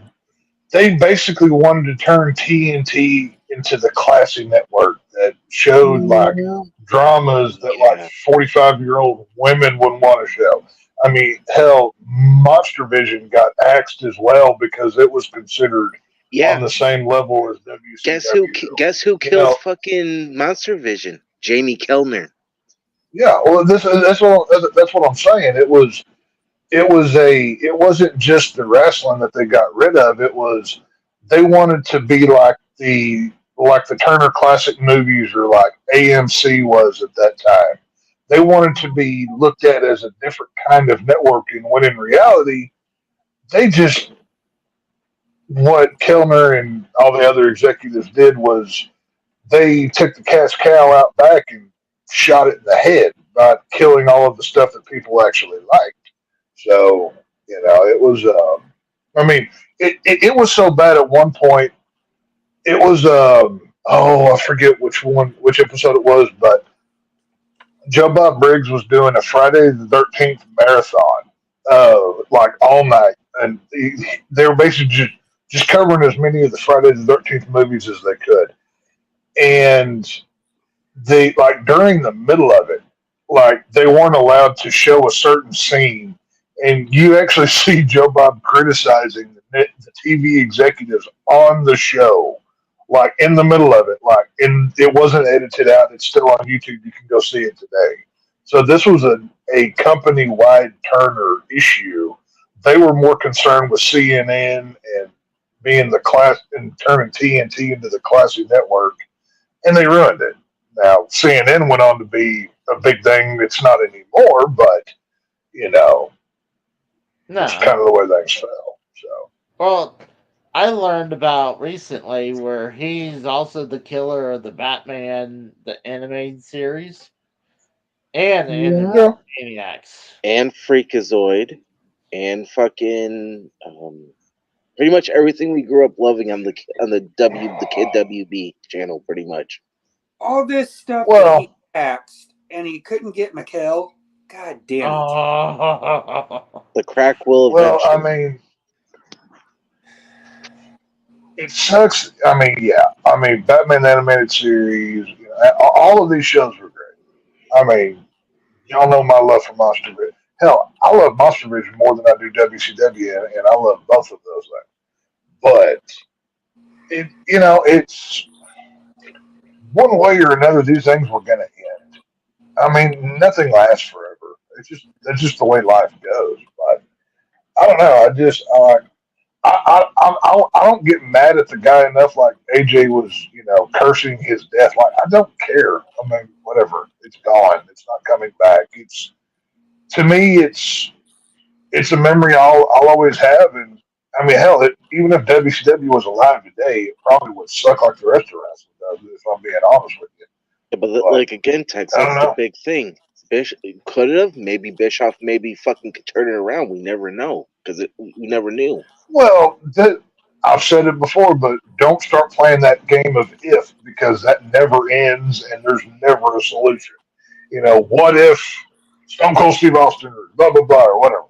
Speaker 6: they basically wanted to turn TNT into the classy network that showed like
Speaker 9: Yeah.
Speaker 6: dramas that like
Speaker 3: Yeah.
Speaker 6: 45-year-old women wouldn't want to show. I mean, hell, Monster Vision got axed as well because it was considered
Speaker 3: Yeah.
Speaker 6: on the same level as WCW.
Speaker 3: Guess who
Speaker 6: You
Speaker 3: killed
Speaker 6: know,
Speaker 3: fucking Monster Vision? Jamie Kellner.
Speaker 6: yeah. Well, that's what I'm saying. It wasn't just the wrestling that they got rid of. It was they wanted to be like the Turner Classic Movies or like AMC was at that time. They wanted to be looked at as a different kind of networking when in reality they just what Kellner and all the other executives did was they took the cash cow out back and shot it in the head by killing all of the stuff that people actually liked. So, it was, I mean, it was so bad at one point. It was, I forget which episode it was, but Joe Bob Briggs was doing a Friday the 13th marathon, like all night. And they were basically just covering as many of the Friday the 13th movies as they could. And they, like, during the middle of it, like, they weren't allowed to show a certain scene and you actually see Joe Bob criticizing the TV executives on the show, like in the middle of it, like it wasn't edited out. It's still on YouTube. You can go see it today. So this was a company wide Turner issue. They were more concerned with CNN and being the class and turning TNT into the classy network, and they ruined it. Now CNN went on to be a big thing. It's not anymore, but you know it's kind
Speaker 2: no.
Speaker 6: of the way things fell. So
Speaker 2: Well, I learned about recently where he's also the killer of the Batman, the animated series, and the
Speaker 9: Yeah.
Speaker 6: yeah,
Speaker 2: Animaniacs.
Speaker 3: And Freakazoid. And fucking pretty much everything we grew up loving on the Kid WB channel, pretty much.
Speaker 5: All this stuff that he
Speaker 6: well,
Speaker 5: axed and he couldn't get McHale. God damn it.
Speaker 2: Oh,
Speaker 3: The crack will
Speaker 6: well, I
Speaker 3: eventually.
Speaker 6: mean, it sucks. I mean, yeah, I mean, Batman animated series, all of these shows were great. I mean, y'all know my love for Monster Vision. Hell, I love Monster Vision more than I do WCW, and I love both of those things. But it's one way or another. These things were going to end. I mean, nothing lasts forever. That's just the way life goes. But I don't know. I don't get mad at the guy enough. Like AJ was, cursing his death. Like I don't care. I mean, whatever. It's gone. It's not coming back. It's to me. It's a memory I'll always have. And I mean, hell, even if WCW was alive today, it probably would suck like the rest of wrestling does. If I'm being honest with you.
Speaker 3: Yeah, but
Speaker 6: But
Speaker 3: like again, Tex,
Speaker 6: I don't
Speaker 3: that's the
Speaker 6: know.
Speaker 3: big thing. Could it have? Maybe Bischoff maybe fucking could turn it around. We never know because we never knew.
Speaker 6: Well, I've said it before, but don't start playing that game of if because that never ends and there's never a solution. What if Stone Cold Steve Austin or blah blah blah or whatever?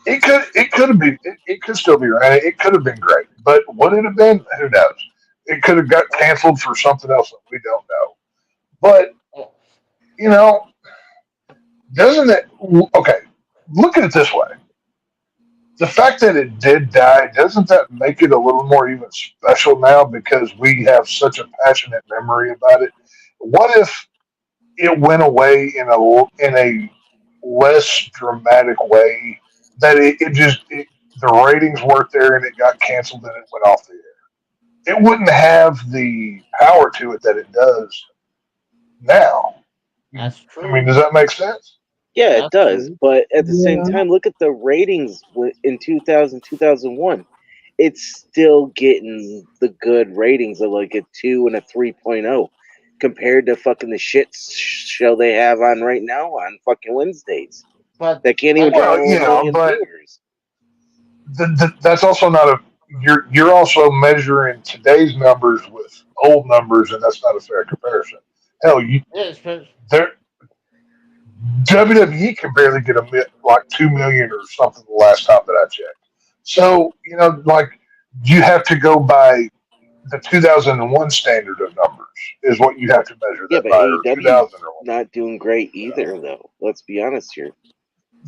Speaker 6: It could still be right. It could have been great, but would it have been? Who knows? It could have got canceled for something else that we don't know. But you know, doesn't it? Okay, look at it this way: the fact that it did die, doesn't that make it a little more even special now because we have such a passionate memory about it? What if it went away in a less dramatic way that the ratings weren't there and it got canceled and it went off the air? It wouldn't have the power to it that it does now.
Speaker 2: that's
Speaker 6: I mean,
Speaker 2: true.
Speaker 6: does that make sense?
Speaker 3: Yeah, it
Speaker 2: That's
Speaker 3: does.
Speaker 2: true.
Speaker 3: But at the same
Speaker 9: Yeah.
Speaker 3: time, look at the ratings in 2000, 2001. It's still getting the good ratings of like a 2 and a 3.0 compared to fucking the shit show they have on right now on fucking Wednesdays.
Speaker 2: But
Speaker 3: That can't even drive
Speaker 6: Well,
Speaker 3: over a
Speaker 6: yeah,
Speaker 3: million
Speaker 6: but
Speaker 3: viewers.
Speaker 6: that's also not a. You're also measuring today's numbers with old numbers, and that's not a fair comparison. Hell,
Speaker 2: it's been,
Speaker 6: there WWE can barely get like 2 million or something the last time that I checked. So like you have to go by the 2001 standard of numbers is what you have to measure
Speaker 3: Yeah,
Speaker 6: that
Speaker 3: but
Speaker 6: by, or
Speaker 3: AEW's
Speaker 6: 2000 or
Speaker 3: not doing great either, though. Let's be honest here.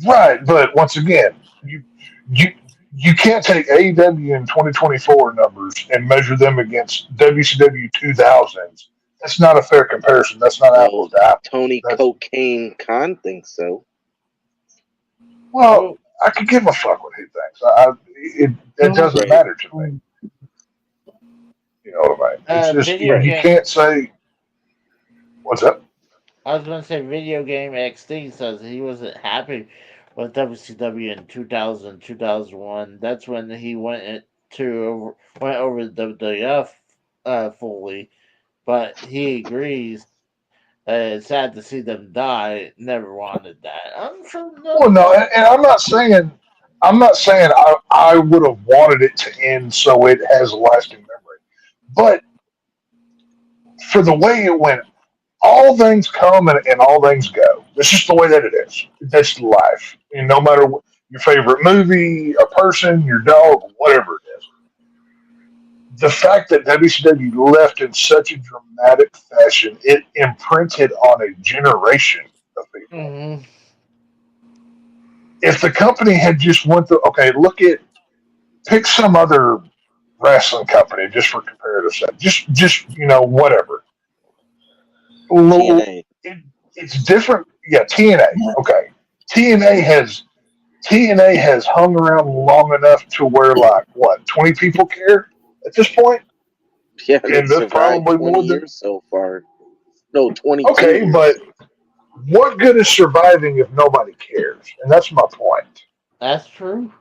Speaker 6: right. But once again, you you can't take AEW in 2024 numbers and measure them against WCW 2000s. That's not a fair comparison. That's not apples
Speaker 3: Well,
Speaker 6: to apples.
Speaker 3: Tony
Speaker 6: That's
Speaker 3: Cocaine Khan thinks so.
Speaker 6: well,
Speaker 2: oh,
Speaker 6: I could give a fuck what he thinks. It doesn't
Speaker 3: Right.
Speaker 6: matter to me. You know what I mean? It's just
Speaker 2: video
Speaker 3: Right.
Speaker 6: you
Speaker 2: game.
Speaker 6: can't say what's up.
Speaker 2: I was going to say Video Game XD says he wasn't happy with WCW in 2000, 2001. That's when he went over the WWF fully. But he agrees it's sad to see them die. Never wanted that. I'm sure
Speaker 6: Well,
Speaker 2: none
Speaker 6: no,
Speaker 2: want.
Speaker 6: and I'm not saying I would have wanted it to end so it has a lasting memory, but for the way it went, all things come and all things go. It's just the way that it is. That's life. And no matter what, your favorite movie, a person, your dog, whatever it is. The fact that WCW left in such a dramatic fashion, it imprinted on a generation of people.
Speaker 2: Mm-hmm.
Speaker 6: If the company had just went through, okay, pick some other wrestling company just for comparative sake. Just whatever.
Speaker 3: TNA.
Speaker 6: It's different. Yeah, TNA. Okay, TNA has TNA has hung around long enough to where like what 20 people care at this point,
Speaker 3: Yeah, they
Speaker 6: and that's
Speaker 3: survived
Speaker 6: probably
Speaker 3: 20
Speaker 6: more than
Speaker 3: years so far. No, 22
Speaker 6: okay.
Speaker 3: years.
Speaker 6: But what good is surviving if nobody cares? And that's my point.
Speaker 2: That's true.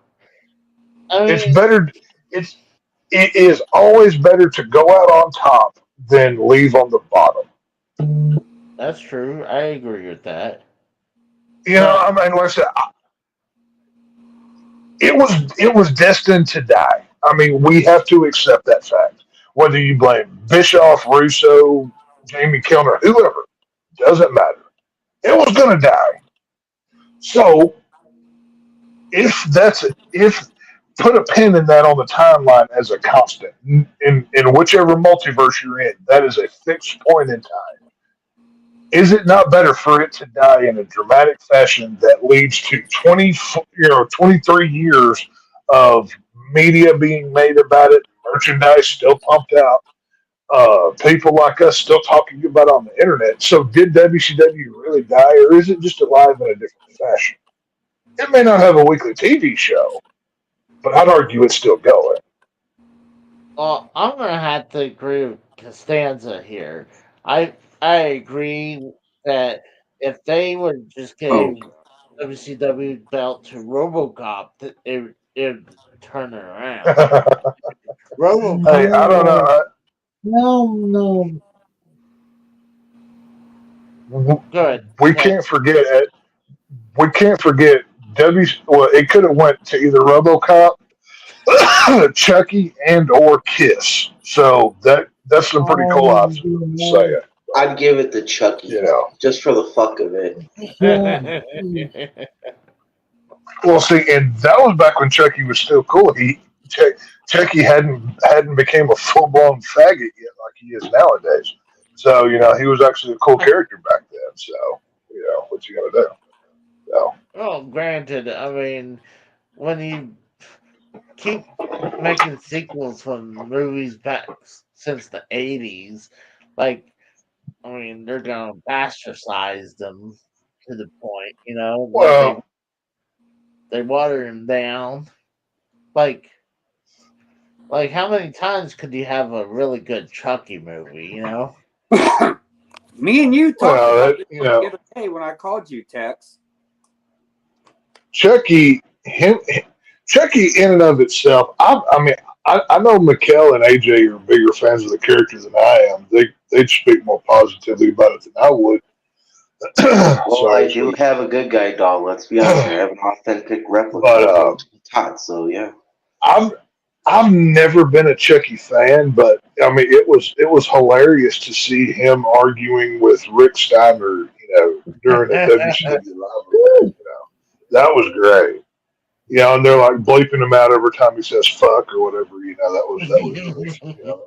Speaker 2: I
Speaker 6: It's
Speaker 2: mean,
Speaker 6: better. It is always better to go out on top than leave on the bottom.
Speaker 2: that's true. I agree with that.
Speaker 6: I
Speaker 2: But
Speaker 6: mean, like I said, it was destined to die. I mean, we have to accept that fact. Whether you blame Bischoff, Russo, Jamie Kellner, whoever, doesn't matter. It was going to die. So if put a pin in that on the timeline as a constant in whichever multiverse you're in, that is a fixed point in time. Is it not better for it to die in a dramatic fashion that leads to 23 years of media being made about it, merchandise still pumped out, people like us still talking about it on the internet? So did WCW really die, or is it just alive in a different fashion? It may not have a weekly TV show, but I'd argue it's still going.
Speaker 2: well, I'm gonna have to agree with Costanza here. I agree that if they would just
Speaker 5: Oh,
Speaker 2: gave WCW belt to RoboCop, that it would turn it around.
Speaker 6: Hey,
Speaker 2: RoboCop,
Speaker 6: I don't know.
Speaker 9: No.
Speaker 2: good.
Speaker 6: We
Speaker 2: Next.
Speaker 6: can't forget it. We can't forget Well, it could have went to either RoboCop, Chucky, and or Kiss. So that's some pretty cool
Speaker 9: Oh,
Speaker 6: options. I'm just saying.
Speaker 3: I'd give it to Chucky,
Speaker 6: You know.
Speaker 3: just for the fuck of it.
Speaker 9: Chucky.
Speaker 6: Well, see, and that was back when Chucky was still cool. Chucky hadn't became a full blown faggot yet, like he is nowadays. So he was actually a cool character back then. So what you gonna do? So
Speaker 2: Well, granted, I mean, when you keep making sequels from movies back since the '80s, like I mean, they're gonna bastardize them to the point, like
Speaker 6: well,
Speaker 2: they water him down. Like, how many times could you have a really good Chucky movie?
Speaker 5: me and you talked
Speaker 6: well,
Speaker 5: about
Speaker 6: that,
Speaker 5: this the other day when I called you, Tex.
Speaker 6: Chucky, Chucky in and of itself. I know Mikkel and AJ are bigger fans of the character than I am. They'd speak more positively about it than I would.
Speaker 3: Well, I do have a good guy doll. Let's be honest. I have an authentic replica
Speaker 6: But
Speaker 3: of Todd. So yeah.
Speaker 6: I've never been a Chucky fan, but I mean it was hilarious to see him arguing with Rick Steiner, during the WCW live event. That was great. And they're like bleeping him out every time he says "fuck" or whatever. That was terrific. That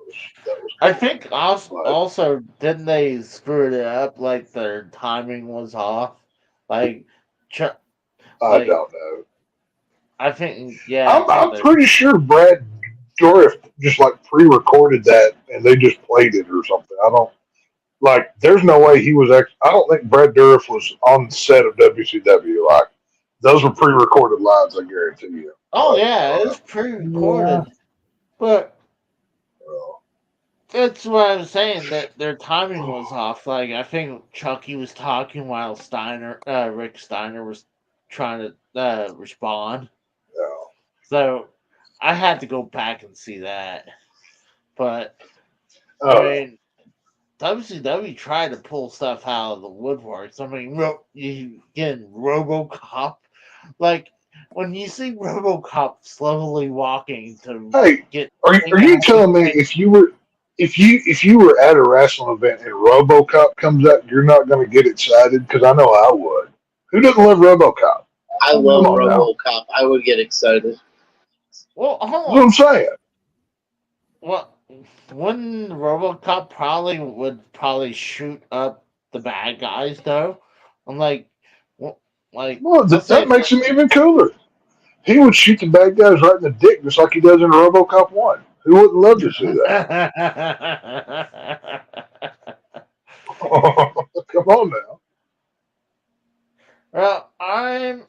Speaker 6: was
Speaker 2: I
Speaker 6: cool.
Speaker 2: think also didn't they screw it up? Like their timing was off. Like,
Speaker 6: I don't know.
Speaker 2: I think
Speaker 6: I'm pretty sure Brad Dourif just like pre-recorded that and they just played it or something. I don't There's no way he was. I don't think Brad Dourif was on the set of WCW. Like those were pre-recorded lines. I guarantee you.
Speaker 2: Oh yeah, it was pre-recorded, but that's what I was saying. That their timing was off. Like I think Chucky was talking while Rick Steiner was trying to respond. So I had to go back and see that. But I mean, WCW tried to pull stuff out of the woodworks. I mean, you getting RoboCop, like when you see RoboCop slowly walking to
Speaker 6: are you telling me if you were at a wrestling event and RoboCop comes out, you're not going to get excited? Because I know I would. Who doesn't love RoboCop?
Speaker 3: I love RoboCop. I would get excited.
Speaker 2: Well, hold on.
Speaker 6: That's what I'm saying.
Speaker 2: Well, wouldn't RoboCop would shoot up the bad guys though? I'm like,
Speaker 6: that makes him even cooler. He would shoot the bad guys right in the dick, just like he does in RoboCop 1. Who wouldn't love to see that? Come on now.
Speaker 2: Well, I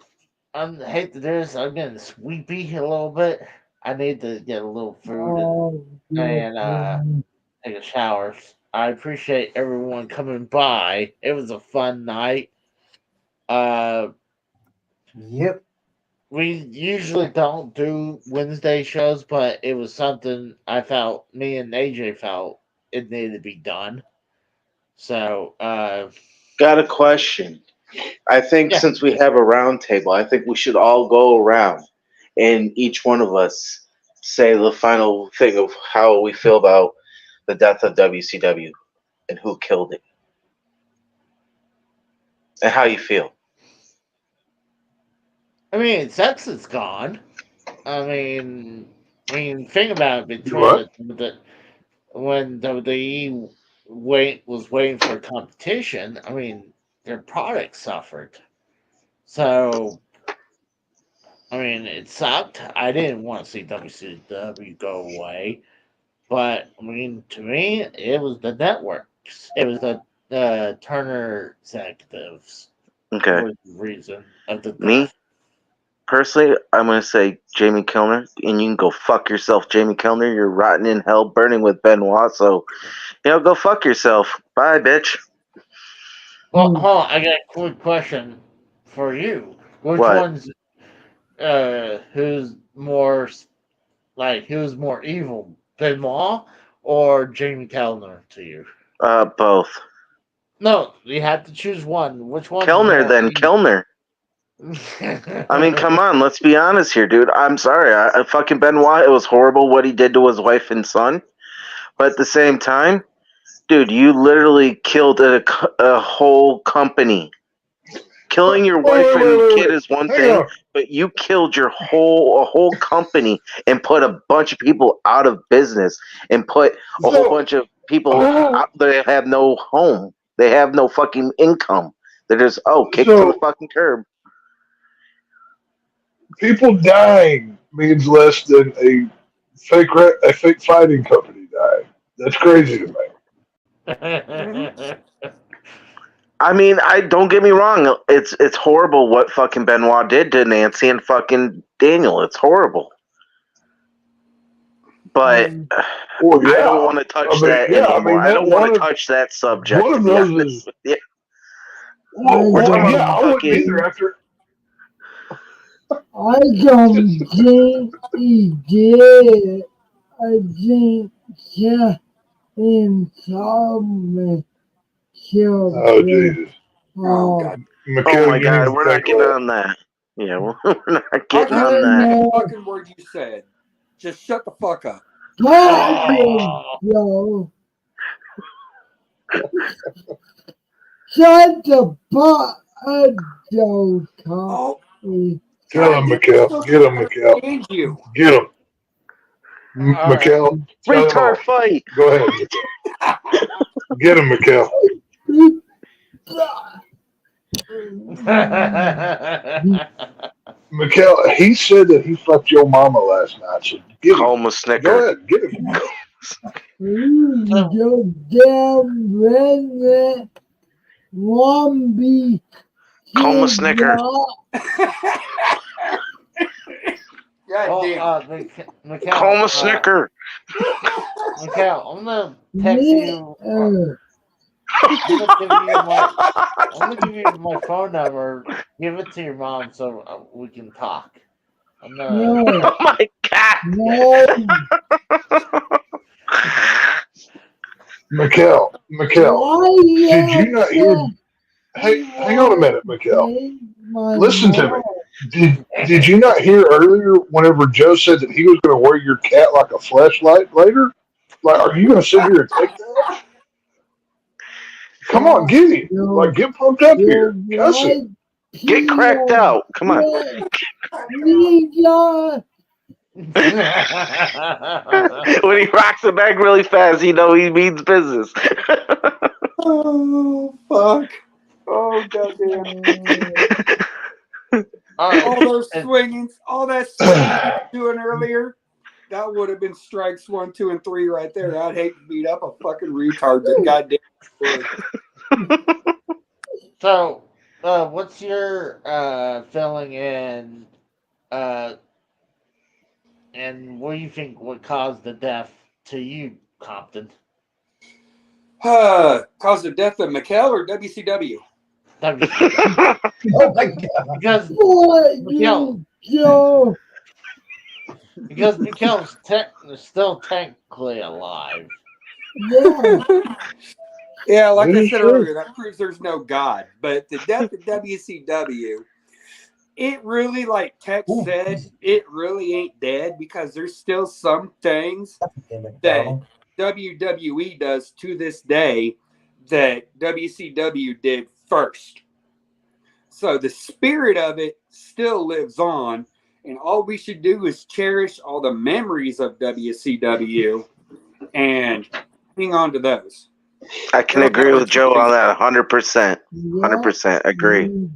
Speaker 2: hate to do this. I'm getting sleepy a little bit. I need to get a little food and take a shower. I appreciate everyone coming by. It was a fun night.
Speaker 4: Yep.
Speaker 2: We usually don't do Wednesday shows, but it was something me and AJ felt it needed to be done. So,
Speaker 3: got a question. I think since we have a round table, I think we should all go around and each one of us say the final thing of how we feel about the death of WCW and who killed it. And how you feel.
Speaker 2: I mean, sex is gone. I mean, think about it. When WWE was waiting for competition, I mean, their product suffered. So, I mean, it sucked. I didn't want to see WCW go away. But, I mean, to me, it was the networks. It was the Turner executives.
Speaker 3: Okay.
Speaker 2: Was the reason of the death.
Speaker 3: Me? Personally, I'm going to say Jamie Kellner, and you can go fuck yourself, Jamie Kellner. You're rotting in hell, burning with Benoit, so, go fuck yourself. Bye, bitch.
Speaker 2: Well, hold on, I got a quick question for you. Which one's, who's more evil, Benoit or Jamie Kellner to you?
Speaker 3: Both.
Speaker 2: No, you have to choose one. Which one?
Speaker 3: Kellner, then. Kellner. I mean, come on, let's be honest here, dude. I'm sorry. I fucking Benoit, it was horrible what he did to his wife and son. But at the same time, dude, you literally killed a whole company. Killing your wife and kid is one thing, but you killed a whole company and put a bunch of people out of business and put a whole bunch of people out that have no home. They have no fucking income. They're just, kicked to the fucking curb.
Speaker 6: People dying means less than a fake fighting company dying. That's crazy to me.
Speaker 3: I mean, don't get me wrong. It's horrible what fucking Benoit did to Nancy and fucking Daniel. It's horrible. But I don't want to touch that anymore. I don't want to touch that subject.
Speaker 6: One of those is.
Speaker 3: We're talking
Speaker 6: I wouldn't either after.
Speaker 9: I don't think he did. I think him Solomon killed
Speaker 6: Oh,
Speaker 9: him.
Speaker 6: Jesus.
Speaker 5: Oh, God.
Speaker 3: Oh
Speaker 6: Mikhail,
Speaker 3: my
Speaker 6: you need
Speaker 3: God,
Speaker 6: to
Speaker 3: we're not
Speaker 6: take
Speaker 3: getting
Speaker 6: off.
Speaker 3: on that. Yeah, we're not
Speaker 5: I
Speaker 3: getting
Speaker 5: don't
Speaker 3: on
Speaker 5: even
Speaker 3: that.
Speaker 5: know
Speaker 9: know.
Speaker 5: the fucking word you said. Just shut the fuck up.
Speaker 9: God, Joe. Shut the fuck up, Joe.
Speaker 5: Oh,
Speaker 6: Get him,
Speaker 5: God,
Speaker 6: Mikhail. Get him, Mikhail.
Speaker 5: understand you.
Speaker 6: Get him.
Speaker 2: All right.
Speaker 6: Mikhail, tell him
Speaker 3: Retard
Speaker 6: off.
Speaker 3: fight.
Speaker 6: Go ahead, Mikhail. Get him, Mikhail. Mikhail, he said that he fucked your mama last night. So get him.
Speaker 3: Call him a
Speaker 6: Go
Speaker 3: snicker.
Speaker 6: ahead, get him.
Speaker 9: You damn redneck zombie.
Speaker 3: Call him a snicker.
Speaker 5: God damn.
Speaker 2: Mikhail,
Speaker 3: Call him a snicker.
Speaker 2: Mikhail, I'm gonna text you. I'm gonna give you my phone number. Give it to your mom so we can talk. I'm gonna.
Speaker 9: No,
Speaker 3: Oh my God.
Speaker 9: no,
Speaker 6: Mikhail,
Speaker 9: why
Speaker 6: did you not hear?
Speaker 9: upset?
Speaker 6: Hey, hang on a minute, Mikhail.
Speaker 9: My
Speaker 6: Listen to me.
Speaker 9: mom.
Speaker 6: Did you not hear earlier whenever Joe said that he was going to wear your cat like a flashlight later? Like, are you going to sit here and take that? Come on, get him. Like, get pumped up here. Cuss him.
Speaker 3: Get cracked out. Come on. When he rocks the bag really fast, you know he means business.
Speaker 5: Oh, fuck. Oh, goddamn. All those swingings, all that swinging you were doing earlier, that would have been strikes 1, 2, and 3 right there. I'd hate to beat up a fucking retard that goddamn would.
Speaker 2: So, what's your feeling in, and what do you think would cause the death to you, Compton?
Speaker 5: Cause the death of Mikhail or WCW?
Speaker 2: WCW.
Speaker 4: Oh my god.
Speaker 2: Because Mikhail's still technically alive.
Speaker 9: Yeah.
Speaker 5: Yeah, like I
Speaker 6: Really
Speaker 5: said
Speaker 6: true.
Speaker 5: earlier, that proves there's no God. But the death of WCW, it really, like Tex said, it really ain't dead because there's still some things that WWE does to this day that WCW did first. So the spirit of it still lives on, and all we should do is cherish all the memories of WCW and hang on to those.
Speaker 3: I can agree with Joe on that 100%. 100% agree.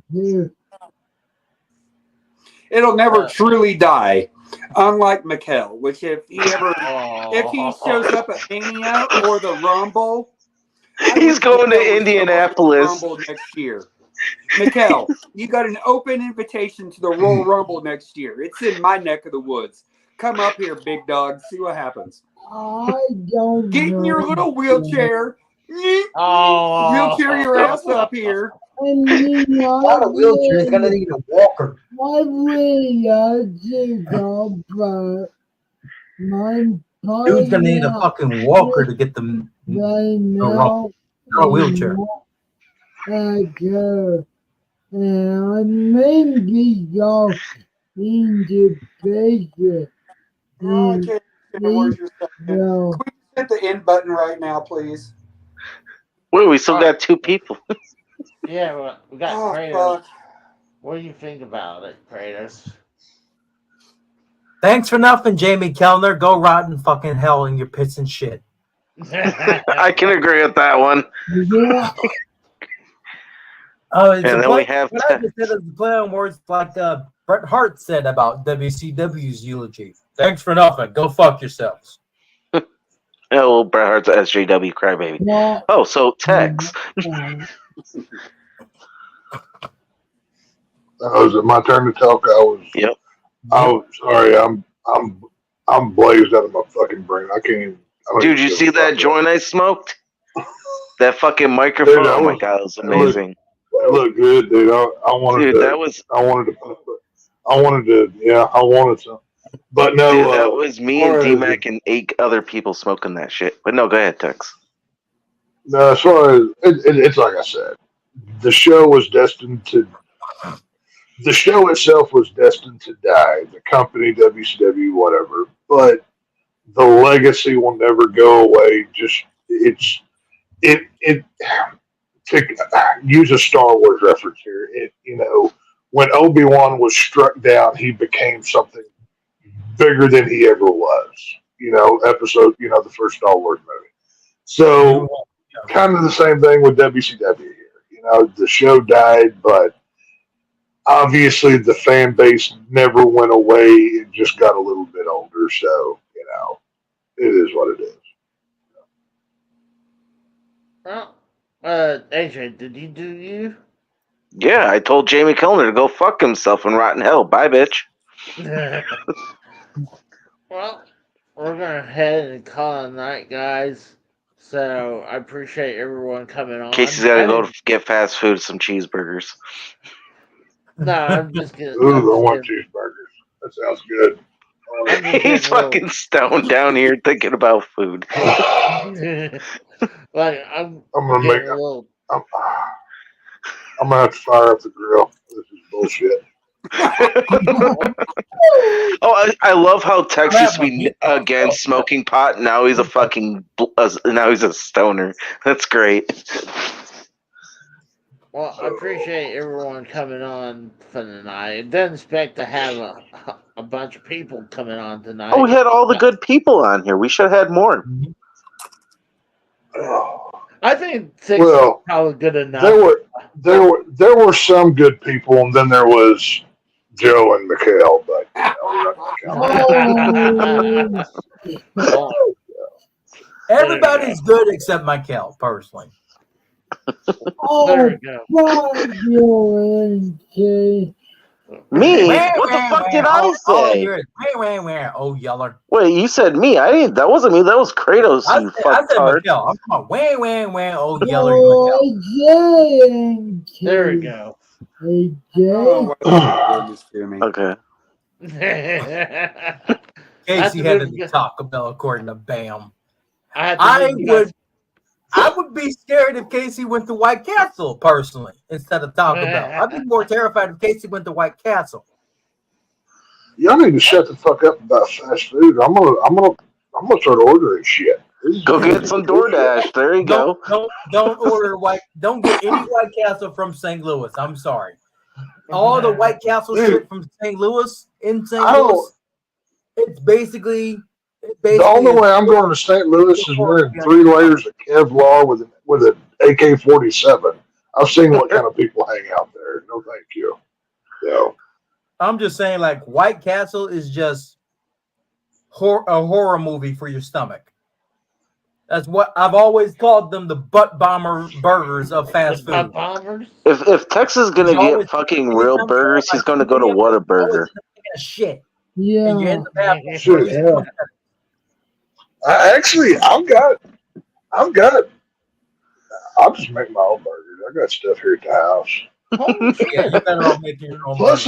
Speaker 5: It'll never truly die, unlike Mikhail, which if he shows up at Mania or the Rumble,
Speaker 3: He's going to Indianapolis.
Speaker 5: Rumble next year. Mikhail, you got an open invitation to the Royal Rumble next year. It's in my neck of the woods. Come up here, big dog. See what happens.
Speaker 9: I don't
Speaker 5: Get in your little wheelchair. Wheelchair your ass up here.
Speaker 4: Not a wheelchair. He's gonna need a walker. Dude's gonna need a fucking walker to get them. Not a wheelchair.
Speaker 9: Maybe go in the basement.
Speaker 5: Where's your second?
Speaker 9: No.
Speaker 5: Can we hit the end button right now, please?
Speaker 3: Wait, we still got 2 people.
Speaker 2: Yeah, we got Kratos.
Speaker 5: Fuck.
Speaker 2: What do you think about it, Kratos?
Speaker 4: Thanks for nothing, Jamie Kellner. Go rot in fucking hell in your pits and shit.
Speaker 3: I can agree with that one.
Speaker 9: Yeah.
Speaker 3: And then we have
Speaker 4: what I just said is the play on words like Bret Hart said about WCW's eulogy. Thanks for nothing. Go fuck yourselves.
Speaker 3: Oh, well, Bret Hart's a SJW crybaby.
Speaker 9: Yeah.
Speaker 3: Oh, so Tex.
Speaker 6: Is it my turn to talk?
Speaker 3: Yep.
Speaker 6: Oh, sorry. I'm blazed out of my fucking brain. I can't even.
Speaker 3: Dude, you see that joint I smoked? That fucking microphone.
Speaker 6: Dude,
Speaker 3: oh my god, it was amazing.
Speaker 6: It looked good, dude. I wanted
Speaker 3: Dude,
Speaker 6: to.
Speaker 3: that was.
Speaker 6: I wanted to. I wanted to. But no,
Speaker 3: Dude, that was me and
Speaker 6: far as-
Speaker 3: D-Mac and 8 other people smoking that shit. But no, go ahead, Tex.
Speaker 6: No, as far as it's like I said, the show was destined to. The show itself was destined to die. The company, WCW, whatever, but the legacy will never go away. Just it. To use a Star Wars reference here, when Obi-Wan was struck down, he became something bigger than he ever was. The first Star Wars movie. So, kind of the same thing with WCW here. The show died, but obviously the fan base never went away. It just got a little bit older. So, it is what it is.
Speaker 2: Well, AJ, did you do you?
Speaker 3: Yeah, I told Jamie Kellner to go fuck himself in rotten hell. Bye, bitch.
Speaker 2: Well, we're gonna head and call it a night, guys. So I appreciate everyone coming on.
Speaker 3: Casey's got to go get fast food, some cheeseburgers.
Speaker 2: No, I'm just kidding.
Speaker 6: Ooh, I want cheeseburgers. That sounds good.
Speaker 3: He's fucking stoned down here thinking about food.
Speaker 2: Like I'm
Speaker 6: gonna
Speaker 2: getting a little.
Speaker 6: I'm gonna have to fire up the grill. This is bullshit.
Speaker 3: I love how Tex used to be against smoking pot. Now he's now he's a stoner. That's great.
Speaker 2: Well, I appreciate everyone coming on for tonight. I didn't expect to have a bunch of people coming on tonight.
Speaker 3: Oh, we had all the good people on here. We should have had more.
Speaker 2: I think 6 is probably good enough.
Speaker 6: There were some good people, and then there was Joe and Mikhail, but
Speaker 4: everybody's good except Michael, personally.
Speaker 2: There we go.
Speaker 3: Me? What the fuck did I say?
Speaker 4: Oh, Yeller.
Speaker 3: Wait, you said me. I didn't. That wasn't me. That was Kratos.
Speaker 4: I said Michael. I'm talking about oh, Yeller.
Speaker 2: There we go.
Speaker 3: Okay.
Speaker 4: Casey had to talk about according to Bam. I would be scared if Casey went to White Castle personally instead of Taco Bell. I'd be more terrified if Casey went to White Castle.
Speaker 6: Y'all need to shut the fuck up about fast food. I'm gonna start ordering shit.
Speaker 3: Go get some DoorDash. There you go.
Speaker 4: Don't order Don't get any White Castle from St. Louis. I'm sorry. All the White Castle shit from St. Louis in St. Louis, it's basically.
Speaker 6: The only way I'm going to St. Louis is wearing 3 layers of Kevlar with an AK-47. I've seen what kind of people hang out there. No, thank you. Yeah.
Speaker 4: I'm just saying, like, White Castle is just a horror movie for your stomach. That's what I've always called them, the butt bomber burgers of fast food.
Speaker 3: If Texas is gonna get fucking real burgers, he's gonna go to Whataburger.
Speaker 4: Shit.
Speaker 9: Yeah.
Speaker 6: I've got I'll just make my own burgers. I got stuff here at the house.
Speaker 4: Yeah, you better all make your own
Speaker 6: Plus,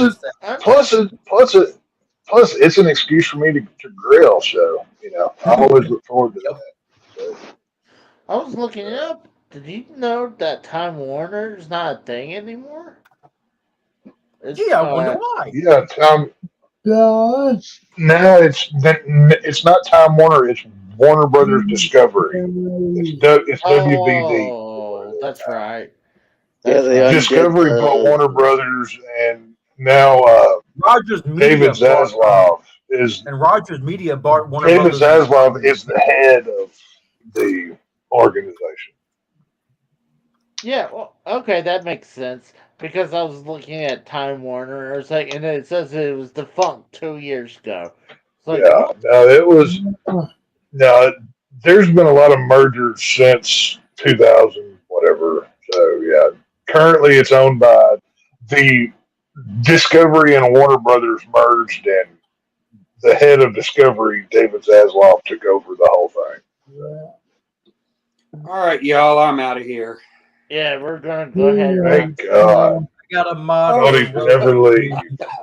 Speaker 6: it's an excuse for me to grill. So I always look forward to that. So.
Speaker 2: I was looking it up. Did you know that Time Warner is not a thing anymore?
Speaker 4: I wonder why.
Speaker 6: Yeah, Time. No, it's not Time Warner. It's Warner Brothers Discovery. It's WBD.
Speaker 2: Oh, that's right.
Speaker 6: Discovery bought Warner Brothers, and now
Speaker 4: Rogers Media
Speaker 6: David Zaslav
Speaker 4: and Rogers Media bought Warner
Speaker 6: David
Speaker 4: Brothers.
Speaker 6: Zaslav is the head of the organization.
Speaker 2: Yeah, well, okay, that makes sense. Because I was looking at Time Warner, or something, and it says it was defunct 2 years ago. Like,
Speaker 6: there's been a lot of mergers since 2000, whatever. So yeah, currently it's owned by the Discovery and Warner Brothers merged, and the head of Discovery, David Zaslav, took over the whole thing.
Speaker 5: All right, y'all, I'm out of here.
Speaker 2: Yeah, we're gonna go ahead.
Speaker 6: Thank God.
Speaker 4: got a mod.
Speaker 5: Oh,
Speaker 6: Nobody would ever leave.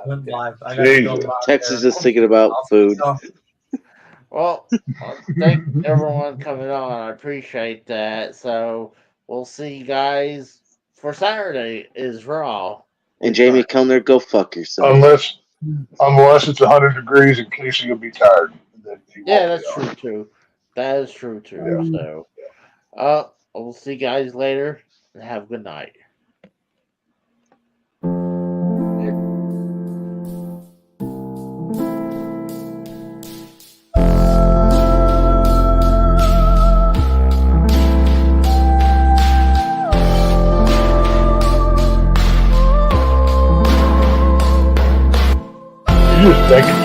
Speaker 4: Went live. I gotta go
Speaker 6: Jesus.
Speaker 4: live
Speaker 3: Texas
Speaker 4: there.
Speaker 3: is thinking about food.
Speaker 2: Well, thank everyone coming on. I appreciate that. So we'll see you guys for Saturday is Raw.
Speaker 3: And Jamie Kellner, go fuck yourself.
Speaker 6: Unless it's 100 degrees and Casey will be tired. Then he won't
Speaker 2: Yeah,
Speaker 6: be
Speaker 2: that's
Speaker 6: on.
Speaker 2: true too. That is true too.
Speaker 6: Yeah.
Speaker 2: So, we'll see you guys later and have a good night.
Speaker 6: You just think